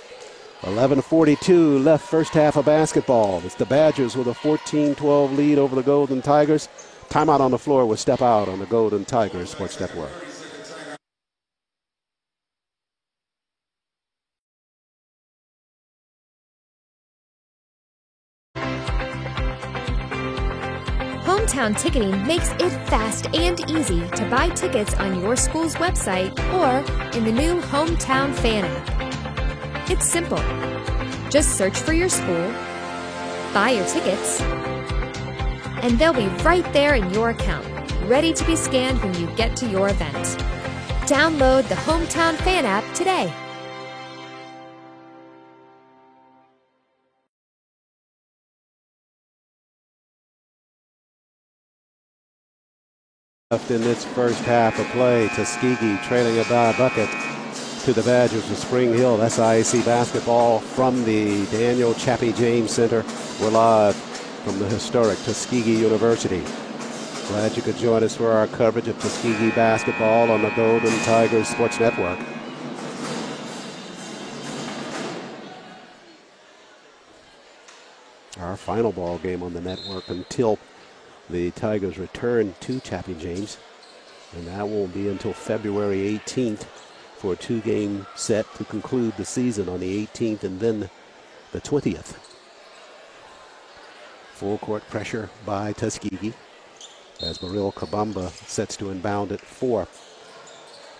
11:42 left first half of basketball. It's the Badgers with a 14-12 lead over the Golden Tigers. Timeout on the floor will step out on the Golden Tigers Sports Network. Hometown Ticketing makes it fast and easy to buy tickets on your school's website or in the new Hometown Fan app. It's simple. Just search for your school, buy your tickets, and they'll be right there in your account, ready to be scanned when you get to your event. Download the Hometown Fan app today. Left in this first half of play, Tuskegee trailing it by a bucket to the Badgers of Spring Hill. SIAC basketball from the Daniel Chappie James Center. We're live from the historic Tuskegee University. Glad you could join us for our coverage of Tuskegee basketball on the Golden Tigers Sports Network. Our final ball game on the network until the Tigers return to Chappie James, and that won't be until February 18th for a two-game set to conclude the season on the 18th and then the 20th. Full court pressure by Tuskegee as Baril Kabamba sets to inbound it for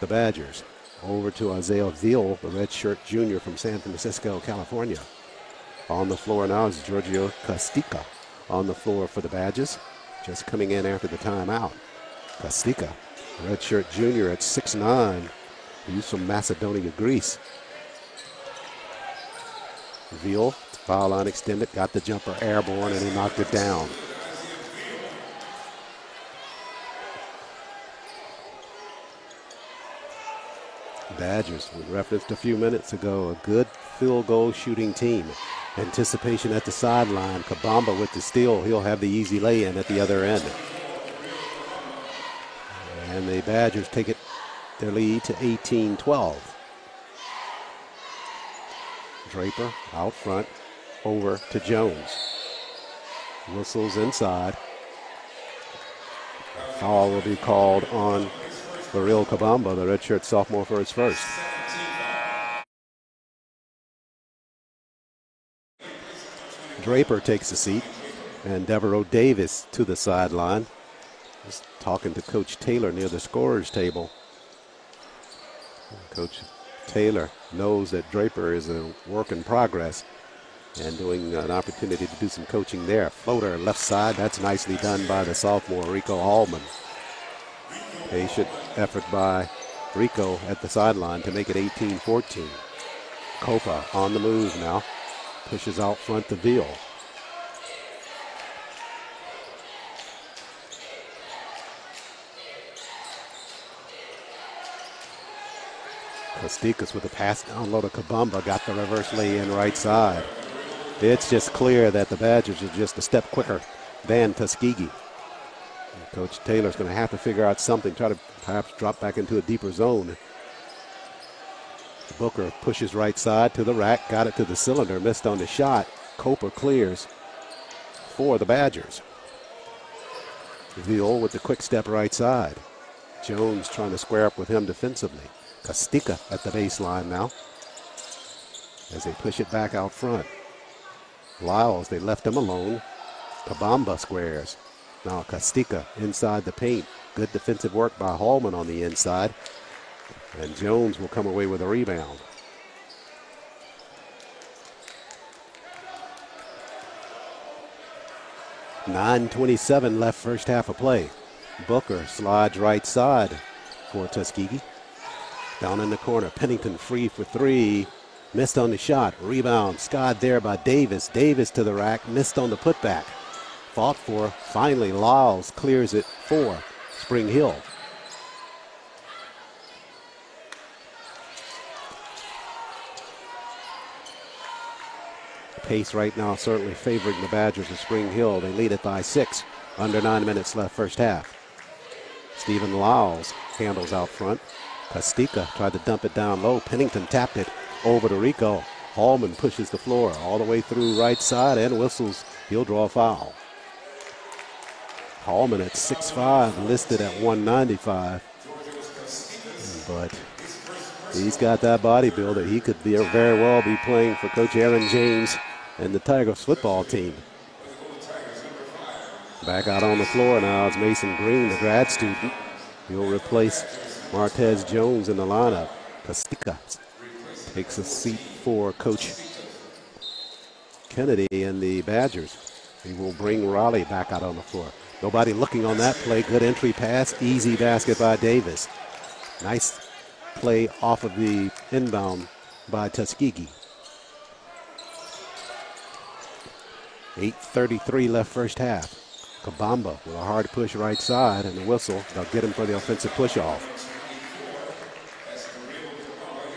the Badgers. Over to Isaiah Veal, the redshirt junior from San Francisco, California. On the floor now is Giorgio Kastika on the floor for the Badgers. Just coming in after the timeout. Kastika, redshirt junior at 6'9", he's from Macedonia, Greece. Veal, foul line extended, got the jumper airborne, and he knocked it down. Badgers, we referenced a few minutes ago, a good field goal shooting team. Anticipation at the sideline. Kabamba with the steal. He'll have the easy lay-in at the other end. And the Badgers take their lead to 18-12. Draper out front. Over to Jones. Whistles inside. Foul will be called on Baril Kabamba, the redshirt sophomore, for his first. Draper takes a seat, and Devereaux Davis to the sideline. Just talking to Coach Taylor near the scorer's table. Coach Taylor knows that Draper is a work in progress and doing an opportunity to do some coaching there. Floater left side, that's nicely done by the sophomore Rico Hallman. Patient effort by Rico at the sideline to make it 18-14. Copa on the move now. Pushes out front to Veal. Kostikas with a pass down low to Kabamba, got the reverse lay in right side. It's just clear that the Badgers are just a step quicker than Tuskegee. And Coach Taylor's going to have to figure out something, try to perhaps drop back into a deeper zone. Booker pushes right side to the rack, got it to the cylinder, missed on the shot. Copa clears for the Badgers. Veal with the quick step right side. Jones trying to square up with him defensively. Kastika at the baseline now as they push it back out front. Lyles, they left him alone. Kabamba squares. Now Kastika inside the paint. Good defensive work by Hallman on the inside. And Jones will come away with a rebound. .9:27 left first half of play. Booker slides right side for Tuskegee. Down in the corner, Pennington free for three. Missed on the shot. Rebound, skied there by Davis. Davis to the rack, missed on the putback. Fought for, finally Lyles clears it for Spring Hill. Pace right now certainly favoring the Badgers of Spring Hill. They lead it by 6. Under 9 minutes left first half. Stephen Lyles handles out front. Kastika tried to dump it down low. Pennington tapped it over to Rico. Hallman pushes the floor all the way through right side and whistles. He'll draw a foul. Hallman at 6'5", listed at 195. But he's got that body build that he could very well be playing for Coach Aaron James and the Tigers football team. Back out on the floor now is Mason Green, the grad student. He'll replace Martez Jones in the lineup. Castica takes a seat for Coach Kennedy and the Badgers. He will bring Raleigh back out on the floor. Nobody looking on that play. Good entry pass. Easy basket by Davis. Nice play off of the inbound by Tuskegee. 8:33 left first half. Kabamba with a hard push right side and the whistle. They'll get him for the offensive push-off.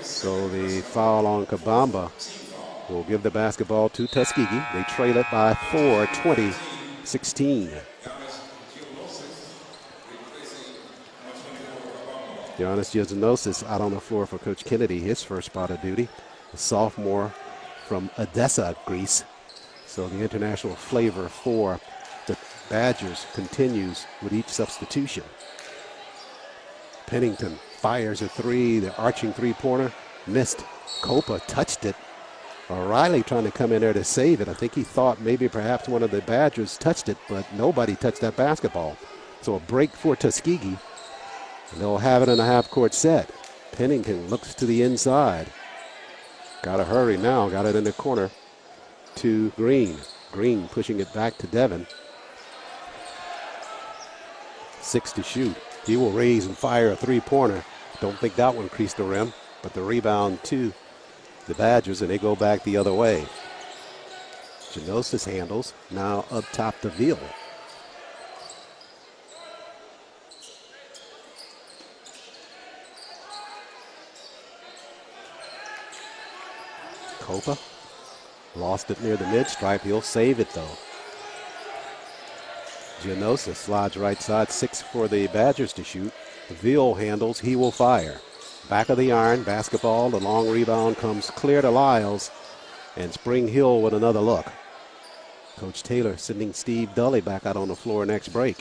So the foul on Kabamba will give the basketball to Tuskegee. They trail it by 4, 20-16. Giannis Giannousis out on the floor for Coach Kennedy, his first spot of duty. A sophomore from Odessa, Greece. So the international flavor for the Badgers continues with each substitution. Pennington fires a three, the arching three-pointer, missed. Copa touched it. O'Reilly trying to come in there to save it. I think he thought maybe perhaps one of the Badgers touched it, but nobody touched that basketball. So a break for Tuskegee. And they'll have it in a half-court set. Pennington looks to the inside. Got to hurry now. Got it in the corner to Green. Green pushing it back to Devin. 6 to shoot. He will raise and fire a three-pointer. Don't think that one creased the rim, but the rebound to the Badgers, and they go back the other way. Giannousis handles. Now up top to Veal. Copa lost it near the mid-stripe. He'll save it, though. Giannousis slides right side, 6 for the Badgers to shoot. Veal handles, he will fire. Back of the iron, basketball, the long rebound comes clear to Lyles, and Spring Hill with another look. Coach Taylor sending Steve Dully back out on the floor next break.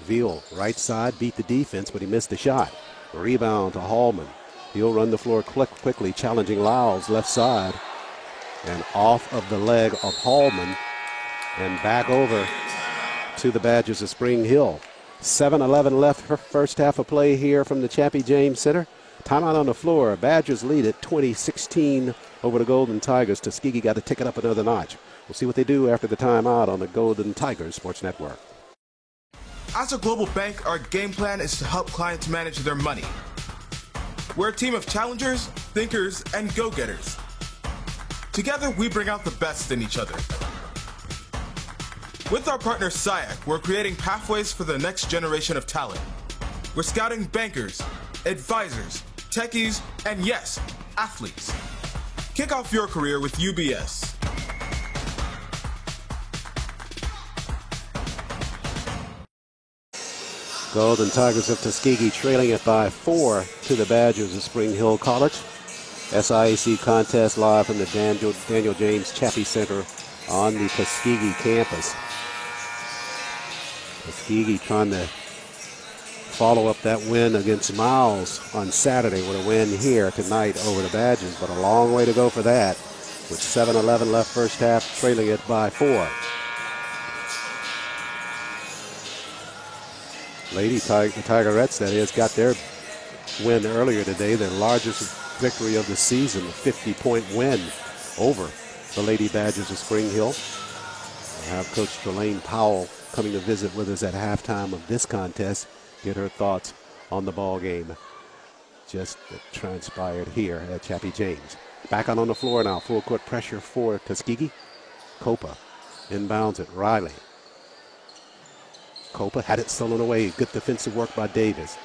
Veal, right side, beat the defense, but he missed the shot. Rebound to Hallman. He'll run the floor quickly, challenging Lyles left side. And off of the leg of Hallman and back over to the Badgers of Spring Hill. 7:11 left for first half of play here from the Chappie James Center. Timeout on the floor. Badgers lead it 20-16 over the Golden Tigers. Tuskegee got to tick it up another notch. We'll see what they do after the timeout on the Golden Tigers Sports Network. As a global bank, our game plan is to help clients manage their money. We're a team of challengers, thinkers, and go-getters. Together, we bring out the best in each other. With our partner SIAC, we're creating pathways for the next generation of talent. We're scouting bankers, advisors, techies, and yes, athletes. Kick off your career with UBS. Golden Tigers of Tuskegee trailing it by 4 to the Badgers of Spring Hill College. SIAC contest live from the Daniel James Chappie Center on the Tuskegee campus. Tuskegee trying to follow up that win against Miles on Saturday with a win here tonight over the Badgers, but a long way to go for that with 7:11 left first half, trailing it by 4. Lady Tigerettes, that is, got their win earlier today, their largest victory of the season, a 50-point win over the Lady Badgers of Spring Hill. We'll have Coach Trelane Powell coming to visit with us at halftime of this contest, get her thoughts on the ball game just transpired here at Chappie James. Back on the floor now, full court pressure for Tuskegee. Copa inbounds it, Riley. Copa had it stolen away. Good defensive work by Davis.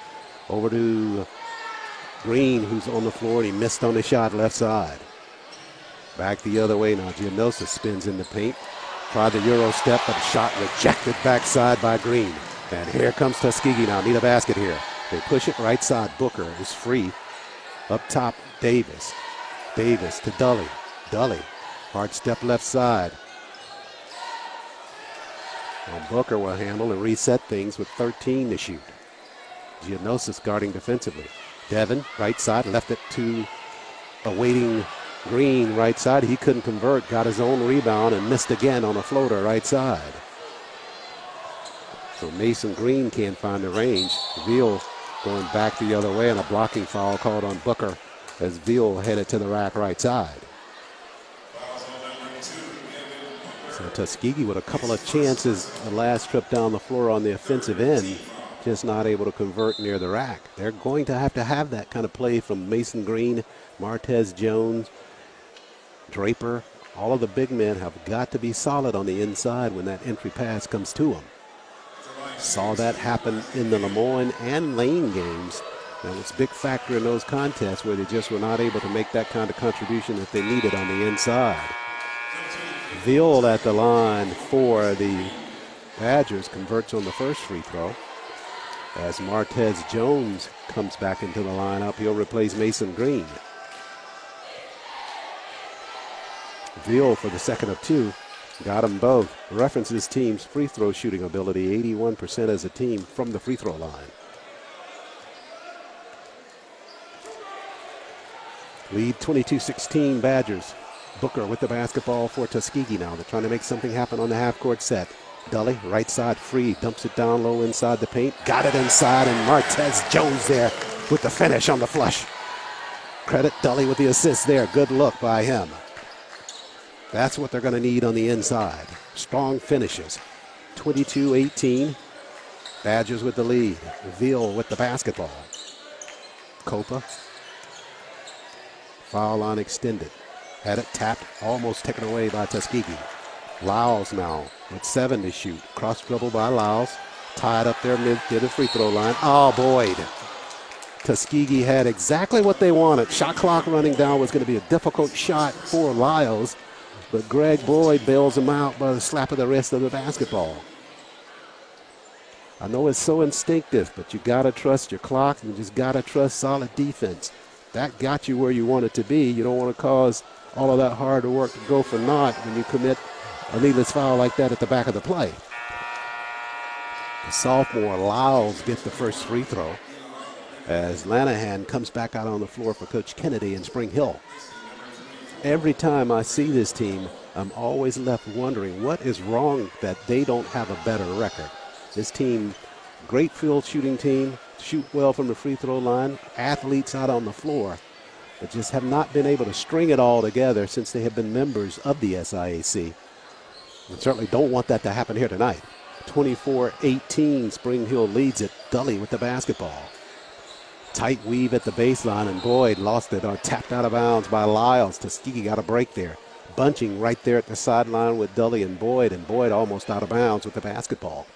Over to Green, who's on the floor, and he missed on the shot left side. Back the other way now. Giannousis spins in the paint. Tried the Euro step, but a shot rejected backside by Green. And here comes Tuskegee now. Need a basket here. They push it right side. Booker is free. Up top, Davis. Davis to Dully. Dully. Hard step left side. Well, Booker will handle and reset things with 13 to shoot. Giannousis guarding defensively. Devin, right side, left it to a waiting Green right side. He couldn't convert, got his own rebound and missed again on a floater right side. So Mason Green can't find the range. Veal going back the other way, and a blocking foul called on Booker as Veal headed to the rack right side. So Tuskegee with a couple of chances the last trip down the floor on the offensive end, just not able to convert near the rack. They're going to have that kind of play from Mason Green, Martez Jones, Draper. All of the big men have got to be solid on the inside when that entry pass comes to them. Saw that happen in the Lemoyne and Lane games. That was a big factor in those contests where they just were not able to make that kind of contribution that they needed on the inside. Veal at the line for the Badgers converts on the first free throw. As Martez Jones comes back into the lineup, he'll replace Mason Green. Veal for the second of two. Got them both. References team's free throw shooting ability, 81% as a team from the free throw line. Lead 22-16 Badgers. Booker with the basketball for Tuskegee now. They're trying to make something happen on the half-court set. Dully, right side free, dumps it down low inside the paint. Got it inside, and Martez Jones there with the finish on the flush. Credit Dully with the assist there. Good look by him. That's what they're going to need on the inside. Strong finishes. 22-18. Badgers with the lead. Veal with the basketball. Copa. Foul line extended. Had it tapped, almost taken away by Tuskegee. Lyles now with 7 to shoot. Cross dribble by Lyles. Tied up there mid to the free throw line. Oh, Boyd. Tuskegee had exactly what they wanted. Shot clock running down was going to be a difficult shot for Lyles, but Greg Boyd bails him out by the slap of the wrist of the basketball. I know it's so instinctive, but you got to trust your clock and you just got to trust solid defense. That got you where you want it to be. You don't want to cause all of that hard work to go for naught when you commit a needless foul like that at the back of the play. The sophomore Lyles gets the first free throw as Lanahan comes back out on the floor for Coach Kennedy in Spring Hill. Every time I see this team, I'm always left wondering what is wrong that they don't have a better record. This team, great field shooting team, shoot well from the free throw line, athletes out on the floor, but just have not been able to string it all together since they have been members of the SIAC. And certainly don't want that to happen here tonight. 24-18, Spring Hill leads it. Dully with the basketball. Tight weave at the baseline, and Boyd lost it, tapped out of bounds by Lyles. Tuskegee got a break there. Bunching right there at the sideline with Dully and Boyd almost out of bounds with the basketball.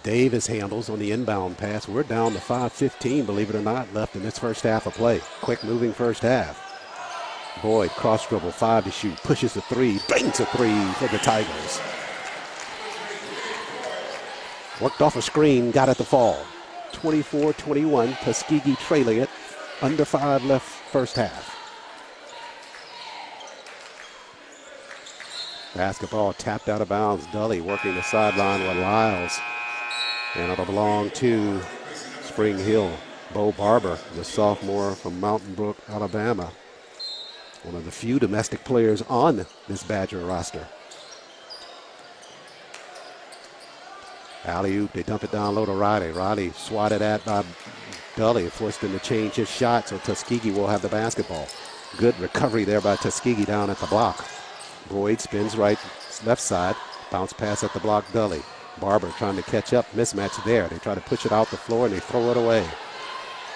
Davis handles on the inbound pass. We're down to 5:15, believe it or not, left in this first half of play. Quick moving first half. Boyd cross dribble, 5 to shoot, pushes the 3, bangs a 3 for the Tigers. Worked off a screen, got it to fall. 24-21, Tuskegee trailing it. Under 5 left first half. Basketball tapped out of bounds. Dully working the sideline with Lyles. And it'll belong to Spring Hill. Bo Barber, the sophomore from Mountain Brook, Alabama. One of the few domestic players on this Badger roster. Alley-oop, they dump it down low to Riley. Riley swatted at by Dully, forced him to change his shot, so Tuskegee will have the basketball. Good recovery there by Tuskegee down at the block. Boyd spins right, left side, bounce pass at the block, Dully. Barber trying to catch up, mismatch there. They try to push it out the floor and they throw it away.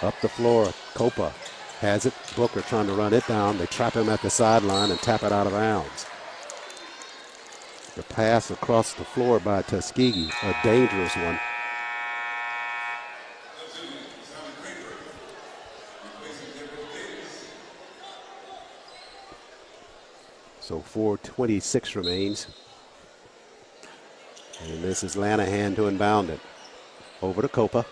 Up the floor, Copa has it. Booker trying to run it down. They trap him at the sideline and tap it out of bounds. The pass across the floor by Tuskegee, a dangerous one. So 4:26 remains. And this is Lanahan to inbound it. Over to Copa.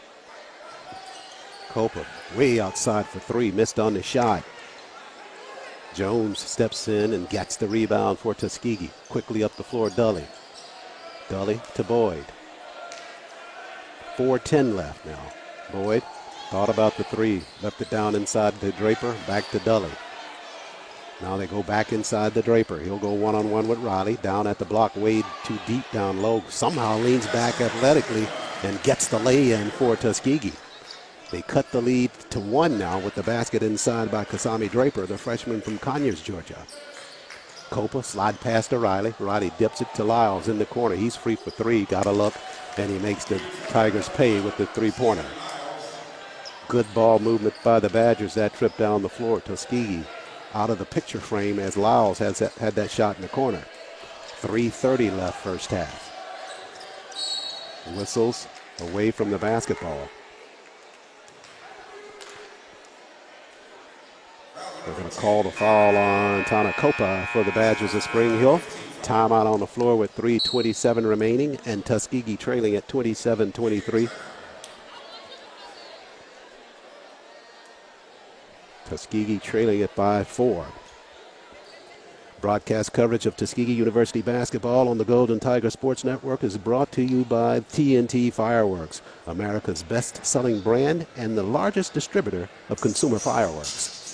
Copa way outside for 3, missed on the shot. Jones steps in and gets the rebound for Tuskegee. Quickly up the floor, Dully. Dully to Boyd. 4:10 left now. Boyd thought about the 3, left it down inside to Draper, back to Dully. Now they go back inside the Draper. He'll go one-on-one with Riley. Down at the block, Wade too deep down low. Somehow leans back athletically and gets the lay-in for Tuskegee. They cut the lead to 1 now with the basket inside by Kasami Draper, the freshman from Conyers, Georgia. Copa slide pass to Riley. Riley dips it to Lyles in the corner. He's free for 3. Got a look, and he makes the Tigers pay with the 3-pointer. Good ball movement by the Badgers. That trip down the floor. Tuskegee out of the picture frame as Lyles had that shot in the corner. 3:30 left first half. Whistles away from the basketball. They're going to call the foul on Tana Copa for the Badgers of Spring Hill. Timeout on the floor with 3:27 remaining, and Tuskegee trailing at 27-23. Tuskegee trailing it by 4. Broadcast coverage of Tuskegee University basketball on the Golden Tiger Sports Network is brought to you by TNT Fireworks, America's best-selling brand and the largest distributor of consumer fireworks.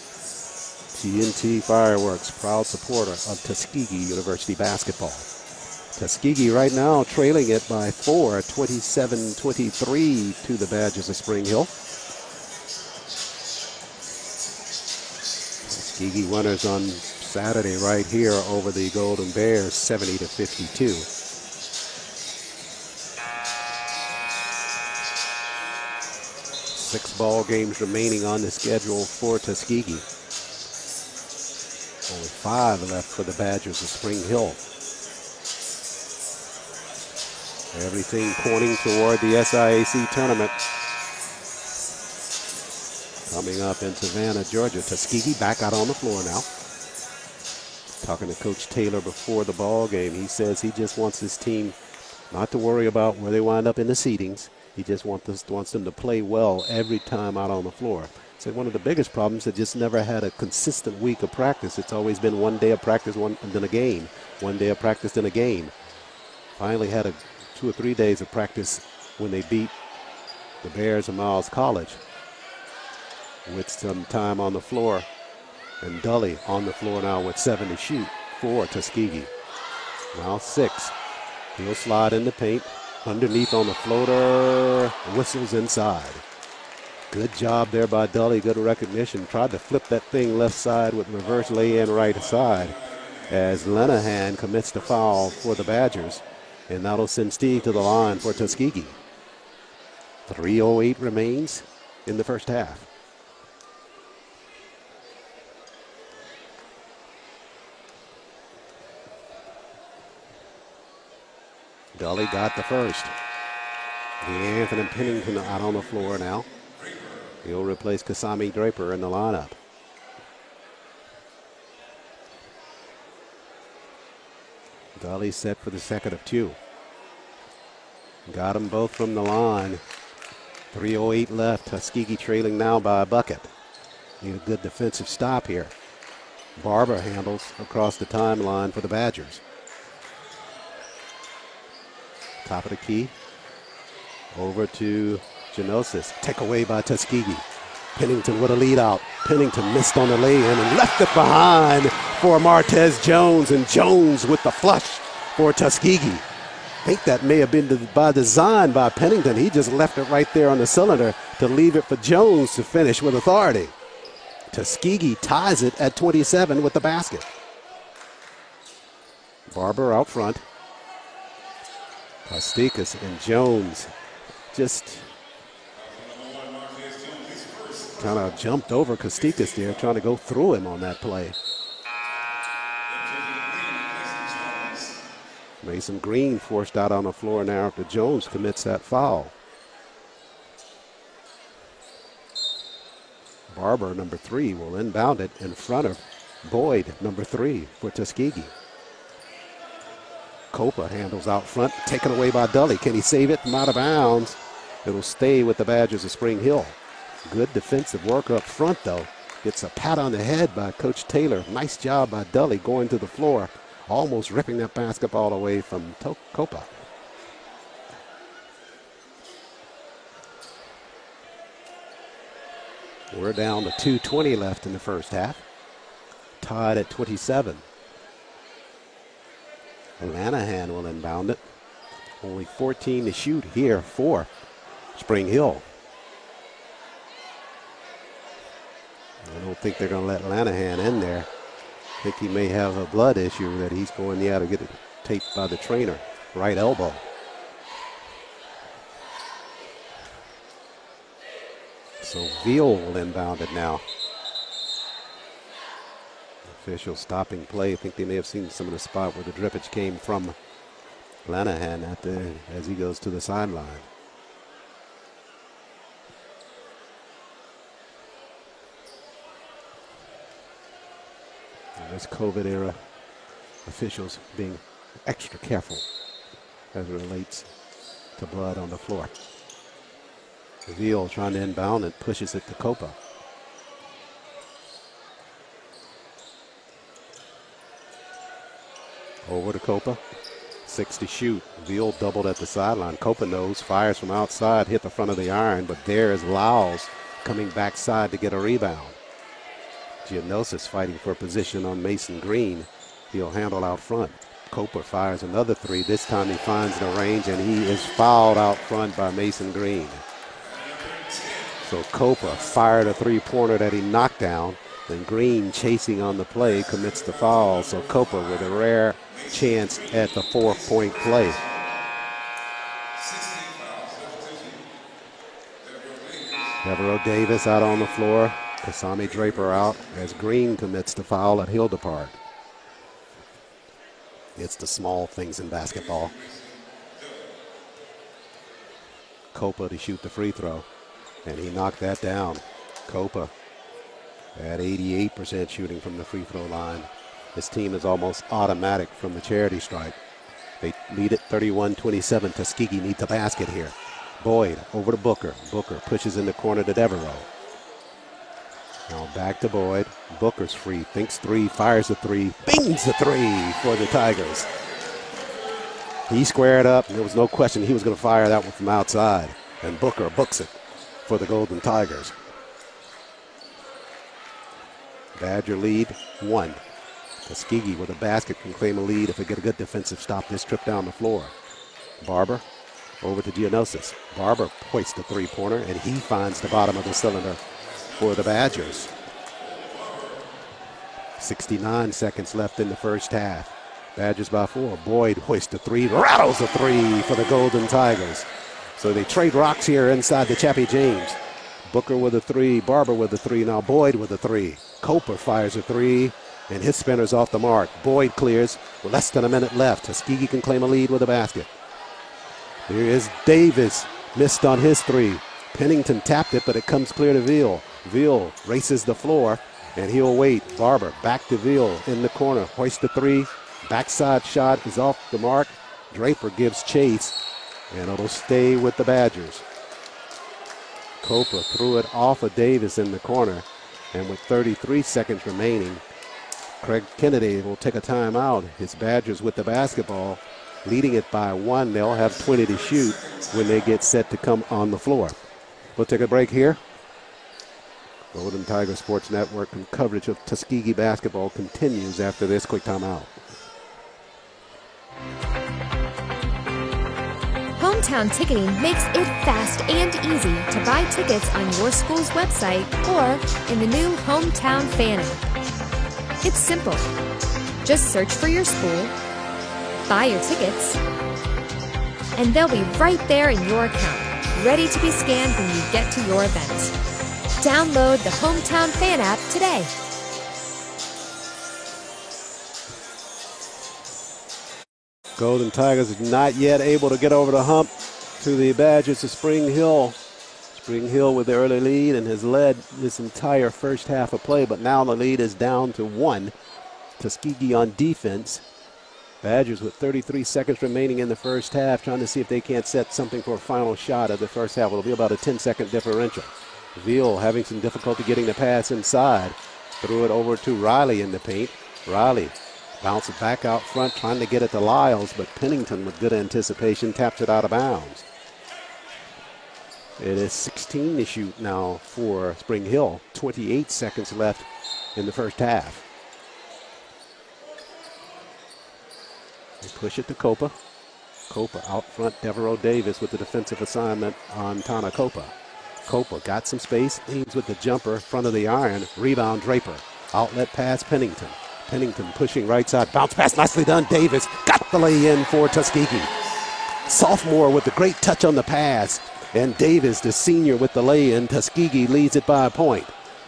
TNT Fireworks, proud supporter of Tuskegee University basketball. Tuskegee right now trailing it by 4, 27-23 to the Badgers of Spring Hill. Tuskegee winners on Saturday right here over the Golden Bears, 70-52. 6 ball games remaining on the schedule for Tuskegee. Only 5 left for the Badgers of Spring Hill. Everything pointing toward the SIAC tournament. Coming up in Savannah, Georgia. Tuskegee back out on the floor now. Talking to Coach Taylor before the ball game, he says he just wants his team not to worry about where they wind up in the seedings. He just wants them to play well every time out on the floor. Said one of the biggest problems, they just never had a consistent week of practice. It's always been one day of practice, then a game. One day of practice, then a game. Finally had 2 or 3 days of practice when they beat the Bears of Miles College with some time on the floor. And Dully on the floor now with 7 to shoot for Tuskegee. Now 6. He'll slide in the paint. Underneath on the floater. Whistles inside. Good job there by Dully. Good recognition. Tried to flip that thing left side with reverse lay-in right side as Lenahan commits the foul for the Badgers. And that'll send Steve to the line for Tuskegee. 3:08 remains in the first half. Dully got the first. Anthony Pennington out on the floor now. He'll replace Kasami Draper in the lineup. Dully set for the second of 2. Got them both from the line. 3:08 left. Tuskegee trailing now by a bucket. Need a good defensive stop here. Barber handles across the timeline for the Badgers. Top of the key. Over to Genosis. Take away by Tuskegee. Pennington with a lead out. Pennington missed on the lay-in and left it behind for Martez Jones. And Jones with the flush for Tuskegee. I think that may have been by design by Pennington. He just left it right there on the cylinder to leave it for Jones to finish with authority. Tuskegee ties it at 27 with the basket. Barber out front. Pastikas and Jones just kind of jumped over Kostickas there, trying to go through him on that play. Mason Green forced out on the floor now after Jones commits that foul. Barber, number 3, will inbound it in front of Boyd, number 3, for Tuskegee. Copa handles out front, taken away by Dully. Can he save it from out of bounds? It'll stay with the Badgers of Spring Hill. Good defensive work up front, though. Gets a pat on the head by Coach Taylor. Nice job by Dully going to the floor, almost ripping that basketball away from Copa. We're down to 2:20 left in the first half. tied at 27. Lanahan will inbound it. Only 14 to shoot here for Spring Hill. I don't think they're going to let Lanahan in there. I think he may have a blood issue that he's going to get it taped by the trainer. Right elbow. So Veal will inbound it now. Official stopping play. I think they may have seen some of the spot where the drippage came from Lanahan as he goes to the sideline. In this COVID era, officials being extra careful as it relates to blood on the floor. Veal trying to inbound it, pushes it to Copa. Over to Copa. 6 to shoot. Veal doubled at the sideline. Copa knows, fires from outside, hit the front of the iron, but there is Lyles coming backside to get a rebound. Giannosis fighting for position on Mason Green. He'll handle out front. Copa fires another three. This time he finds the range, and he is fouled out front by Mason Green. So Copa fired a three-pointer that he knocked down, and Green, chasing on the play, commits the foul. So Copa with a rare chance at the 4-point play. Devereaux Davis out on the floor. Kasami Draper out as Green commits the foul at Hildepart. It's the small things in basketball. Copa to shoot the free throw, and he knocked that down. Copa at 88% shooting from the free throw line. This team is almost automatic from the charity stripe. They lead it 31-27. Tuskegee needs a basket here. Boyd over to Booker. Booker pushes in the corner to Devereaux. Now back to Boyd. Booker's free. Thinks three. Fires a three. Bings a three for the Tigers. He squared up, and there was no question he was going to fire that one from outside. And Booker books it for the Golden Tigers. Badger lead 1. Tuskegee with a basket can claim a lead if they get a good defensive stop this trip down the floor. Barber over to Giannosis. Barber hoists the three-pointer, and he finds the bottom of the cylinder for the Badgers. 69 seconds left in the first half. Badgers by 4. Boyd hoists a three, rattles a three for the Golden Tigers. So they trade rocks here inside the Chappie James. Booker with a three, Barber with a three, now Boyd with a three. Copa fires a three, and his spinner's off the mark. Boyd clears with less than a minute left. Tuskegee can claim a lead with a basket. Here is Davis, missed on his three. Pennington tapped it, but it comes clear to Veal. Veal races the floor, and he'll wait. Barber back to Veal in the corner. Hoists the three. Backside shot is off the mark. Draper gives chase, and it'll stay with the Badgers. Copa threw it off of Davis in the corner, and with 33 seconds remaining, Craig Kennedy will take a timeout. His Badgers with the basketball, leading it by 1. They'll have 20 to shoot when they get set to come on the floor. We'll take a break here. Golden Tiger Sports Network and coverage of Tuskegee basketball continues after this quick timeout. Hometown Ticketing makes it fast and easy to buy tickets on your school's website or in the new Hometown Fan app. It's simple. Just search for your school, buy your tickets, and they'll be right there in your account, ready to be scanned when you get to your event. Download the Hometown Fan app today. Golden Tigers not yet able to get over the hump to the Badgers of Spring Hill. Spring Hill with the early lead and has led this entire first half of play, but now the lead is down to 1. Tuskegee on defense. Badgers with 33 seconds remaining in the first half, trying to see if they can't set something for a final shot of the first half. It'll be about a 10-second differential. Veal having some difficulty getting the pass inside. Threw it over to Riley in the paint. Riley bounces back out front, trying to get it to Lyles, but Pennington with good anticipation taps it out of bounds. It is 16 to shoot now for Spring Hill. 28 seconds left in the first half. push it to Copa. Copa out front, Devereaux Davis with the defensive assignment on Tana Copa. Copa got some space, aims with the jumper, front of the iron, rebound Draper. Outlet pass Pennington. Pennington pushing right side, bounce pass, nicely done. Davis got the lay in for Tuskegee. Sophomore with the great touch on the pass, and Davis, the senior, with the lay in. Tuskegee leads it by a point.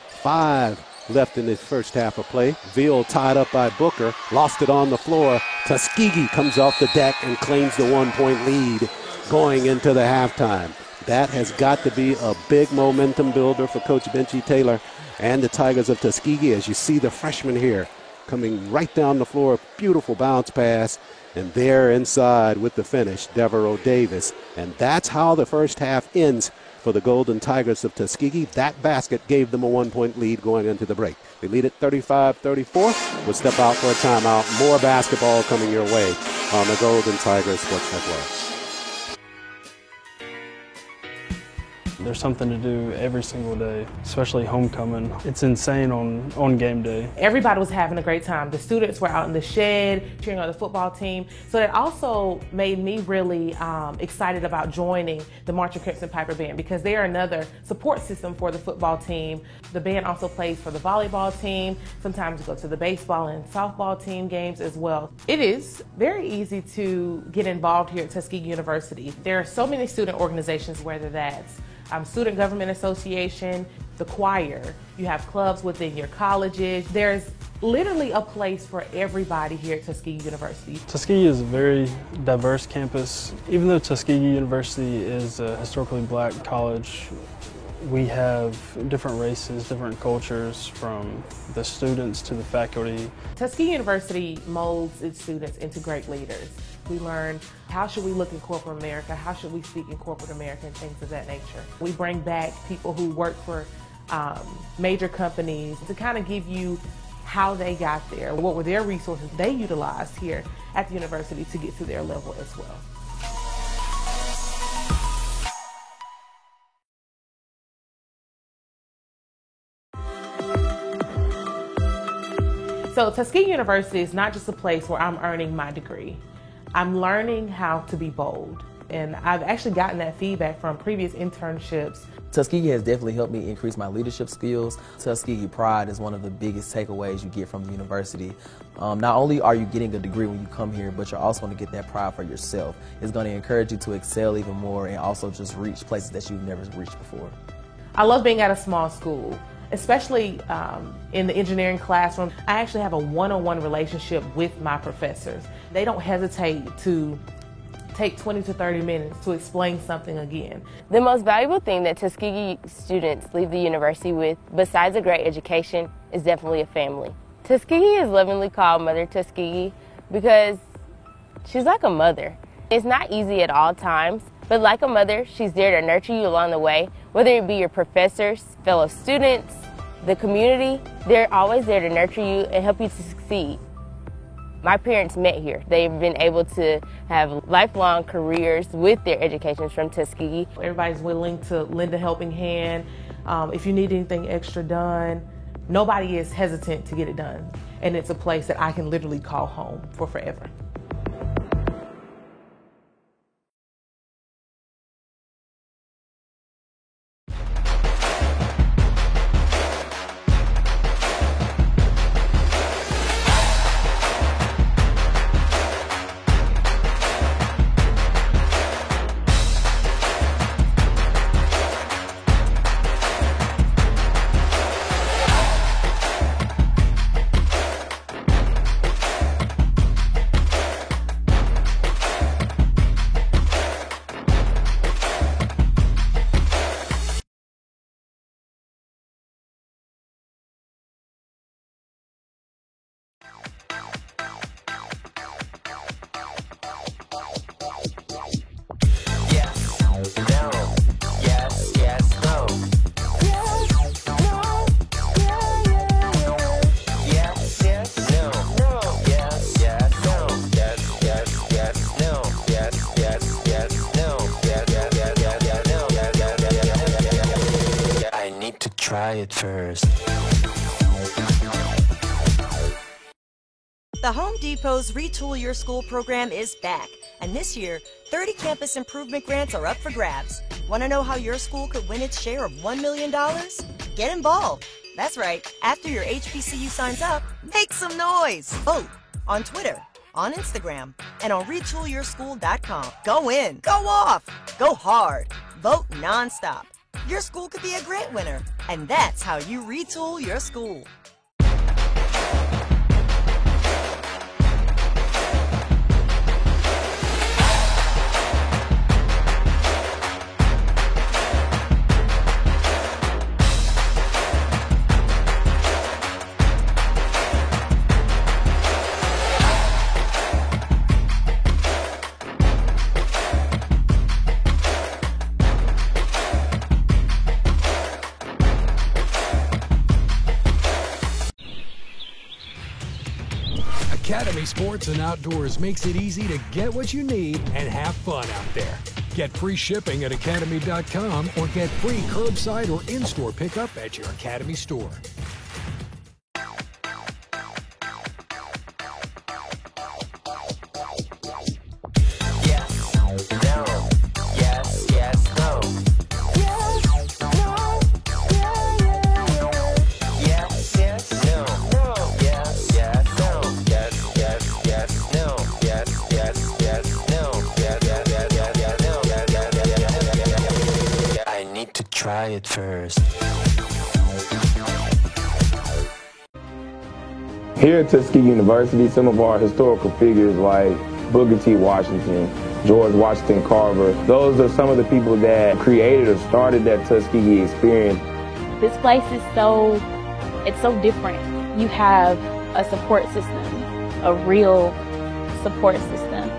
5 left in this first half of play. Veal tied up by Booker, lost it on the floor. Tuskegee comes off the deck and claims the 1-point lead going into the halftime. That has got to be a big momentum builder for Coach Benchy Taylor and the Tigers of Tuskegee. As you see the freshman here coming right down the floor, beautiful bounce pass, and there inside with the finish, Devereaux Davis. And that's how the first half ends for the Golden Tigers of Tuskegee. That basket gave them a 1-point lead going into the break. They lead at 35-34. We'll step out for a timeout. More basketball coming your way on the Golden Tigers Sports Network. There's something to do every single day, especially homecoming. It's insane on game day. Everybody was having a great time. The students were out in the shed cheering on the football team. So that also made me really excited about joining the Marching Crimson Piper Band, because they are another support system for the football team. The band also plays for the volleyball team. Sometimes we go to the baseball and softball team games as well. It is very easy to get involved here at Tuskegee University. There are so many student organizations, whether that's Student Government Association, the choir, you have clubs within your colleges. There's literally a place for everybody here at Tuskegee University. Tuskegee is a very diverse campus. Even though Tuskegee University is a historically black college, we have different races, different cultures, from the students to the faculty. Tuskegee University molds its students into great leaders. We learn how should we look in corporate America, how should we speak in corporate America, and things of that nature. We bring back people who work for major companies to kind of give you how they got there, what were their resources they utilized here at the university to get to their level as well. So Tuskegee University is not just a place where I'm earning my degree. I'm learning how to be bold. And I've actually gotten that feedback from previous internships. Tuskegee has definitely helped me increase my leadership skills. Tuskegee pride is one of the biggest takeaways you get from the university. Not only are you getting a degree when you come here, but you're also going to get that pride for yourself. It's going to encourage you to excel even more and also just reach places that you've never reached before. I love being at a small school, especially in the engineering classroom. I actually have a one-on-one relationship with my professors. They don't hesitate to take 20 to 30 minutes to explain something again. The most valuable thing that Tuskegee students leave the university with, besides a great education, is definitely a family. Tuskegee is lovingly called Mother Tuskegee because she's like a mother. It's not easy at all times, but like a mother, she's there to nurture you along the way, whether it be your professors, fellow students, the community. They're always there to nurture you and help you to succeed. My parents met here. They've been able to have lifelong careers with their educations from Tuskegee. Everybody's willing to lend a helping hand. If you need anything extra done, nobody is hesitant to get it done. And it's a place that I can literally call home for forever. Try it first. The Home Depot's Retool Your School program is back, and this year, 30 campus improvement grants are up for grabs. Want to know how your school could win its share of $1 million? Get involved. That's right. After your HBCU signs up, make some noise. Vote on Twitter, on Instagram, and on retoolyourschool.com. Go in, go off, go hard, vote nonstop. Your school could be a grant winner, and that's how you retool your school. Academy Sports and Outdoors makes it easy to get what you need and have fun out there. Get free shipping at Academy.com or get free curbside or in-store pickup at your Academy store. Try it first. Here at Tuskegee University, some of our historical figures like Booker T. Washington, George Washington Carver, those are some of the people that created or started that Tuskegee experience. This place is so different. You have a support system, a real support system.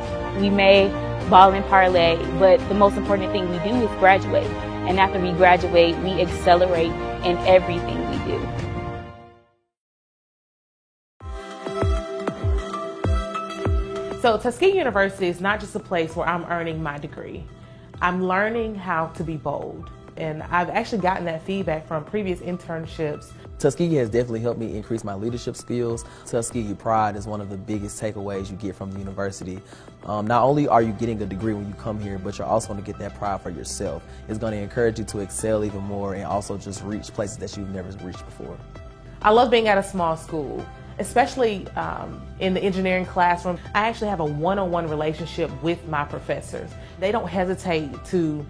We may ball and parlay, but the most important thing we do is graduate. And after we graduate, we accelerate in everything we do. So Tuskegee University is not just a place where I'm earning my degree. I'm learning how to be bold. And I've actually gotten that feedback from previous internships. Tuskegee has definitely helped me increase my leadership skills. Tuskegee pride is one of the biggest takeaways you get from the university. Not only are you getting a degree when you come here, but you're also going to get that pride for yourself. It's going to encourage you to excel even more and also just reach places that you've never reached before. I love being at a small school, especially in the engineering classroom. I actually have a one-on-one relationship with my professors. They don't hesitate to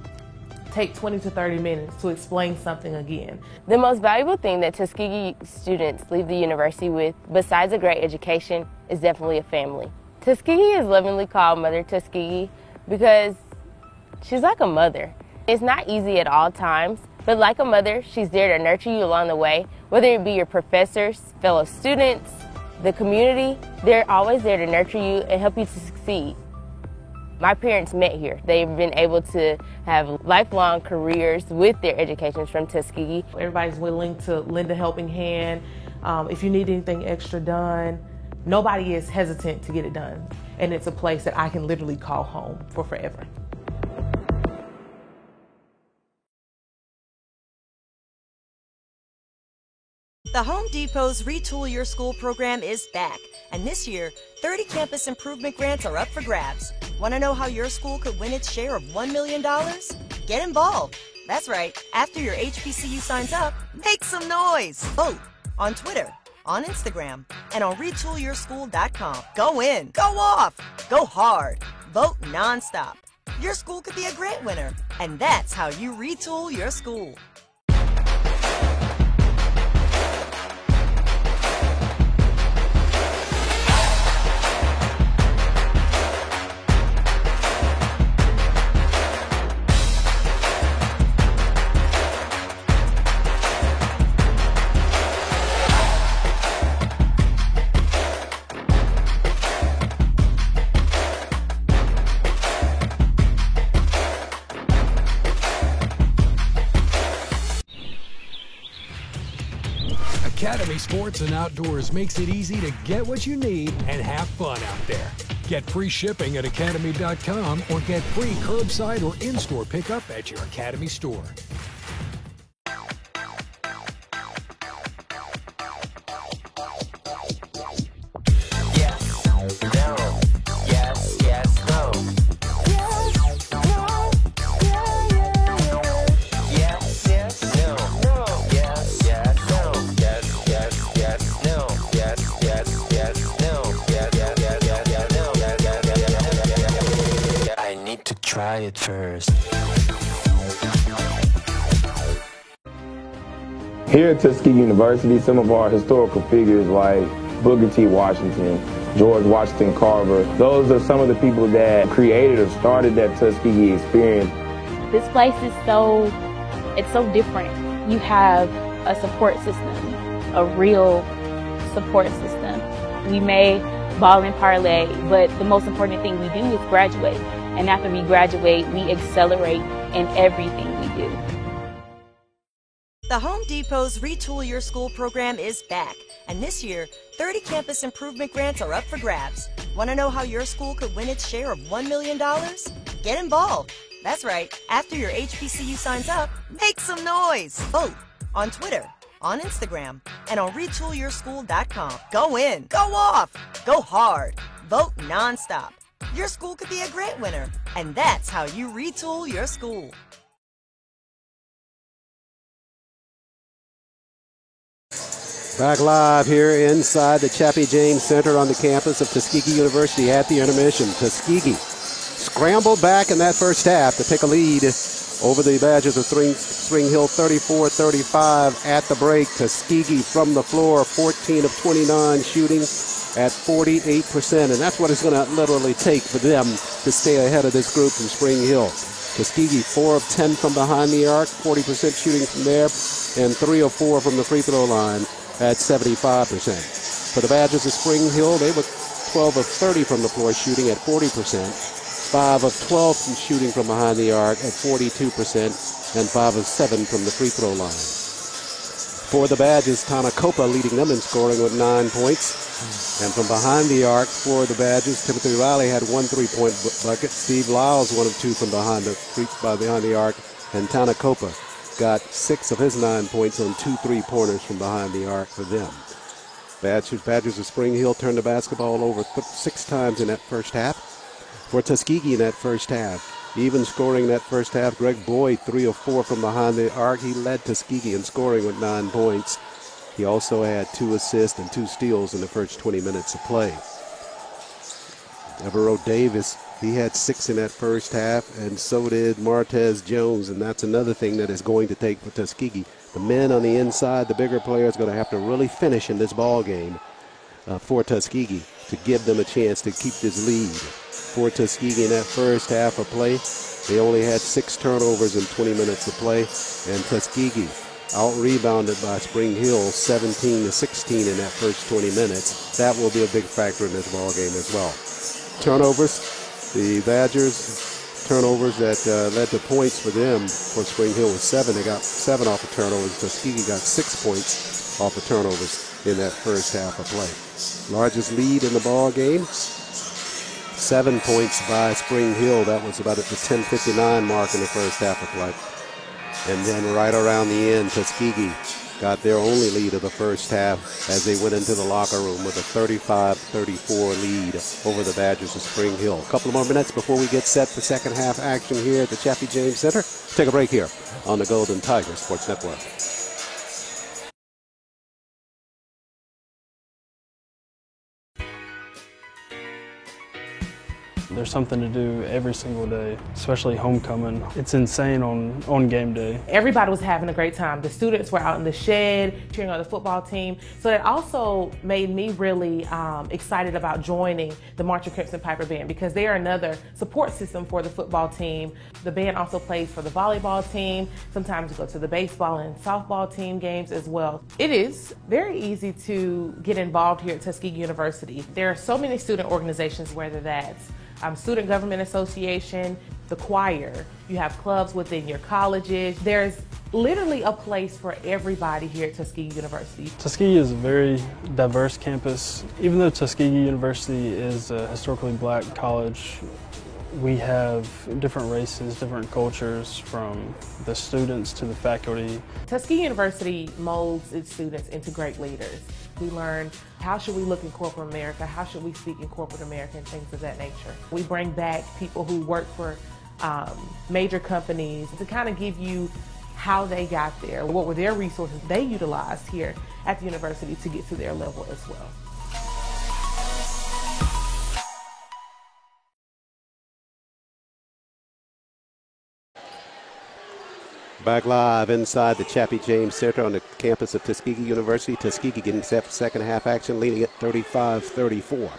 take 20 to 30 minutes to explain something again. The most valuable thing that Tuskegee students leave the university with, besides a great education, is definitely a family. Tuskegee is lovingly called Mother Tuskegee because she's like a mother. It's not easy at all times, but like a mother, she's there to nurture you along the way, whether it be your professors, fellow students, the community. They're always there to nurture you and help you to succeed. My parents met here. They've been able to have lifelong careers with their educations from Tuskegee. Everybody's willing to lend a helping hand. If you need anything extra done, nobody is hesitant to get it done. And it's a place that I can literally call home for forever. The Home Depot's Retool Your School program is back, and this year, 30 campus improvement grants are up for grabs. Want to know how your school could win its share of $1 million? Get involved. That's right. After your HBCU signs up, make some noise. Vote on Twitter, on Instagram, and on retoolyourschool.com. Go in, go off, go hard, vote nonstop. Your school could be a grant winner, and that's how you retool your school. Academy Sports and Outdoors makes it easy to get what you need and have fun out there. Get free shipping at Academy.com or get free curbside or in-store pickup at your Academy store. it first. Here at Tuskegee University, some of our historical figures like Booker T. Washington, George Washington Carver, those are some of the people that created or started that Tuskegee experience. This place is so different. You have a support system, a real support system. We may ball and parlay, but the most important thing we do is graduate. And after we graduate, we accelerate in everything we do. The Home Depot's Retool Your School program is back. And this year, 30 campus improvement grants are up for grabs. Want to know how your school could win its share of $1 million? Get involved. That's right. After your HBCU signs up, make some noise. Vote on Twitter, on Instagram, and on retoolyourschool.com. Go in, go off, go hard, vote nonstop. Your school could be a grant winner, and that's how you retool your school. Back live here inside the Chappie James Center on the campus of Tuskegee University at the intermission. Tuskegee scrambled back in that first half to take a lead over the Badgers of Spring Hill 34-35 at the break. Tuskegee from the floor, 14 of 29 shooting at 48%. And that's what it's going to literally take for them to stay ahead of this group from Spring Hill. Tuskegee 4 of 10 from behind the arc, 40% shooting from there, and 3 of 4 from the free throw line at 75%. For the Badgers of Spring Hill, they were 12 of 30 from the floor shooting at 40%. 5 of 12 from shooting from behind the arc at 42%, and 5 of 7 from the free throw line. For the Badgers, Tana Copa leading them in scoring with 9 points. And from behind the arc for the Badgers, Timothy Riley had 1 3-point bucket. Steve Lyles 1 of 2 from behind the arc, and Tana Copa got 6 of his 9 points on 2 3-pointers from behind the arc for them. Badgers of Spring Hill turned the basketball over 6 times in that first half. For Tuskegee in that first half, even scoring that first half, Greg Boyd 3 of 4 from behind the arc. He led Tuskegee in scoring with 9 points. He also had 2 assists and 2 steals in the first 20 minutes of play. Evero Davis, he had 6 in that first half, and so did Martez Jones, and that's another thing that is going to take for Tuskegee. The men on the inside, the bigger players, are going to have to really finish in this ball game for Tuskegee to give them a chance to keep this lead. For Tuskegee in that first half of play, they only had 6 turnovers in 20 minutes of play, and Tuskegee out-rebounded by Spring Hill 17-16 in that first 20 minutes. That will be a big factor in this ball game as well. Turnovers, the Badgers turnovers that led to points for them for Spring Hill was 7. They got 7 off of turnovers. Tuskegee got 6 points off of turnovers in that first half of play. Largest lead in the ball game, 7 points by Spring Hill. That was about at the 10:59 mark in the first half of play. And then right around the end, Tuskegee got their only lead of the first half as they went into the locker room with a 35-34 lead over the Badgers of Spring Hill. A couple of more minutes before we get set for second half action here at the Chappie James Center. Take a break here on the Golden Tiger Sports Network. There's something to do every single day, especially homecoming. It's insane on game day. Everybody was having a great time. The students were out in the shed cheering on the football team. So that also made me really excited about joining the Marching Crimson Piper Band because they are another support system for the football team. The band also plays for the volleyball team. Sometimes we go to the baseball and softball team games as well. It is very easy to get involved here at Tuskegee University. There are so many student organizations, whether that's Student Government Association, the choir, you have clubs within your colleges. There's literally a place for everybody here at Tuskegee University. Tuskegee is a very diverse campus. Even though Tuskegee University is a historically black college, we have different races, different cultures, from the students to the faculty. Tuskegee University molds its students into great leaders. We learn how should we look in corporate America, how should we speak in corporate America, and things of that nature. We bring back people who work for major companies to kind of give you how they got there, what were their resources they utilized here at the university to get to their level as well. Back live inside the Chappie James Center on the campus of Tuskegee University. Tuskegee getting set for second half action, leading at 35-34.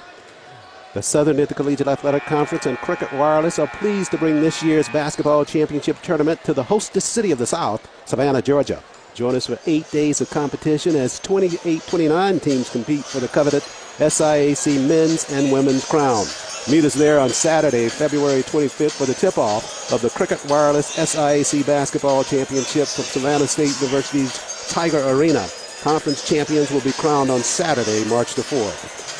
The Southern Intercollegiate Athletic Conference and Cricket Wireless are pleased to bring this year's basketball championship tournament to the hostess city of the South, Savannah, Georgia. Join us for 8 days of competition as 28-29 teams compete for the coveted SIAC men's and women's crown. Meet us there on Saturday, February 25th for the tip-off of the Cricket Wireless SIAC Basketball Championship from Savannah State University's Tiger Arena. Conference champions will be crowned on Saturday, March the 4th.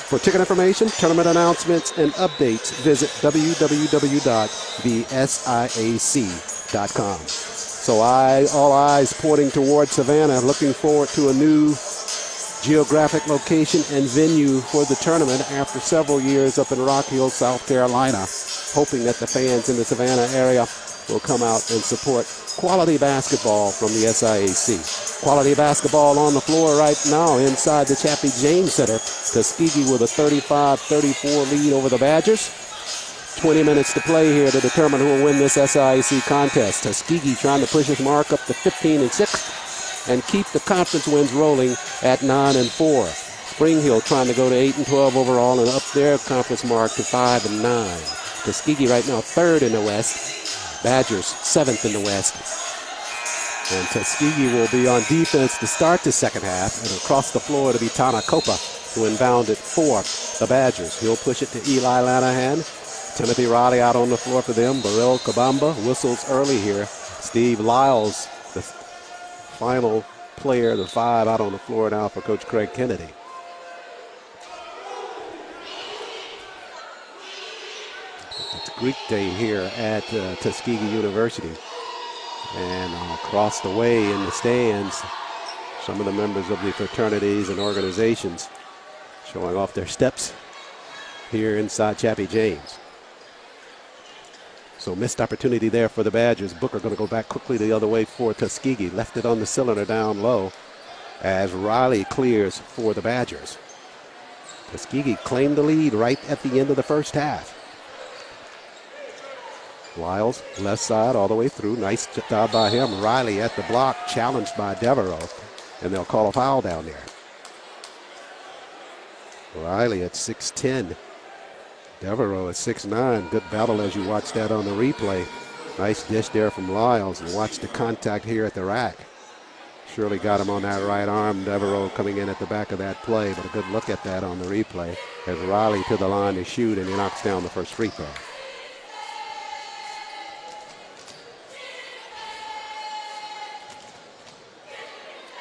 For ticket information, tournament announcements, and updates, visit www.thesiac.com. So all eyes pointing towards Savannah, looking forward to a new geographic location and venue for the tournament after several years up in Rock Hill, South Carolina, hoping that the fans in the Savannah area will come out and support quality basketball from the SIAC. Quality basketball on the floor right now inside the Chappie James Center. Tuskegee with a 35-34 lead over the Badgers. 20 minutes to play here to determine who will win this SIAC contest. Tuskegee trying to push his mark up to 15-6 and keep the conference wins rolling at 9-4. Spring Hill trying to go to 8-12 overall and up their conference mark to 5-9. Tuskegee right now third in the West. Badgers seventh in the West. And Tuskegee will be on defense to start the second half, and across the floor to be Tana Copa, who inbound it for the Badgers. He'll push it to Eli Lanahan. Timothy Riley out on the floor for them. Burrell Kabamba whistles early here. Steve Lyles, the final player, the 5 out on the floor now for Coach Craig Kennedy. It's Greek Day here at Tuskegee University. And across the way in the stands, some of the members of the fraternities and organizations showing off their steps here inside Chappie James. So missed opportunity there for the Badgers. Booker going to go back quickly the other way for Tuskegee. Left it on the cylinder down low as Riley clears for the Badgers. Tuskegee claimed the lead right at the end of the first half. Lyles, left side all the way through. Nice job by him. Riley at the block, challenged by Devereaux, and they'll call a foul down there. Riley at 6'10". Devereaux at 6'9". Good battle as you watch that on the replay. Nice dish there from Lyles, and watch the contact here at the rack. Surely got him on that right arm. Devereaux coming in at the back of that play, but a good look at that on the replay as Riley to the line to shoot, and he knocks down the first free throw.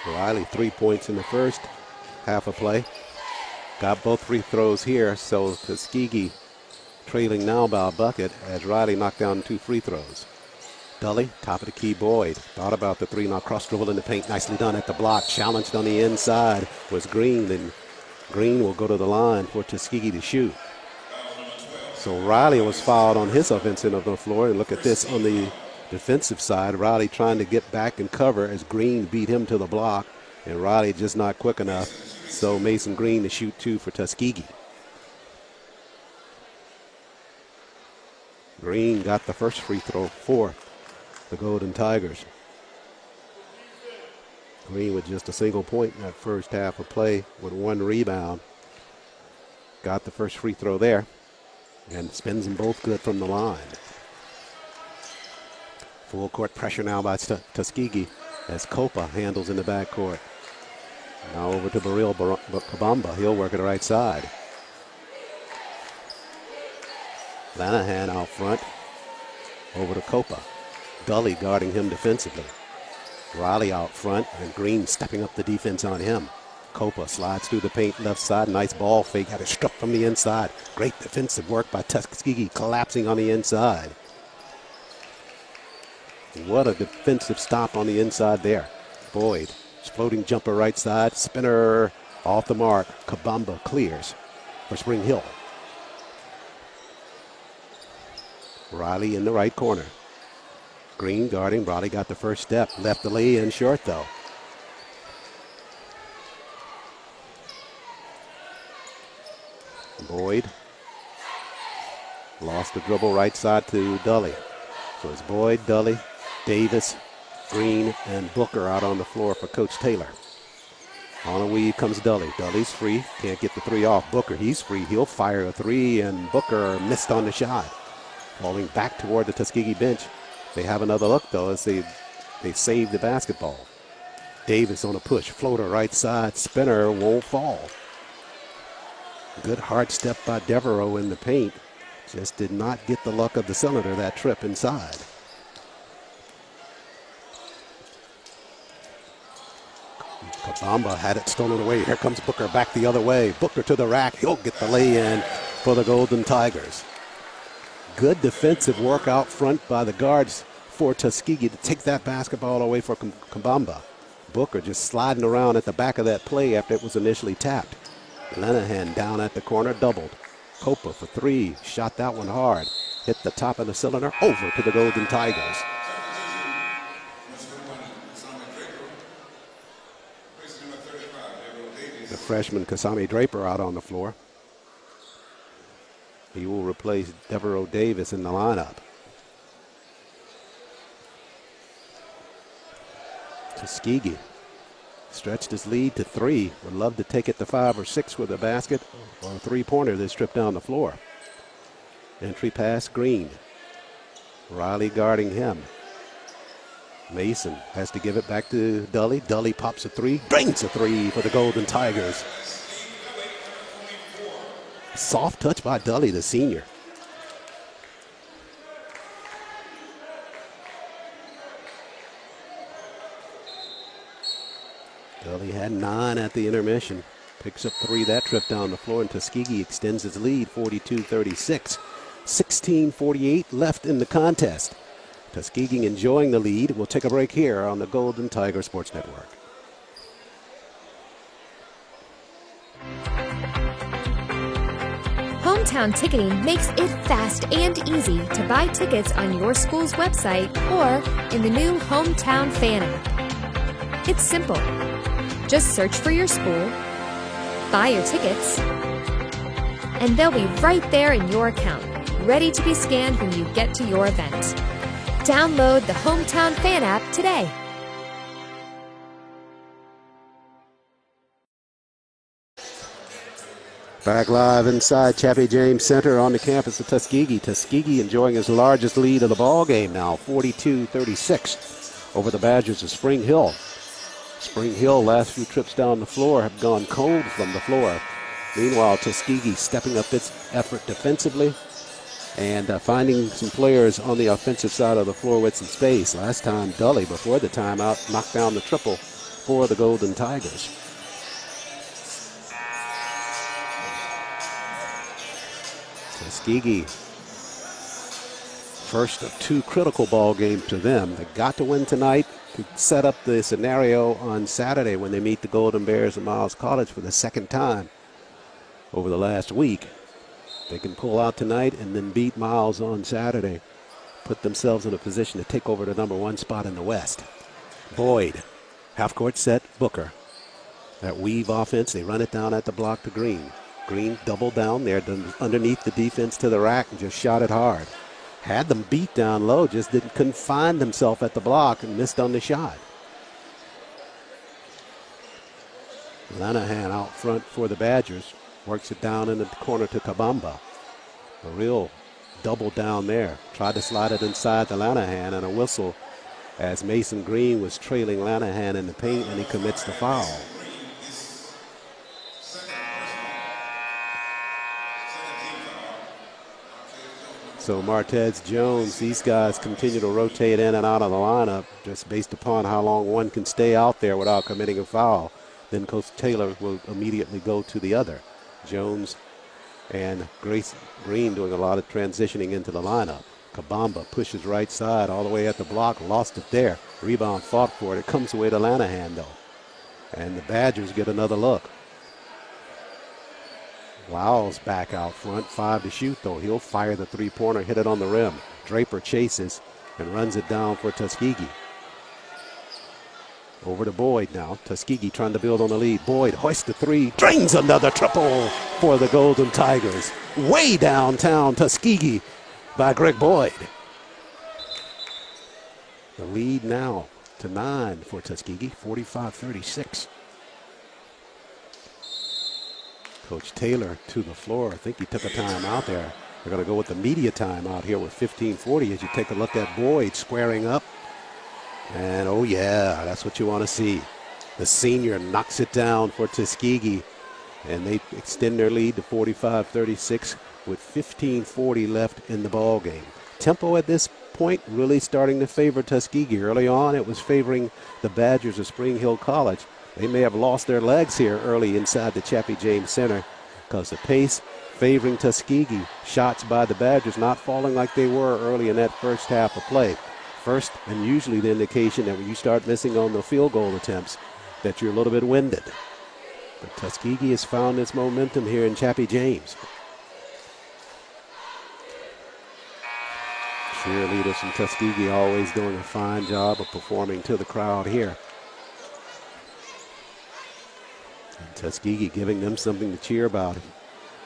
Riley 3 points in the first half of play. Got both free throws here, so Tuskegee trailing now by a bucket as Riley knocked down 2 free throws. Dully, top of the key, Boyd. Thought about the 3, now cross dribble in the paint. Nicely done at the block. Challenged on the inside was Green, and Green will go to the line for Tuskegee to shoot. So Riley was fouled on his offensive of the floor, and look at this on the defensive side. Riley trying to get back and cover as Green beat him to the block, and Riley just not quick enough. So Mason Green to shoot 2 for Tuskegee. Green got the first free throw for the Golden Tigers. Green with just a single point in that first half of play with 1 rebound. Got the first free throw there and spins them both good from the line. Full court pressure now by Tuskegee as Copa handles in the backcourt. Now over to Burrell Kabamba. He'll work at the right side. Lanahan out front. Over to Copa. Dully guarding him defensively. Riley out front, and Green stepping up the defense on him. Copa slides through the paint left side. Nice ball fake. Had it struck from the inside. Great defensive work by Tuskegee, collapsing on the inside. What a defensive stop on the inside there. Boyd, floating jumper right side. Spinner off the mark. Kabamba clears for Spring Hill. Riley in the right corner. Green guarding. Riley got the first step. Left the lay in short though. Boyd lost the dribble right side to Dully. So it's Boyd, Dully, Davis, Green and Booker out on the floor for Coach Taylor. On a weave comes Dully. Dully's free. Can't get the three off. Booker, he's free. He'll fire a three, and Booker missed on the shot. Falling back toward the Tuskegee bench. They have another look, though, as they save the basketball. Davis on a push. Floater right side. Spinner won't fall. Good hard step by Devereaux in the paint. Just did not get the luck of the cylinder that trip inside. Kabamba had it stolen away. Here comes Booker back the other way. Booker to the rack. He'll get the lay-in for the Golden Tigers. Good defensive work out front by the guards for Tuskegee to take that basketball away from Kabamba. Booker just sliding around at the back of that play after it was initially tapped. Lenahan down at the corner, doubled. Copa for three, shot that one hard. Hit the top of the cylinder, over to the Golden Tigers. The freshman Kasami Draper out on the floor. He will replace Devereaux Davis in the lineup. Tuskegee stretched his lead to three. Would love to take it to 5 or 6 with a basket or a three-pointer that's stripped down the floor. Entry pass, Green. Riley guarding him. Mason has to give it back to Dully. Dully pops a three, drains a three for the Golden Tigers. Soft touch by Dully, the senior. Dully had 9 at the intermission. Picks up 3 that trip down the floor, and Tuskegee extends his lead 42-36. 16:48 left in the contest. Tuskegee enjoying the lead. We'll take a break here on the Golden Tiger Sports Network. Hometown Ticketing makes it fast and easy to buy tickets on your school's website or in the new Hometown Fan app. It's simple. Just search for your school, buy your tickets, and they'll be right there in your account, ready to be scanned when you get to your event. Download the Hometown Fan app today. Back live inside Chappie James Center on the campus of Tuskegee. Tuskegee enjoying his largest lead of the ball game now, 42-36 over the Badgers of Spring Hill. Spring Hill, last few trips down the floor, have gone cold from the floor. Meanwhile, Tuskegee stepping up its effort defensively and finding some players on the offensive side of the floor with some space. Last time, Dully, before the timeout, knocked down the triple for the Golden Tigers. Tuskegee, first of 2 critical ball games to them. They got to win tonight to set up the scenario on Saturday when they meet the Golden Bears at Miles College for the second time over the last week. They can pull out tonight and then beat Miles on Saturday, put themselves in a position to take over the #1 spot in the West. Boyd, half-court set, Booker. That weave offense, they run it down at the block to Green. Green doubled down there underneath the defense to the rack and just shot it hard. Had them beat down low, just couldn't find himself at the block and missed on the shot. Lenahan out front for the Badgers. Works it down in the corner to Kabamba. A real double down there. Tried to slide it inside to Lenahan, and a whistle as Mason Green was trailing Lenahan in the paint, and he commits the foul. So Martez Jones, these guys continue to rotate in and out of the lineup just based upon how long one can stay out there without committing a foul. Then Coach Taylor will immediately go to the other. Jones and Grace Green doing a lot of transitioning into the lineup. Kabamba pushes right side all the way at the block, lost it there. Rebound fought for it. It comes away to Lenahan though. And the Badgers get another look. Lyles back out front, 5 to shoot though. He'll fire the three-pointer, hit it on the rim. Draper chases and runs it down for Tuskegee. Over to Boyd now. Tuskegee trying to build on the lead. Boyd hoists the three, drains another triple for the Golden Tigers. Way downtown Tuskegee by Greg Boyd. The lead now 9 for Tuskegee, 45-36. Coach Taylor to the floor. I think he took a timeout there. They're going to go with the media timeout here with 15:40 as you take a look at Boyd squaring up. And oh yeah, that's what you want to see. The senior knocks it down for Tuskegee, and they extend their lead to 45-36 with 15:40 left in the ball game. Tempo at this point really starting to favor Tuskegee. Early on, it was favoring the Badgers of Spring Hill College. They may have lost their legs here early inside the Chappie James Center because the pace favoring Tuskegee. Shots by the Badgers not falling like they were early in that first half of play. First, and usually the indication that when you start missing on the field goal attempts, that you're a little bit winded. But Tuskegee has found its momentum here in Chappie James. Cheerleaders from Tuskegee always doing a fine job of performing to the crowd here. And Tuskegee giving them something to cheer about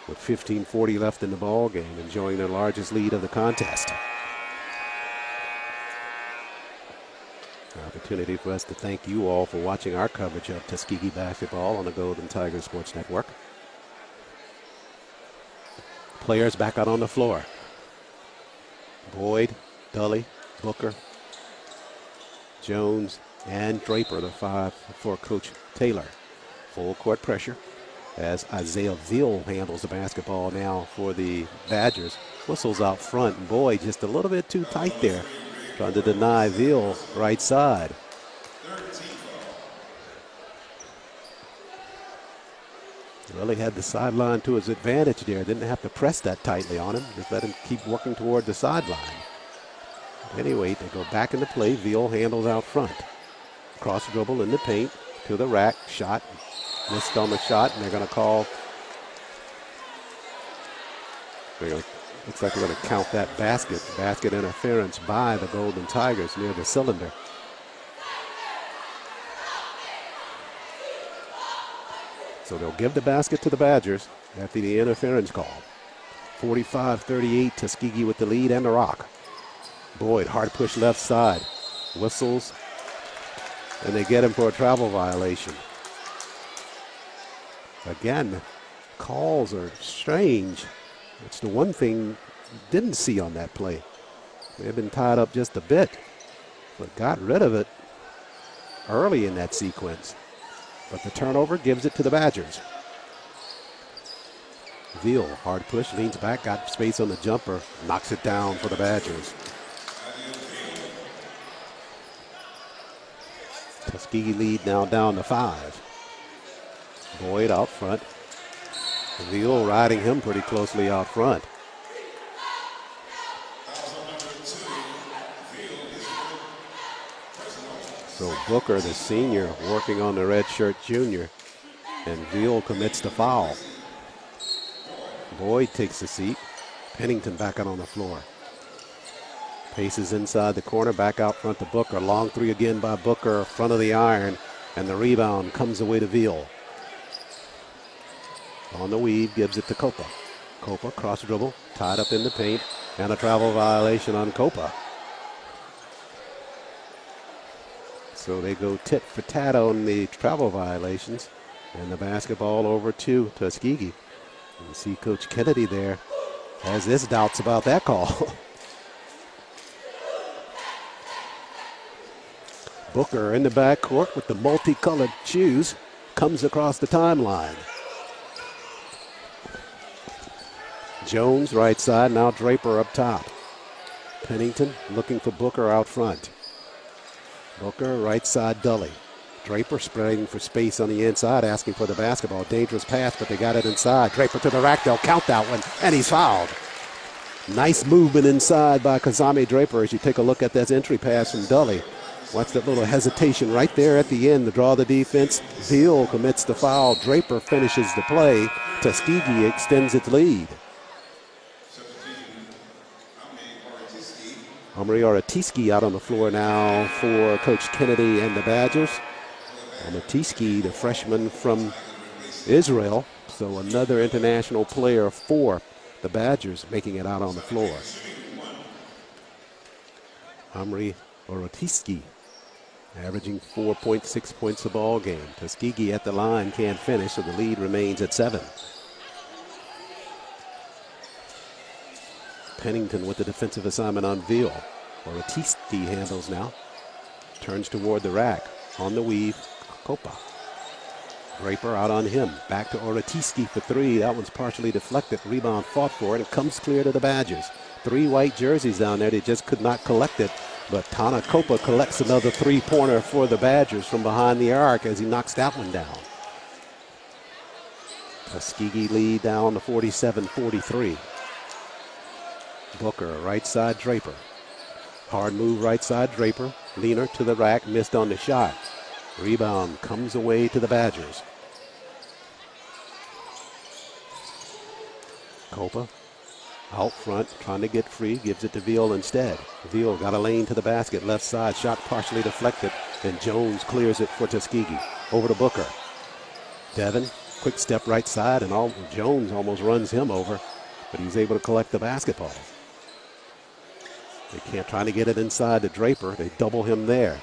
with 15:40 left in the ball game, enjoying their largest lead of the contest. An opportunity for us to thank you all for watching our coverage of Tuskegee basketball on the Golden Tiger Sports Network. Players back out on the floor. Boyd, Dully, Booker, Jones, and Draper, the 5 for Coach Taylor. Full court pressure as Isaiah Veal handles the basketball now for the Badgers. Whistles out front, and Boyd just a little bit too tight there, trying to deny Veal right side. Really had the sideline to his advantage there. Didn't have to press that tightly on him. Just let him keep working toward the sideline. Anyway, they go back into play. Veal handles out front. Cross dribble in the paint to the rack. Shot. Missed on the shot, and they're going to call. Looks like they're going to count that basket. Basket interference by the Golden Tigers near the cylinder. So they'll give the basket to the Badgers after the interference call. 45-38, Tuskegee with the lead and the rock. Boyd, hard push left side. Whistles, and they get him for a travel violation. Again, calls are strange. It's the one thing didn't see on that play. They've been tied up just a bit, but got rid of it early in that sequence. But the turnover gives it to the Badgers. Veal, hard push, leans back, got space on the jumper, knocks it down for the Badgers. Tuskegee lead now down to 5. Boyd out front. Veal riding him pretty closely out front. So Booker, the senior, working on the redshirt junior, and Veal commits the foul. Boyd takes the seat. Pennington back out on the floor. Paces inside the corner, back out front to Booker. Long three again by Booker, front of the iron, and the rebound comes away to Veal. On the weave, gives it to Copa. Copa, cross dribble, tied up in the paint, and a travel violation on Copa. So they go tit for tat on the travel violations, and the basketball over to Tuskegee. You see Coach Kennedy there has his doubts about that call. Booker in the backcourt with the multicolored shoes comes across the timeline. Jones right side, now Draper up top. Pennington looking for Booker out front. Booker right side, Dully. Draper spreading for space on the inside, asking for the basketball. Dangerous pass, but they got it inside. Draper to the rack, they'll count that one, and he's fouled. Nice movement inside by Kazami Draper as you take a look at that entry pass from Dully. Watch that little hesitation right there at the end to draw the defense. Veal commits the foul. Draper finishes the play. Tuskegee extends its lead. Omri Oratiski out on the floor now for Coach Kennedy and the Badgers. Oratiski, the freshman from Israel, so another international player for the Badgers making it out on the floor. Omri Oratiski averaging 4.6 points a ball game. Tuskegee at the line can't finish, so the lead remains at 7. Pennington with the defensive assignment on Veal. Oratiski handles now. Turns toward the rack. On the weave, Copa. Draper out on him. Back to Oratiski for 3. That one's partially deflected. Rebound fought for it. It comes clear to the Badgers. 3 white jerseys down there. They just could not collect it. But Tana Copa collects another 3-pointer for the Badgers from behind the arc as he knocks that one down. Tuskegee lead down to 47-43. Booker, right side Draper. Hard move right side Draper. Leaner to the rack, missed on the shot. Rebound comes away to the Badgers. Copa out front, trying to get free, gives it to Veal instead. Veal got a lane to the basket, left side, shot partially deflected, and Jones clears it for Tuskegee. Over to Booker. Devin, quick step right side, and Jones almost runs him over, but he's able to collect the basketball. They can't, trying to get it inside to Draper. They double him there.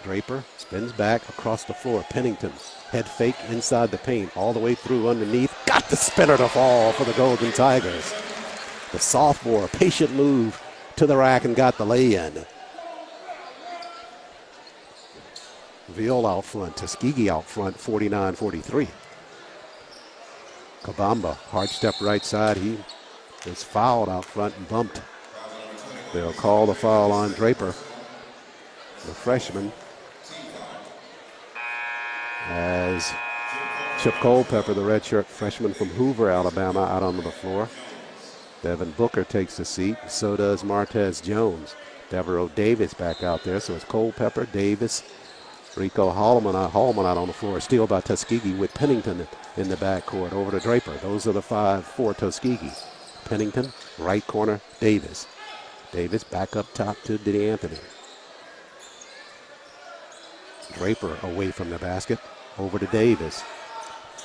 Draper spins back across the floor. Pennington, head fake inside the paint, all the way through underneath. Got the spinner to fall for the Golden Tigers. The sophomore, patient move to the rack and got the lay-in. Veal out front, Tuskegee out front, 49-43. Kabamba, hard step right side. He is fouled out front and bumped. They'll call the foul on Draper, the freshman, as Chip Culpepper, the redshirt freshman from Hoover, Alabama, out onto the floor. Devin Booker takes the seat. So does Martez Jones. Devereaux Davis back out there. So it's Culpepper, Davis, Rico Hallman out on the floor. Steal by Tuskegee with Pennington in the backcourt. Over to Draper. Those are the 5 for Tuskegee. Pennington, right corner, Davis. Davis back up top to DeAnthony. Draper away from the basket. Over to Davis.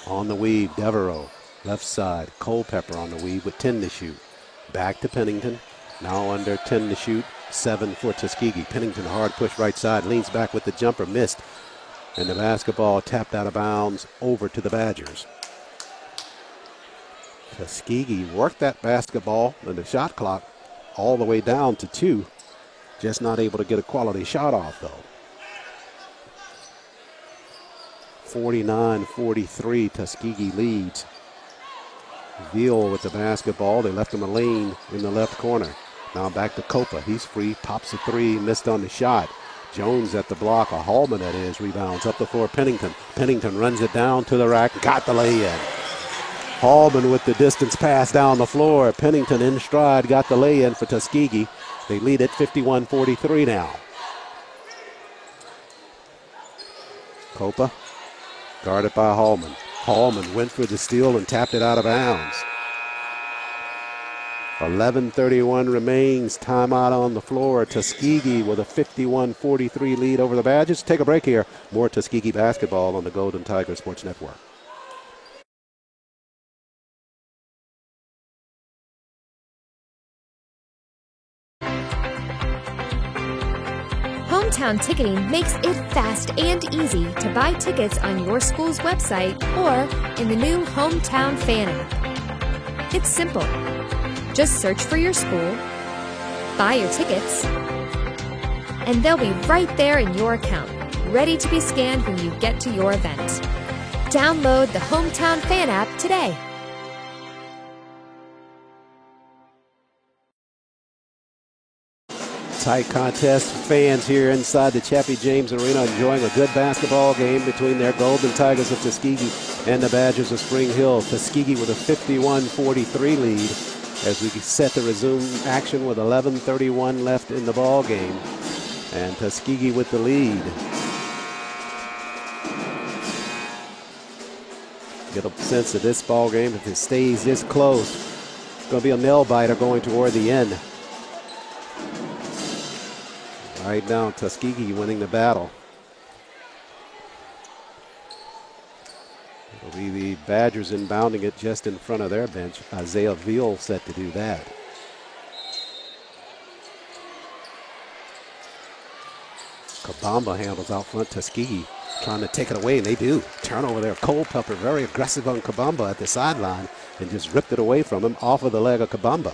On the weave, Devereaux. Left side, Culpepper on the weave with 10 to shoot. Back to Pennington. Now under 10 to shoot. 7 for Tuskegee. Pennington hard push right side. Leans back with the jumper. Missed. And the basketball tapped out of bounds over to the Badgers. Tuskegee worked that basketball and the shot clock all the way down to 2. Just not able to get a quality shot off, though. 49-43, Tuskegee leads. Veal with the basketball. They left him a lane in the left corner. Now back to Copa. He's free, pops a 3, missed on the shot. Jones at the block, a Hallman that is, rebounds up the floor, Pennington. Pennington runs it down to the rack, got the lay-in. Hallman with the distance pass down the floor. Pennington in stride, got the lay-in for Tuskegee. They lead it 51-43 now. Copa, guarded by Hallman. Hallman went for the steal and tapped it out of bounds. 11:31 remains. Timeout on the floor. Tuskegee with a 51-43 lead over the Badgers. Take a break here. More Tuskegee basketball on the Golden Tiger Sports Network. Hometown Ticketing makes it fast and easy to buy tickets on your school's website or in the new Hometown Fan app. It's simple. Just search for your school, buy your tickets, and they'll be right there in your account, ready to be scanned when you get to your event. Download the Hometown Fan app today. Tight contest. Fans here inside the Chappie James Arena enjoying a good basketball game between their Golden Tigers of Tuskegee and the Badgers of Spring Hill. Tuskegee with a 51-43 lead as we set to resume action with 11:31 left in the ball game. And Tuskegee with the lead. Get a sense of this ball game. If it stays this close, it's going to be a nail biter going toward the end. Right now, Tuskegee winning the battle. It'll be the Badgers inbounding it just in front of their bench. Isaiah Veal set to do that. Kabamba handles out front. Tuskegee trying to take it away, and they do. Turnover there. Culpepper very aggressive on Kabamba at the sideline and just ripped it away from him off of the leg of Kabamba.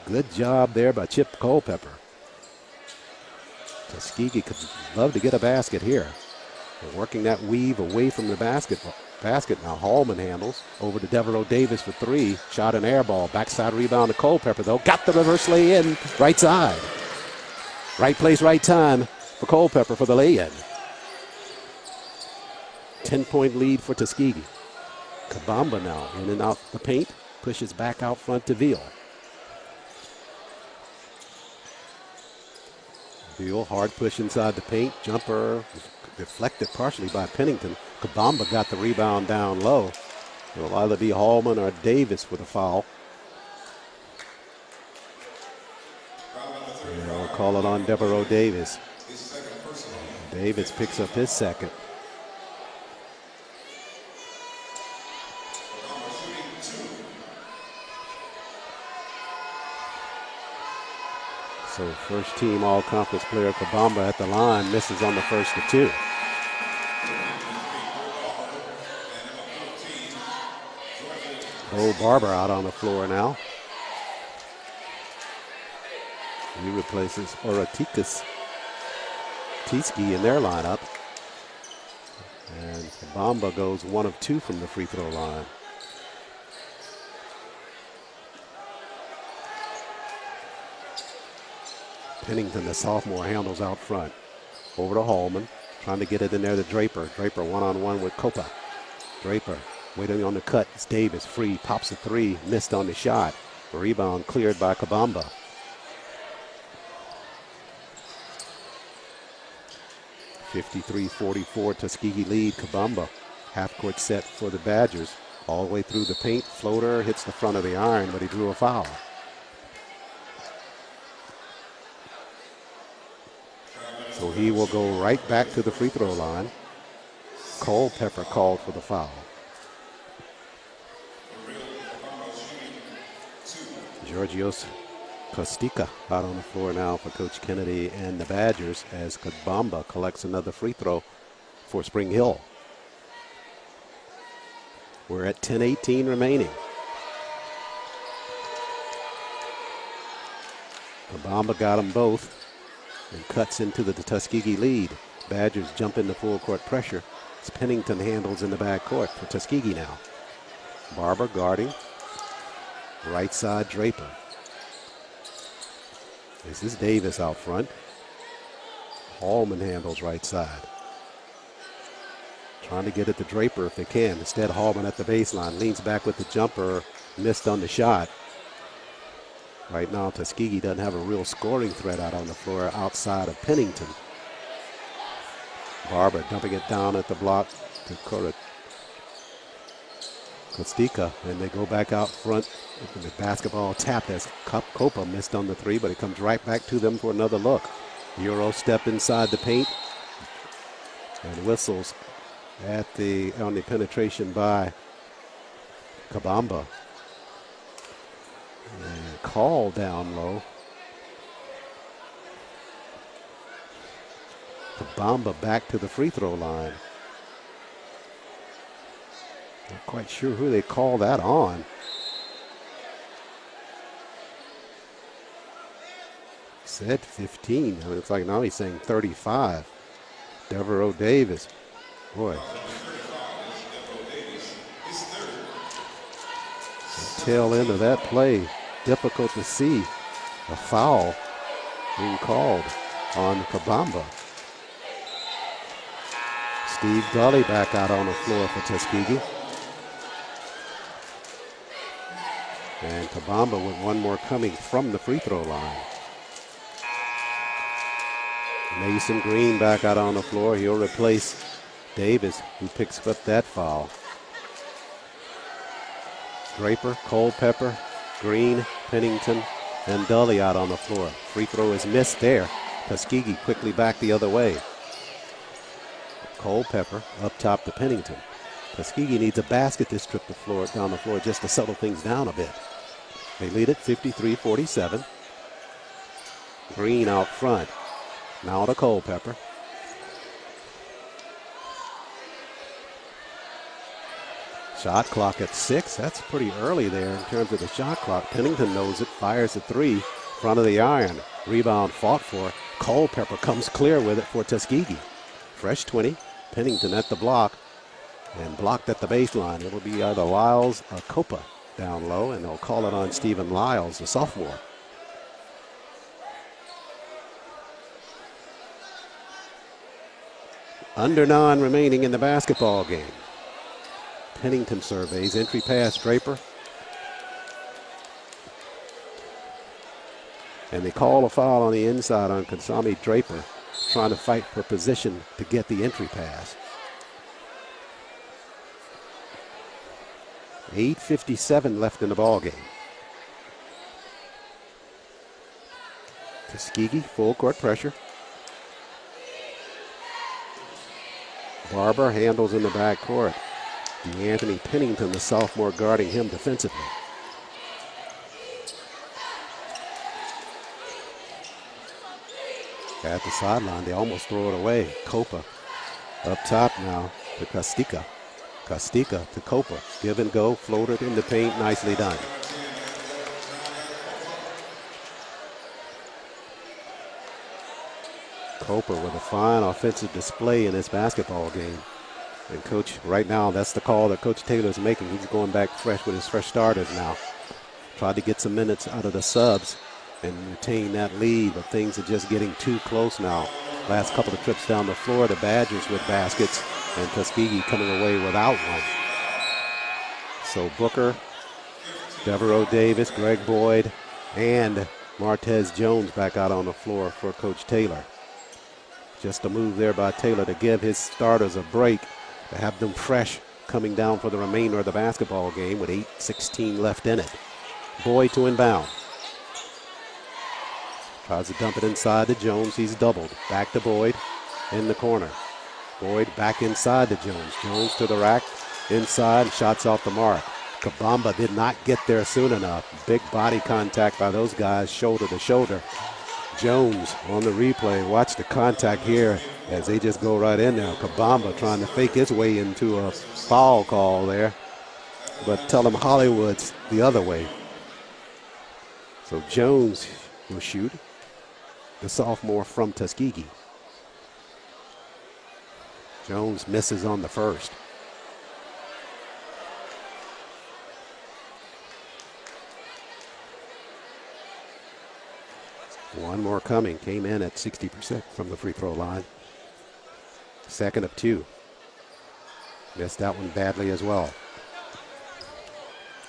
Good job there by Chip Culpepper. Tuskegee could love to get a basket here. They're working that weave away from the basket now. Hallman handles over to Devereaux Davis for three. Shot an air ball. Backside rebound to Culpepper, though. Got the reverse lay in. Right side. Right place, right time for Culpepper for the lay-in. 10-point lead for Tuskegee. Kabamba now in and out the paint. Pushes back out front to Veal. Veal, hard push inside the paint. Jumper deflected partially by Pennington. Kabamba got the rebound down low. It'll either be Hallman or Davis with a foul. And they'll call it on Devereaux Davis. Davis picks up his second. So first team all-conference player Kabamba at the line misses on the first of two. Bo Barber out on the floor now. He replaces Oratikas Tiski in their lineup. And Kabamba goes 1 of 2 from the free throw line. Pennington, the sophomore, handles out front. Over to Hallman, trying to get it in there to Draper. Draper one-on-one with Copa. Draper waiting on the cut. It's Davis, free, pops a three, missed on the shot. Rebound cleared by Kabamba. (53-44) Tuskegee lead. Kabamba, half-court set for the Badgers. All the way through the paint. Floater hits the front of the iron, but he drew a foul. So he will go right back to the free throw line. Culpepper called for the foul. Georgios Kostika out on the floor now for Coach Kennedy and the Badgers as Kabamba collects another free throw for Spring Hill. We're at 10:18 remaining. Kabamba got them both and cuts into the Tuskegee lead. Badgers jump into full court pressure. It's Pennington handles in the backcourt for Tuskegee now. Barber guarding. Right side Draper. This is Davis out front. Hallman handles right side. Trying to get it to Draper if they can. Instead, Hallman at the baseline. Leans back with the jumper. Missed on the shot. Right now, Tuskegee doesn't have a real scoring threat out on the floor outside of Pennington. Barber dumping it down at the block to Kostika, and they go back out front. The basketball tapped as Copa missed on the three, but it comes right back to them for another look. Euro step inside the paint and whistles on the penetration by Kabamba. And call down low. Kabamba back to the free throw line. Not quite sure who they call that on. Said 15. It looks like now he's saying 35. Devereaux Davis. Boy. The tail end of that play. Difficult to see. A foul being called on Kabamba. Steve Gully back out on the floor for Tuskegee. And Kabamba with one more coming from the free throw line. Mason Green back out on the floor. He'll replace Davis, who picks up that foul. Draper, Culpepper, Green, Pennington, and Dully out on the floor. Free throw is missed there. Tuskegee quickly back the other way. Culpepper up top to Pennington. Tuskegee needs a basket this trip down the floor just to settle things down a bit. They lead it 53-47. Green out front. Now to Culpepper. Shot clock at 6. That's pretty early there in terms of the shot clock. Pennington knows it, fires a 3, front of the iron. Rebound fought for. Culpepper comes clear with it for Tuskegee. Fresh 20. Pennington at the block and blocked at the baseline. It'll be either Lyles or Copa down low, and they'll call it on Stephen Lyles, the sophomore. Under 9 remaining in the basketball game. Pennington surveys, entry pass Draper. And they call a foul on the inside on Kasami Draper, trying to fight for position to get the entry pass. 8:57 left in the ball game. Tuskegee, full court pressure. Barber handles in the backcourt. DeAnthony Pennington, the sophomore, guarding him defensively. At the sideline, they almost throw it away. Copa up top now to Castica. Castica to Copa. Give and go, floated in the paint, nicely done. Copa with a fine offensive display in this basketball game. And Coach, right now, that's the call that Coach Taylor's making. He's going back fresh with his fresh starters now. Tried to get some minutes out of the subs and retain that lead, but things are just getting too close now. Last couple of trips down the floor, the Badgers with baskets, and Tuskegee coming away without one. So Booker, Devereaux Davis, Greg Boyd, and Martez Jones back out on the floor for Coach Taylor. Just a move there by Taylor to give his starters a break, to have them fresh coming down for the remainder of the basketball game with 8:16 left in it. Boyd to inbound. Tries to dump it inside to Jones. He's doubled. Back to Boyd in the corner. Boyd back inside to Jones. Jones to the rack. Inside, shots off the mark. Kabamba did not get there soon enough. Big body contact by those guys, shoulder to shoulder. Jones on the replay. Watch the contact here as they just go right in there. Kabamba trying to fake his way into a foul call there. But tell him Hollywood's the other way. So Jones will shoot. The sophomore from Tuskegee. Jones misses on the first. One more coming. Came in at 60% from the free throw line. Second of 2. Missed that one badly as well.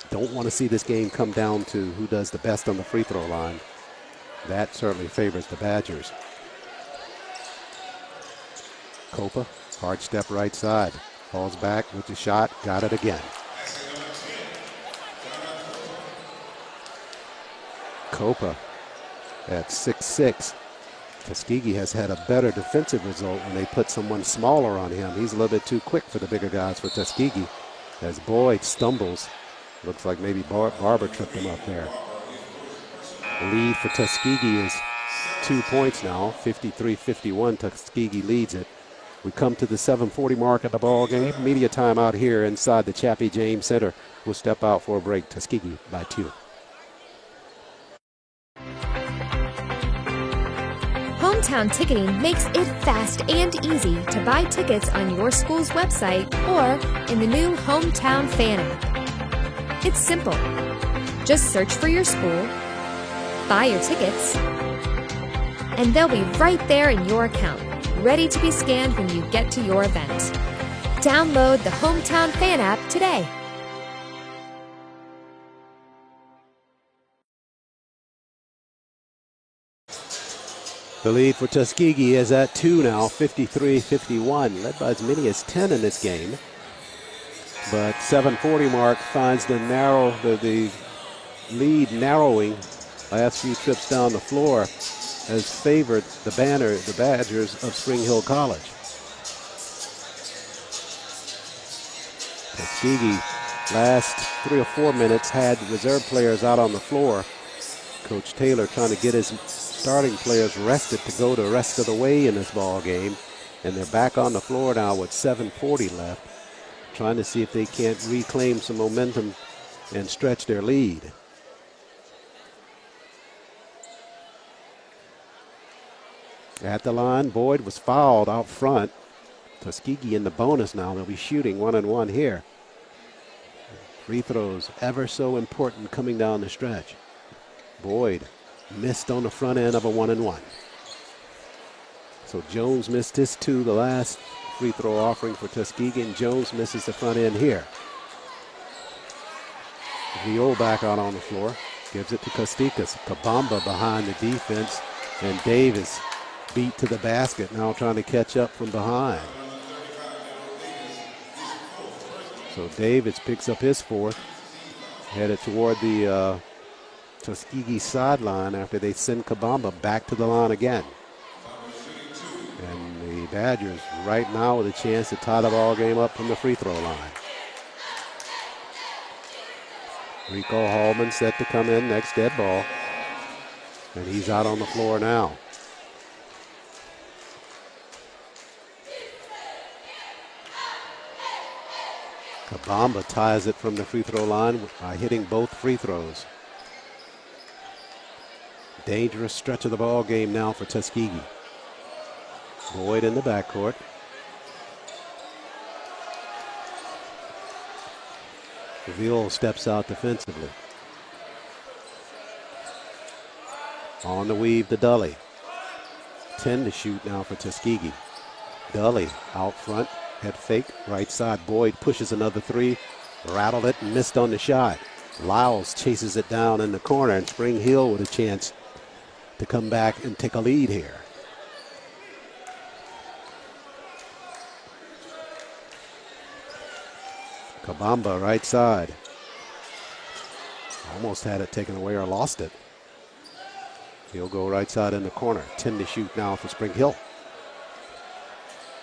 Don't want to see this game come down to who does the best on the free throw line. That certainly favors the Badgers. Copa, hard step right side. Falls back with the shot, got it again. Copa at 6'6". Tuskegee has had a better defensive result when they put someone smaller on him. He's a little bit too quick for the bigger guys for Tuskegee. As Boyd stumbles, looks like maybe Barber tripped him up there. The lead for Tuskegee is 2 points now, 53-51. Tuskegee leads it. We come to the 7:40 mark of the ball game. Media timeout here inside the Chappie James Center. We'll step out for a break. Tuskegee by 2. Hometown Ticketing makes it fast and easy to buy tickets on your school's website or in the new Hometown Fan app. It's simple. Just search for your school, buy your tickets, and they'll be right there in your account, ready to be scanned when you get to your event. Download the Hometown Fan app today. The lead for Tuskegee is at 2 now, 53-51, led by as many as 10 in this game. But 7:40 mark finds the lead narrowing. Last few trips down the floor has favored the Badgers of Spring Hill College. Tuskegee, last 3 or 4 minutes, had reserve players out on the floor. Coach Taylor trying to get his starting players rested to go the rest of the way in this ball game, and they're back on the floor now with 7:40 left, trying to see if they can't reclaim some momentum and stretch their lead. At the line, Boyd was fouled out front. Tuskegee in the bonus now. They'll be shooting 1-on-1 here. Free throws ever so important coming down the stretch. Boyd missed on the front end of a 1-and-1. So Jones missed his 2, the last free throw offering for Tuskegee, and Jones misses the front end here. Viol back out on the floor, gives it to Costicas. Kabamba behind the defense, and Davis beat to the basket, now trying to catch up from behind. So Davis picks up his 4th, headed toward the Tuskegee sideline after they send Kabamba back to the line again. And the Badgers right now with a chance to tie the ball game up from the free throw line. Rico Hallman set to come in, next dead ball. And he's out on the floor now. Kabamba ties it from the free throw line by hitting both free throws. Dangerous stretch of the ball game now for Tuskegee. Boyd in the backcourt. Viol steps out defensively. On the weave to Dully. 10 to shoot now for Tuskegee. Dully out front. Head fake, right side. Boyd pushes another 3, rattled it and missed on the shot. Lyles chases it down in the corner, and Spring Hill with a chance to come back and take a lead here. Kabamba right side. Almost had it taken away or lost it. He'll go right side in the corner. 10 to shoot now for Spring Hill.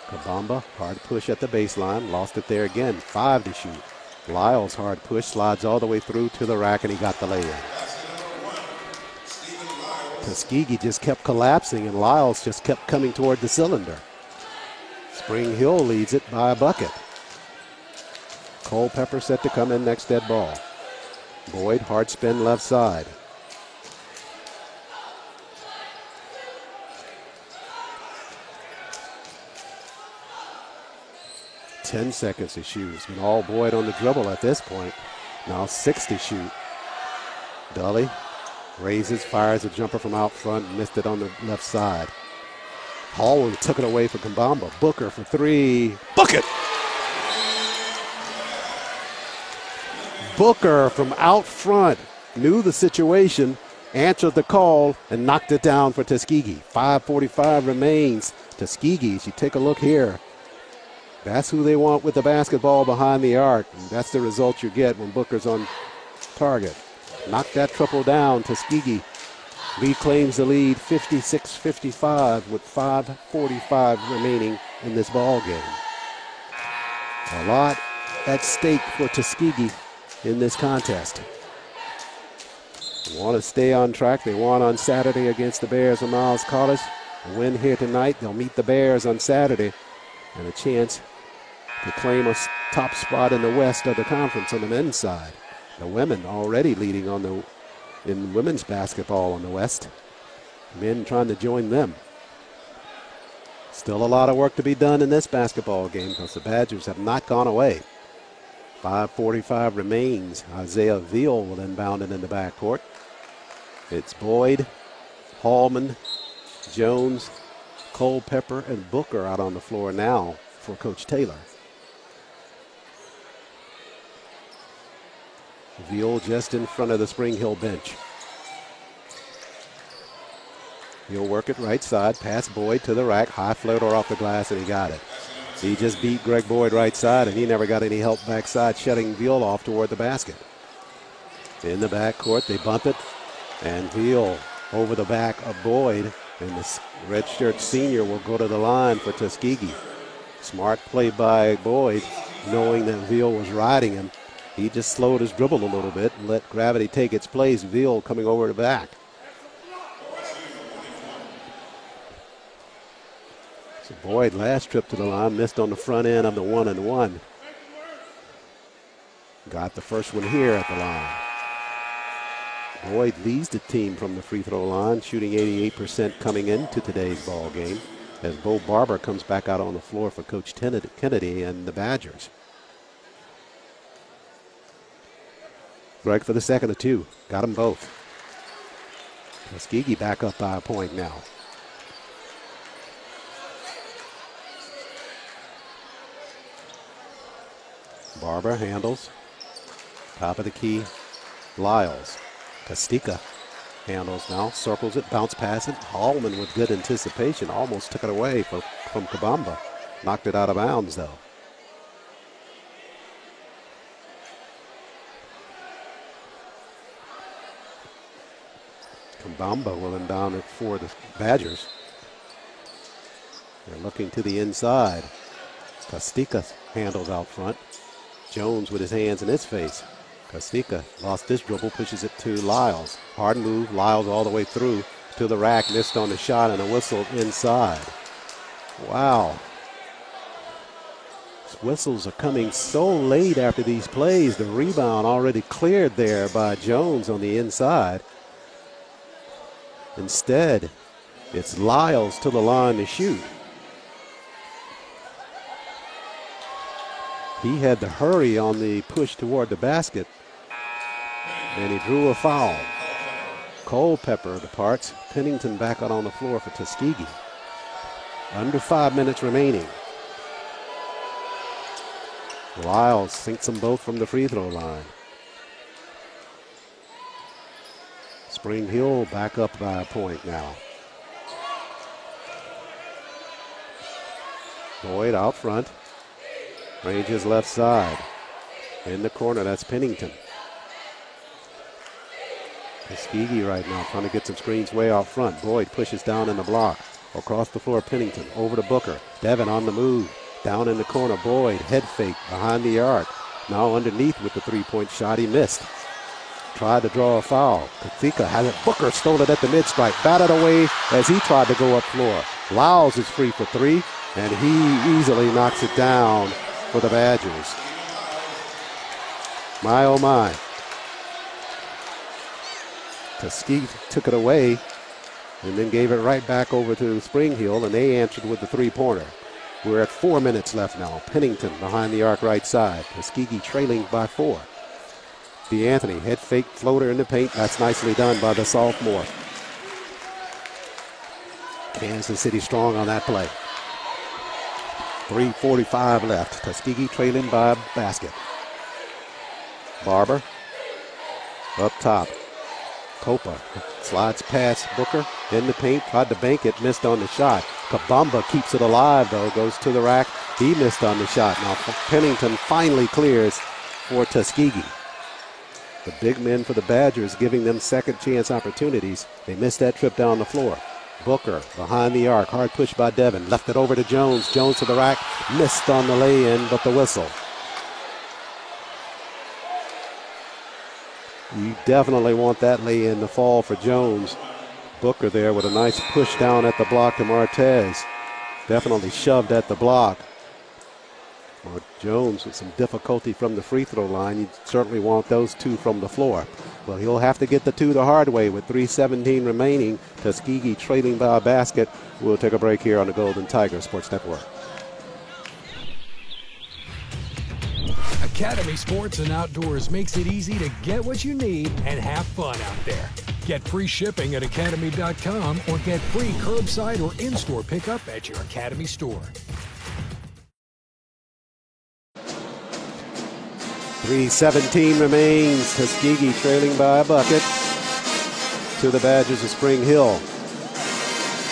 Kabamba, hard push at the baseline, lost it there again, 5 to shoot. Lyles, hard push, slides all the way through to the rack, and he got the lay-in. Tuskegee just kept collapsing, and Lyles just kept coming toward the cylinder. Spring Hill leads it by a bucket. Culpepper set to come in next dead ball. Boyd, hard spin left side. Ten seconds to shoot. It's been all Boyd on the dribble at this point. Now 6 to shoot. Dully raises, fires a jumper from out front, missed it on the left side. Hallward took it away for Kabamba. Booker for 3. Bucket! Booker from out front knew the situation, answered the call, and knocked it down for Tuskegee. 5:45 remains. Tuskegee, as you take a look here, that's who they want with the basketball behind the arc. And that's the result you get when Booker's on target. Knock that triple down. Tuskegee reclaims the lead 56-55 with 5:45 remaining in this ball game. A lot at stake for Tuskegee in this contest. They want to stay on track. They won on Saturday against the Bears of Miles College. A win here tonight. They'll meet the Bears on Saturday, and a chance to claim a top spot in the West of the conference on the men's side. The women already leading in women's basketball on the West. Men trying to join them. Still a lot of work to be done in this basketball game because the Badgers have not gone away. 5:45 remains. Isaiah Veal will inbound it in the backcourt. It's Boyd, Hallman, Jones, Culpepper, and Booker out on the floor now for Coach Taylor. Veal just in front of the Spring Hill bench. He'll work it right side, pass Boyd to the rack, high floater off the glass, and he got it. He just beat Greg Boyd right side, and he never got any help backside, shutting Veal off toward the basket. In the backcourt, they bump it, and Veal over the back of Boyd, and the redshirt senior will go to the line for Tuskegee. Smart play by Boyd, knowing that Veal was riding him. He just slowed his dribble a little bit and let gravity take its place. Veal coming over the back. So Boyd, last trip to the line, missed on the front end of the 1-and-1. Got the first one here at the line. Boyd leads the team from the free throw line, shooting 88% coming into today's ball game, as Bo Barber comes back out on the floor for Coach Kennedy and the Badgers. Greg for the second of two. Got them both. Tuskegee back up by a point now. Barber handles. Top of the key, Lyles. Kastika handles now, circles it, bounce pass it. Hallman with good anticipation almost took it away from Kabamba. Knocked it out of bounds though. Kabamba will inbound it for the Badgers. They're looking to the inside. Kastika handles out front. Jones with his hands in his face. Kastika lost this dribble, pushes it to Lyles. Hard move, Lyles all the way through to the rack, missed on the shot, and a whistle inside. Wow. Whistles are coming so late after these plays. The rebound already cleared there by Jones on the inside. Instead, it's Lyles to the line to shoot. He had to hurry on the push toward the basket, and he drew a foul. Culpepper departs. Pennington back out on the floor for Tuskegee. Under 5 minutes remaining. Lyles sinks them both from the free throw line. Spring Hill back up by a point now. Boyd out front. Ranges left side. In the corner, that's Pennington. Tuskegee right now trying to get some screens way out front. Boyd pushes down in the block. Across the floor, Pennington over to Booker. Devin on the move. Down in the corner, Boyd, head fake behind the arc. Now underneath with the three-point shot, he missed. Tried to draw a foul. Kastika has it. Booker stole it at the mid-strike. Batted away as he tried to go up floor. Lyles is free for three, and he easily knocks it down for the Badgers. My, oh my. Tuskegee took it away and then gave it right back over to Spring Hill, and they answered with the three-pointer. We're at 4 minutes left now. Pennington behind the arc right side. Tuskegee trailing by 4. DeAnthony, head fake floater in the paint. That's nicely done by the sophomore. Kansas City strong on that play. 3:45 left. Tuskegee trailing by a basket. Barber up top. Copa slides past Booker in the paint, tried to bank it, missed on the shot. Kabamba keeps it alive though, goes to the rack. He missed on the shot. Now Pennington finally clears for Tuskegee. The big men for the Badgers giving them second chance opportunities. They missed that trip down the floor. Booker behind the arc, hard push by Devin, left it over to Jones. Jones to the rack, missed on the lay-in, but the whistle. You definitely want that lay-in to fall for Jones. Booker there with a nice push down at the block to Martez. Definitely shoved at the block. Or Jones with some difficulty from the free throw line. You certainly want those two from the floor. Well, he'll have to get the two the hard way with 3:17 remaining. Tuskegee trailing by a basket. We'll take a break here on the Golden Tiger Sports Network. Academy Sports and Outdoors makes it easy to get what you need and have fun out there. Get free shipping at academy.com or get free curbside or in-store pickup at your Academy store. 3:17 remains. Tuskegee trailing by a bucket to the Badgers of Spring Hill.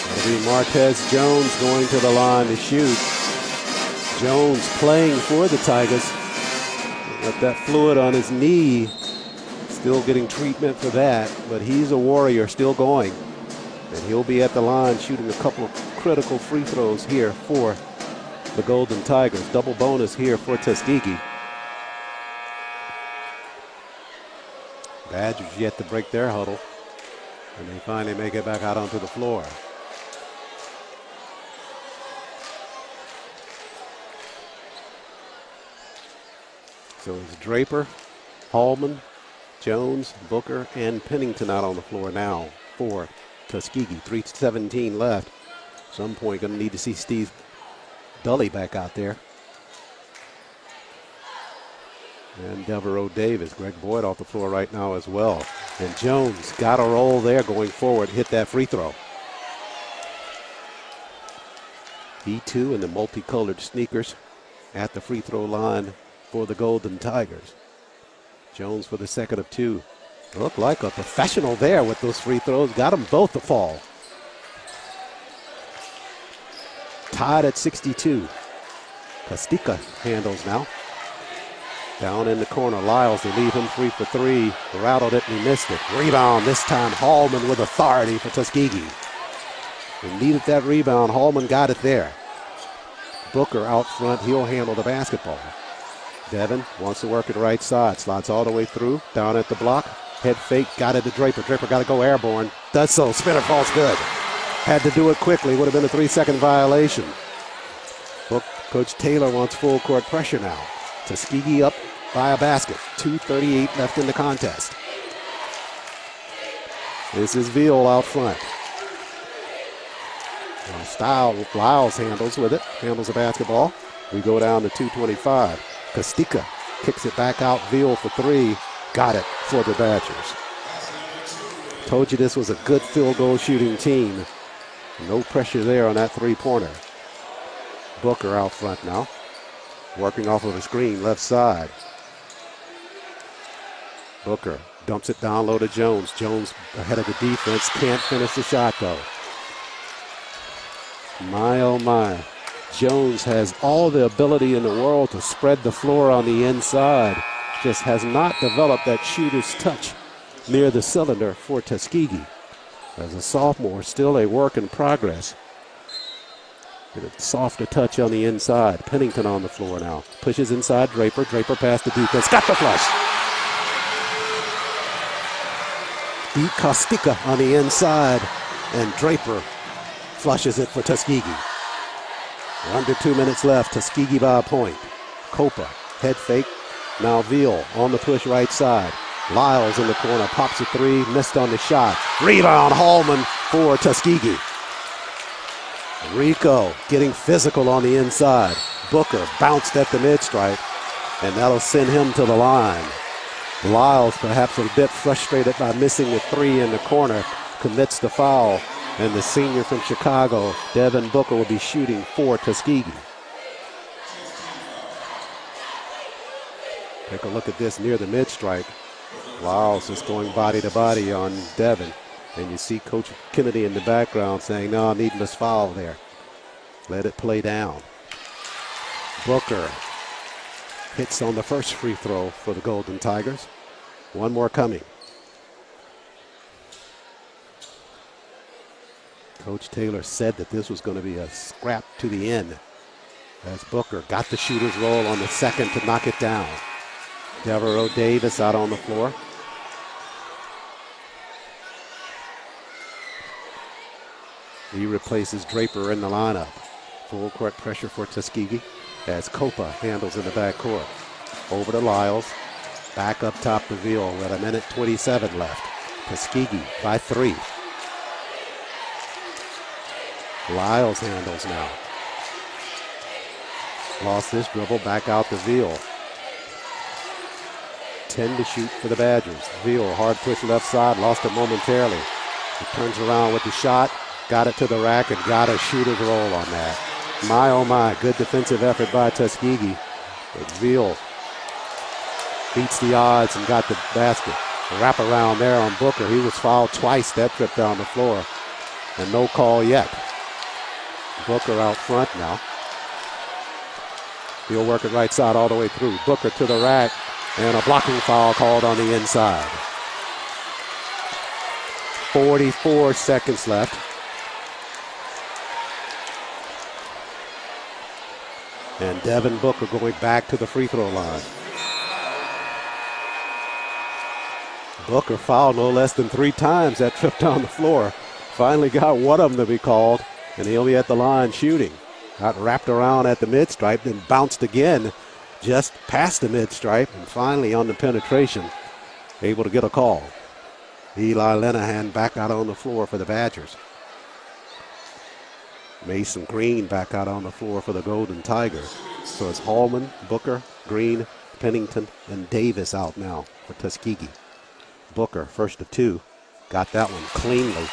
That'll be Martez Jones going to the line to shoot. Jones playing for the Tigers. Got that fluid on his knee. Still getting treatment for that, but he's a warrior still going. And he'll be at the line shooting a couple of critical free throws here for the Golden Tigers. Double bonus here for Tuskegee. Badgers yet to break their huddle, and they finally make it back out onto the floor. So it's Draper, Hallman, Jones, Booker, and Pennington out on the floor now for Tuskegee. 3:17 left. At some point, going to need to see Steve Dully back out there. And Devereaux Davis, Greg Boyd off the floor right now as well. And Jones got a roll there going forward, hit that free throw. B2 in the multicolored sneakers at the free throw line for the Golden Tigers. Jones for the second of two. Looked like a professional there with those free throws. Got them both to fall. Tied at 62. Kastika handles now. Down in the corner, Lyles, they leave him 3 for 3. Rattled it and he missed it. Rebound this time, Hallman with authority for Tuskegee. They needed that rebound. Hallman got it there. Booker out front, he'll handle the basketball. Devin wants to work it right side. Slides all the way through, down at the block. Head fake, got it to Draper. Draper got to go airborne. Does so, spinner falls good. Had to do it quickly, would have been a 3-second violation. Coach Taylor wants full court pressure now. Tuskegee up by a basket. 2:38 left in the contest. This is Veal out front. Lyles handles with it, handles the basketball. We go down to 2:25. Kastika kicks it back out. Veal for 3. Got it for the Badgers. Told you this was a good field goal shooting team. No pressure there on that three-pointer. Booker out front now. Working off of a screen, left side. Booker dumps it down low to Jones. Jones ahead of the defense, can't finish the shot though. My oh my. Jones has all the ability in the world to spread the floor on the inside. Just has not developed that shooter's touch near the cylinder for Tuskegee. As a sophomore, still a work in progress. With a softer touch on the inside. Pennington on the floor now. Pushes inside Draper. Draper past the defense. Got the flush. Beat Kastika on the inside. And Draper flushes it for Tuskegee. Under 2 minutes left. Tuskegee by a point. Copa. Head fake. Now Veal on the push right side. Lyles in the corner. Pops a 3. Missed on the shot. Rebound Hallman for Tuskegee. Rico getting physical on the inside. Booker bounced at the mid-stripe, and that'll send him to the line. Lyles, perhaps a bit frustrated by missing the 3 in the corner, commits the foul, and the senior from Chicago, Devin Booker, will be shooting for Tuskegee. Take a look at this near the mid-stripe. Lyles is going body to body on Devin. And you see Coach Kennedy in the background saying, no, needless foul there. Let it play down. Booker hits on the first free throw for the Golden Tigers. One more coming. Coach Taylor said that this was going to be a scrap to the end, as Booker got the shooter's roll on the second to knock it down. Devereaux Davis out on the floor. He replaces Draper in the lineup. Full court pressure for Tuskegee as Copa handles in the backcourt. Over to Lyles. Back up top to Veal with 1:27 left. Tuskegee by 3. Lyles handles now. Lost this dribble, back out to Veal. 10 to shoot for the Badgers. Veal, hard push left side, lost it momentarily. He turns around with the shot. Got it to the rack and got a shooter's roll on that. My, oh my, good defensive effort by Tuskegee. But Veal beats the odds and got the basket. Wrap around there on Booker. He was fouled twice that trip down the floor. And no call yet. Booker out front now. He'll work it right side all the way through. Booker to the rack and a blocking foul called on the inside. 44 seconds left. And Devin Booker going back to the free throw line. Booker fouled no less than 3 times that trip down the floor. Finally got one of them to be called, and he'll be at the line shooting. Got wrapped around at the mid-stripe, then bounced again just past the mid-stripe and finally on the penetration, able to get a call. Eli Lenahan back out on the floor for the Badgers. Mason Green back out on the floor for the Golden Tigers. So it's Hallman, Booker, Green, Pennington, and Davis out now for Tuskegee. Booker, first of two, got that one cleanly.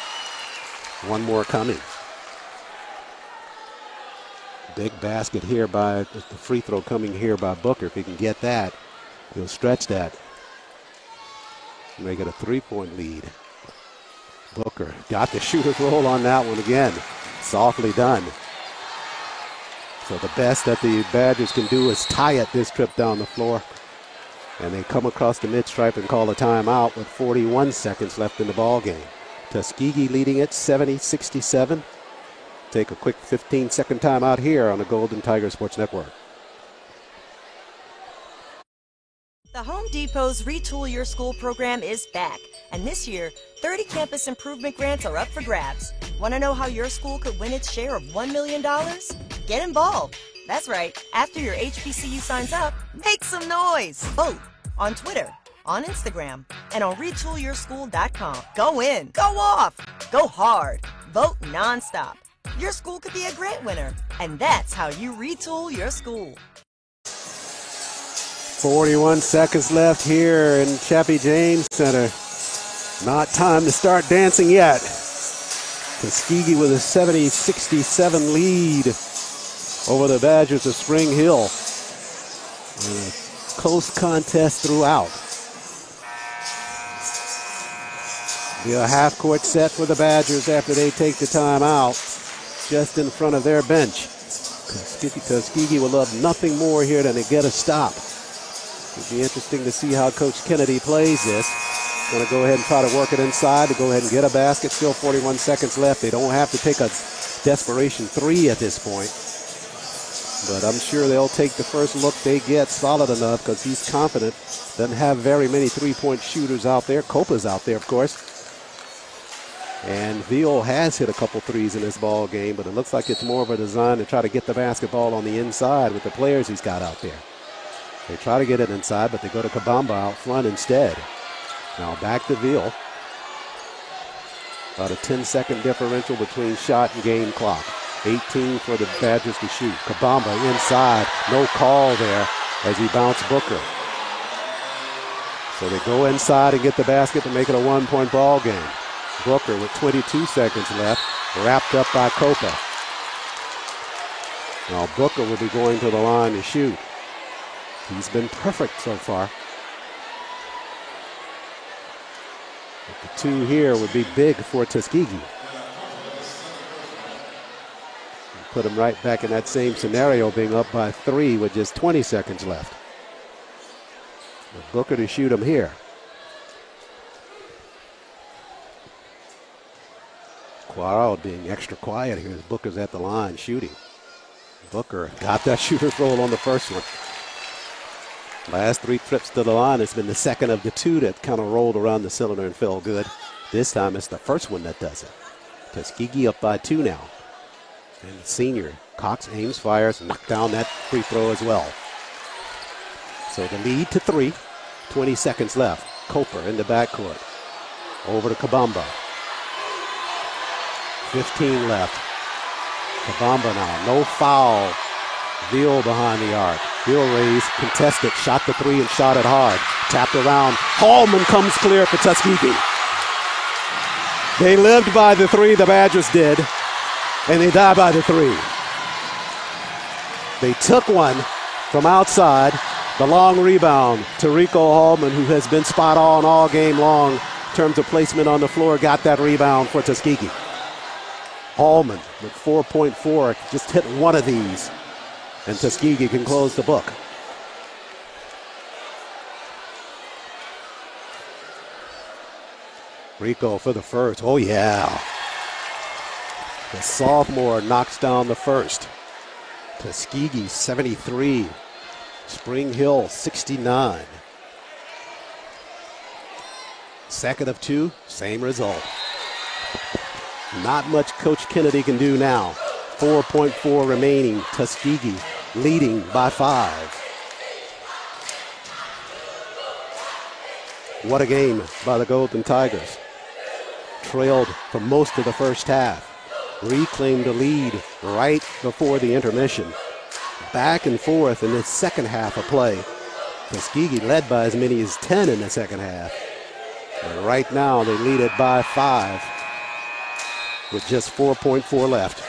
One more coming. Big basket here by the free throw coming here by Booker. If he can get that, he'll stretch that. Make it a three-point lead. Booker got the shooter's roll on that one again. Softly done. So the best that the Badgers can do is tie it this trip down the floor. And they come across the mid-stripe and call a timeout with 41 seconds left in the ball game. Tuskegee leading it 70-67. Take a quick 15-second timeout here on the Golden Tiger Sports Network. The Home Depot's Retool Your School program is back. And this year, 30 campus improvement grants are up for grabs. Want to know how your school could win its share of $1 million? Get involved. That's right. After your HBCU signs up, make some noise. Vote on Twitter, on Instagram, and on retoolyourschool.com. Go in, go off, go hard, vote nonstop. Your school could be a grant winner, and that's how you retool your school. 41 seconds left here in Chappie James Center. Not time to start dancing yet. Tuskegee with a 70-67 lead over the Badgers of Spring Hill. And a close contest throughout. Be a half-court set for the Badgers after they take the timeout just in front of their bench. Tuskegee will love nothing more here than to get a stop. It'll be interesting to see how Coach Kennedy plays this. Going to go ahead and try to work it inside to go ahead and get a basket. Still 41 seconds left. They don't have to take a desperation three at this point. But I'm sure they'll take the first look they get solid enough because he's confident. Doesn't have very many three-point shooters out there. Copa's out there, of course. And Veal has hit a couple threes in this ball game, but it looks like it's more of a design to try to get the basketball on the inside with the players he's got out there. They try to get it inside, but they go to Kabamba out front instead. Now back to Veal. About a 10-second differential between shot and game clock. 18 for the Badgers to shoot. Kabamba inside. No call there as he bounced Booker. So they go inside and get the basket to make it a one-point ball game. Booker with 22 seconds left, wrapped up by Copa. Now Booker will be going to the line to shoot. He's been perfect so far. But the two here would be big for Tuskegee. Put him right back in that same scenario, being up by 3 with just 20 seconds left. But Booker to shoot him here. Quarles being extra quiet here as Booker's at the line shooting. Booker got that shooter's roll on the first one. Last 3 trips to the line, it's been the second of the 2 that kind of rolled around the cylinder and felt good. This time it's the first one that does it. Tuskegee up by 2 now. And the senior, Cox aims, fires, knocked down that free throw as well. So the lead to 3, 20 seconds left. Coper in the backcourt. Over to Kabamba. 15 left. Kabamba now, no foul. Veal behind the arc. Veal raised, contested, shot the 3 and shot it hard. Tapped around. Hallman comes clear for Tuskegee. They lived by the 3, the Badgers did, and they died by the 3. They took one from outside, the long rebound to Rico Hallman, who has been spot on all game long in terms of placement on the floor, got that rebound for Tuskegee. Hallman with 4.4, just hit one of these, and Tuskegee can close the book. Rico for the first. Oh, yeah. The sophomore knocks down the first. Tuskegee 73. Spring Hill 69. Second of 2, same result. Not much Coach Kennedy can do now. 4.4 remaining. Tuskegee leading by 5. What a game by the Golden Tigers. Trailed for most of the first half. Reclaimed the lead right before the intermission. Back and forth in the second half of play. Tuskegee led by as many as 10 in the second half. And right now they lead it by 5 with just 4.4 left.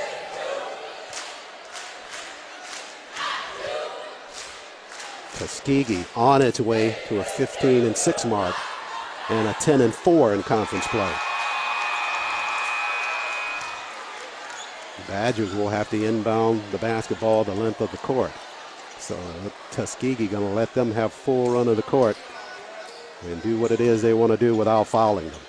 Tuskegee on its way to a 15-6 mark and a 10-4 in conference play. The Badgers will have to inbound the basketball the length of the court. So Tuskegee going to let them have full run of the court and do what it is they want to do without fouling them.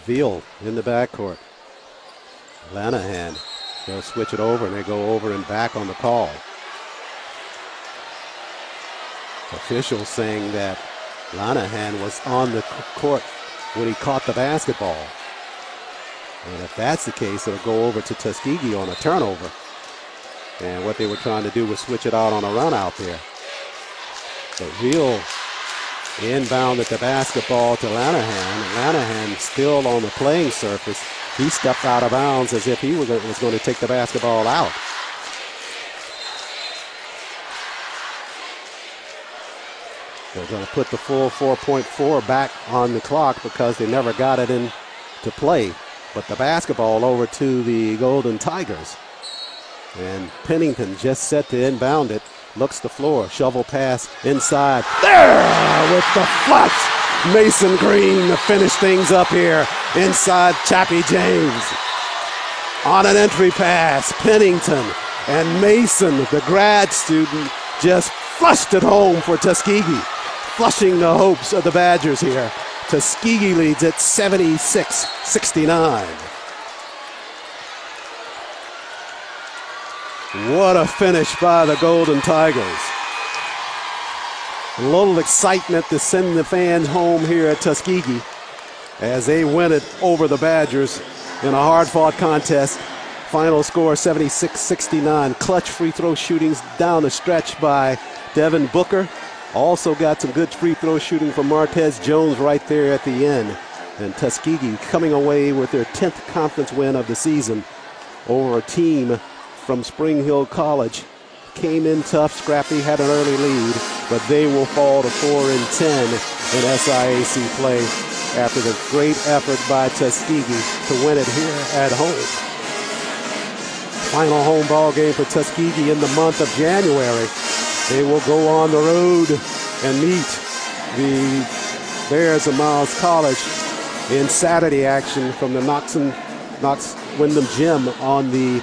Veal in the backcourt. Lanahan, they'll switch it over and they go over and back on the call. Officials saying that Lanahan was on the court when he caught the basketball. And if that's the case, it'll go over to Tuskegee on a turnover. And what they were trying to do was switch it out on a run out there. But Veal inbounded the basketball to Lanahan. Lanahan still on the playing surface. He stepped out of bounds as if he was going to take the basketball out. They're going to put the full 4.4 back on the clock because they never got it into play. But the basketball over to the Golden Tigers. And Pennington just set to inbound it. Looks the floor, shovel pass inside. There with the flush. Mason Green to finish things up here inside Chappie James. On an entry pass, Pennington and Mason, the grad student, just flushed it home for Tuskegee. Flushing the hopes of the Badgers here. Tuskegee leads at 76-69. What a finish by the Golden Tigers. A little excitement to send the fans home here at Tuskegee as they win it over the Badgers in a hard-fought contest. Final score 76-69. Clutch free throw shootings down the stretch by Devin Booker. Also got some good free throw shooting from Martez Jones right there at the end. And Tuskegee coming away with their 10th conference win of the season over a team from Spring Hill College. Came in tough, scrappy, had an early lead, but they will fall to 4-10 in SIAC play after the great effort by Tuskegee to win it here at home. Final home ball game for Tuskegee in the month of January. They will go on the road and meet the Bears of Miles College in Saturday action from the Knox Wyndham Gym on the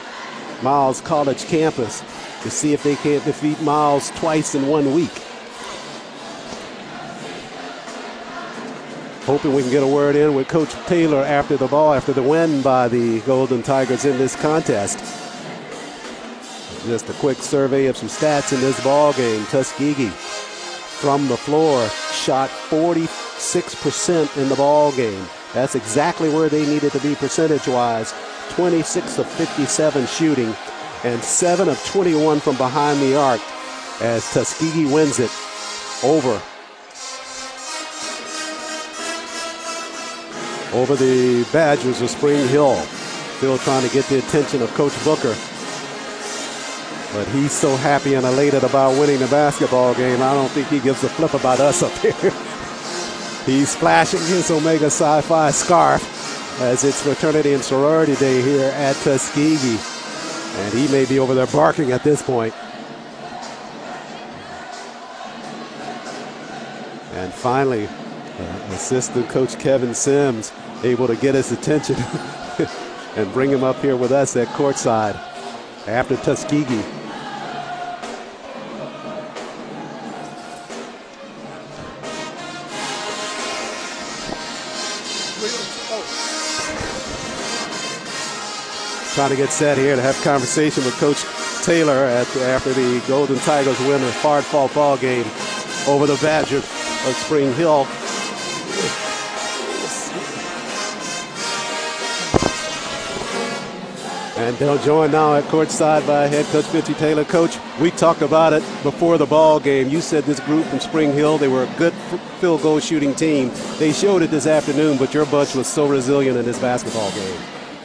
Miles College campus to see if they can't defeat Miles twice in 1 week. Hoping we can get a word in with Coach Taylor after the win by the Golden Tigers in this contest. Just a quick survey of some stats in this ball game. Tuskegee from the floor shot 46% in the ball game. That's exactly where they needed to be percentage-wise. 26 of 57 shooting and 7 of 21 from behind the arc as Tuskegee wins it over the Badgers of Spring Hill. Still trying to get the attention of Coach Booker. But he's so happy and elated about winning the basketball game, I don't think he gives a flip about us up here. He's flashing his Omega Psi scarf as it's fraternity and sorority day here at Tuskegee. And he may be over there barking at this point. And finally, assistant coach Kevin Sims able to get his attention and bring him up here with us at courtside after Tuskegee. Trying to get set here to have conversation with Coach Taylor after the Golden Tigers win a hard-fought ball game over the Badgers of Spring Hill. And they'll join now at courtside by head coach Fitzy Taylor. Coach, we talked about it before the ball game. You said this group from Spring Hill, they were a good field goal shooting team. They showed it this afternoon, but your bunch was so resilient in this basketball game.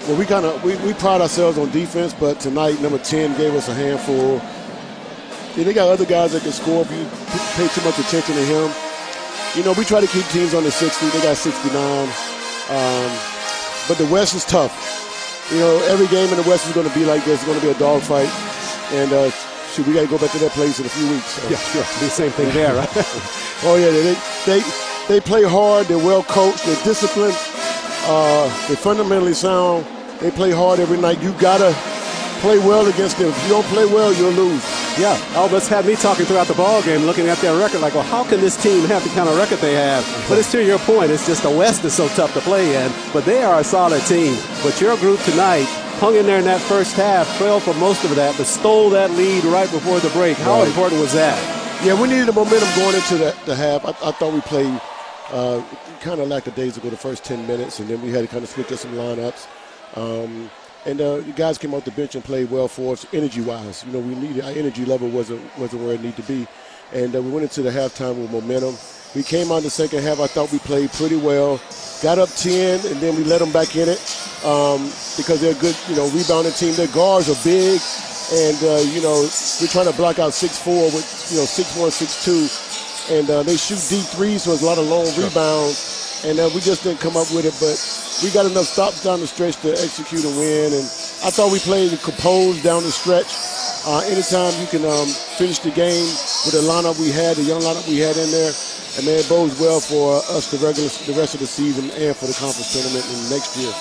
Well, we pride ourselves on defense, but tonight number 10 gave us a handful. Yeah, they got other guys that can score if you pay too much attention to him. You know, we try to keep teams under 60. They got 69. But the West is tough. You know, every game in the West is going to be like this. It's going to be a dogfight. And, we got to go back to that place in a few weeks. So. Yeah, sure. The same thing there, right? Oh, yeah. They play hard. They're well coached. They're disciplined. They're fundamentally sound. They play hard every night. You got to play well against them. If you don't play well, you'll lose. Yeah, almost had me talking throughout the ball game, looking at their record like, well, how can this team have the kind of record they have? But it's to your point. It's just the West is so tough to play in, but they are a solid team. But your group tonight hung in there in that first half, trailed for most of that, but stole that lead right before the break. How important was that? Yeah, we needed the momentum going into the half. I thought we played kind of lackadaisical the first 10 minutes, and then we had to kind of switch up some lineups. And the guys came off the bench and played well for us, energy-wise. You know, we needed our energy level wasn't where it needed to be, and we went into the halftime with momentum. We came on the second half. I thought we played pretty well. Got up 10, and then we let them back in it because they're a good, rebounding team. Their guards are big, and we're trying to block out 6'4" with 6'1", 6'2", and they shoot deep threes, so it's a lot of long rebounds, and we just didn't come up with it, but. We got enough stops down the stretch to execute and win, and I thought we played composed down the stretch. Anytime you can finish the game with the lineup we had, the young lineup we had in there, and man, it bodes well for us the rest of the season and for the conference tournament in next year.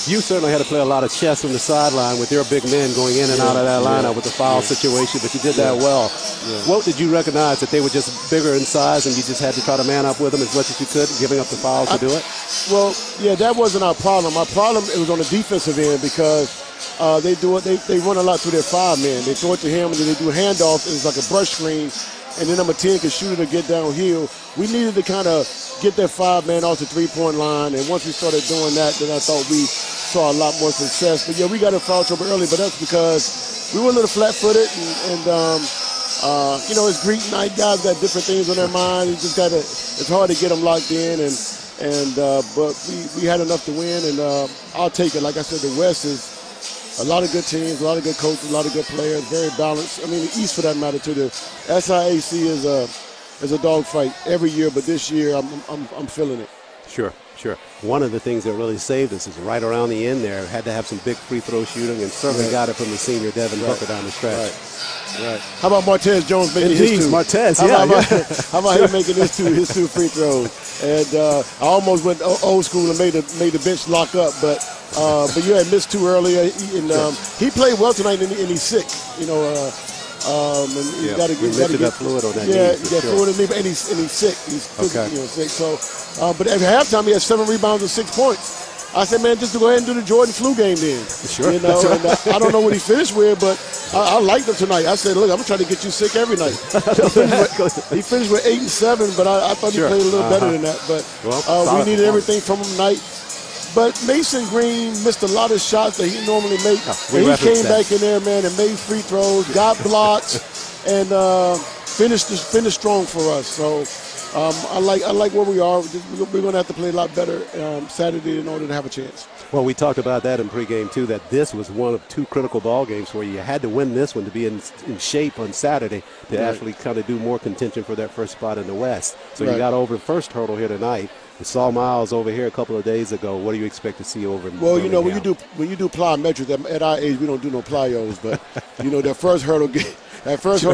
You certainly had to play a lot of chess on the sideline with your big men going in and out of that lineup with the foul situation, but you did that well. Yeah. What did you recognize, that they were just bigger in size and you just had to try to man up with them as much as you could, giving up the fouls to do it? Well, yeah, that wasn't our problem. Our problem, it was on the defensive end because they run a lot through their 5 men. They throw it to him and then they do handoffs. It's like a brush screen, and then number 10 can shoot it or get downhill. We needed to kind of get that 5 man off the 3-point line, and once we started doing that, then I thought we saw a lot more success. But yeah, we got in foul trouble early, but that's because we were a little flat-footed, and it's Greek night. Guys got different things on their mind. It's hard to get them locked in, but we had enough to win, and I'll take it. Like I said, the West is a lot of good teams, a lot of good coaches, a lot of good players, very balanced. I mean, the East, for that matter, too. The SIAC is a dogfight every year, but this year I'm feeling it. Sure. One of the things that really saved us is right around the end there, had to have some big free throw shooting, and certainly got it from the senior Devin Booker down the stretch. Right. How about Martez Jones making his 2? Martez, How about him making his 2 free throws? And I almost went old school and made the bench lock up, but you had missed 2 earlier. He played well tonight, and he's sick. And he's got to get that fluid on that knee. Sure. Fluid on the knee, and he's sick. He's sick. So, but at halftime he had 7 rebounds and 6 points. I said, man, just to go ahead and do the Jordan flu game then. Sure. And I don't know what he finished with, but I liked him tonight. I said, look, I'm trying to get you sick every night. He finished with 8 and 7, but I thought he played a little better than that. But we needed everything from him tonight. But Mason Green missed a lot of shots that he normally makes. And he came back in there, man, and made free throws, got blocks, and finished strong for us. So I like where we are. We're going to have to play a lot better Saturday in order to have a chance. Well, we talked about that in pregame, too, that this was one of 2 critical ball games where you had to win this one to be in shape on Saturday to actually kind of do more contention for that first spot in the West. So you got over the first hurdle here tonight. We saw Miles over here a couple of days ago. What do you expect to see over in Birmingham? when you do plyometrics, at our age we don't do no plyos, but that first hurdle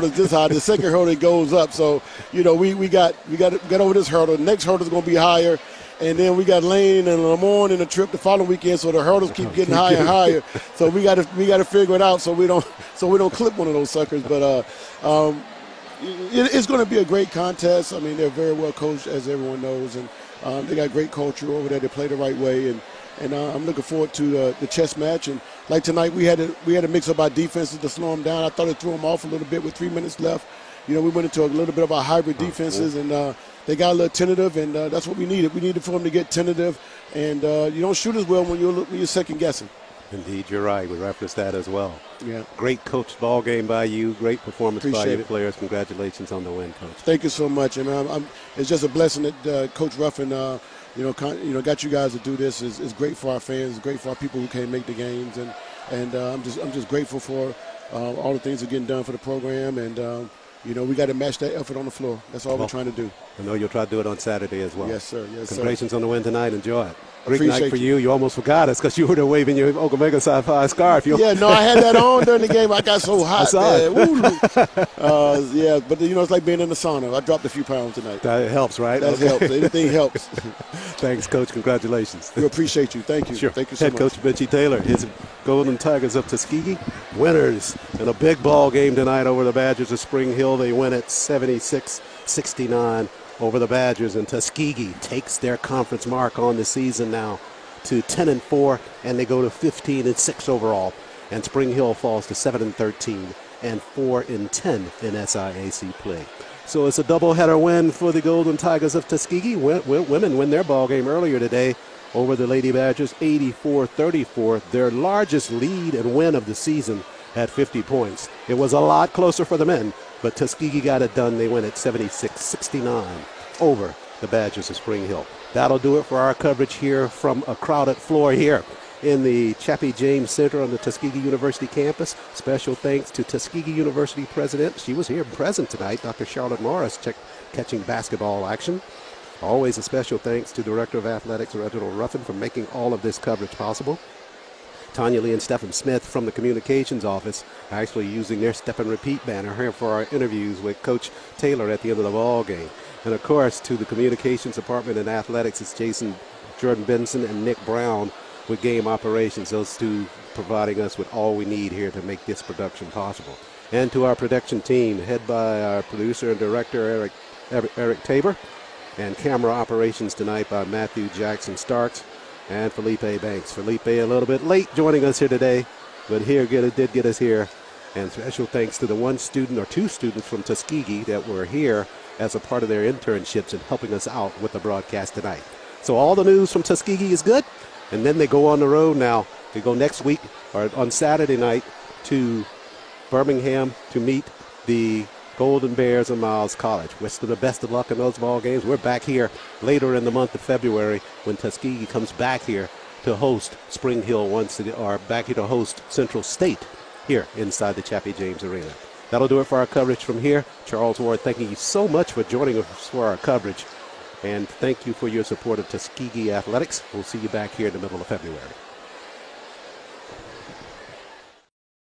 is this high. The second hurdle goes up. So we got over this hurdle. The next hurdle is going to be higher, and then we got Lane and Lamorne in the trip the following weekend. So the hurdles keep getting higher and higher. So we got to figure it out so we don't clip one of those suckers. But it's going to be a great contest. I mean, they're very well coached, as everyone knows, and they got great culture over there. They play the right way, and I'm looking forward to the chess match. And like tonight, we had to mix up our defenses to slow them down. I thought it threw them off a little bit with 3 minutes left. We went into a little bit of our hybrid defenses, and they got a little tentative, and that's what we needed. We needed for them to get tentative, and you don't shoot as well when you're second guessing. Indeed, you're right. We referenced that as well. Yeah. Great coached ball game by you. Great performance by Appreciate your it. players. Congratulations on the win, Coach. Thank you so much. And it's just a blessing that Coach Ruffin, got you guys to do this. It's great for our fans. It's great for our people who can't make the games. And I'm just grateful for all the things that are getting done for the program. And we got to match that effort on the floor. That's all we're trying to do. I know you'll try to do it on Saturday as well. Yes, sir. Yes, sir. Congratulations on the win tonight. Enjoy it. Great Appreciate night for you. You almost forgot us because you were there waving your Omega Psi Phi scarf. Yeah, no, I had that on during the game. I got so hot. Yeah, but it's like being in the sauna. I dropped a few pounds tonight. That helps, right? That helps. Anything helps. Thanks, Coach. Congratulations. We appreciate you. Thank you. Sure. Thank you so Head much. Coach Benji Taylor, his Golden Tigers of Tuskegee, winners in a big ball game tonight over the Badgers of Spring Hill. They win at 76-69 over the Badgers, and Tuskegee takes their conference mark on the season now to 10-4, and they go to 15-6 overall. And Spring Hill falls to 7-13 and 4-10 in SIAC play. So it's a doubleheader win for the Golden Tigers of Tuskegee. Women win their ball game earlier today over the Lady Badgers, 84-34, their largest lead and win of the season at 50 points. It was a lot closer for the men, but Tuskegee got it done. They win at 76-69 over the Badgers of Spring Hill. That'll do it for our coverage here from a crowded floor here in the Chappie James Center on the Tuskegee University campus. Special thanks to Tuskegee University President. She was here present tonight, Dr. Charlotte Morris, catching basketball action. Always a special thanks to Director of Athletics, Reginald Ruffin, for making all of this coverage possible. Tanya Lee and Stephen Smith from the Communications Office actually using their step and repeat banner here for our interviews with Coach Taylor at the end of the ball game. And of course, to the Communications Department and Athletics, it's Jason Jordan Benson and Nick Brown with game operations, those two providing us with all we need here to make this production possible. And to our production team, head by our producer and director, Eric Tabor, and camera operations tonight by Matthew Jackson Starks and Felipe Banks. Felipe a little bit late joining us here today, but did get us here. And special thanks to the one student or two students from Tuskegee that were here as a part of their internships and helping us out with the broadcast tonight. So all the news from Tuskegee is good, and then they go on the road now. They go next week or on Saturday night to Birmingham to meet the Golden Bears of Miles College. Wish them the best of luck in those ball games. We're back here later in the month of February when Tuskegee comes back here to host Spring Hill back here to host Central State here inside the Chappie James Arena. That'll do it for our coverage from here. Charles Ward, thanking you so much for joining us for our coverage. And thank you for your support of Tuskegee Athletics. We'll see you back here in the middle of February.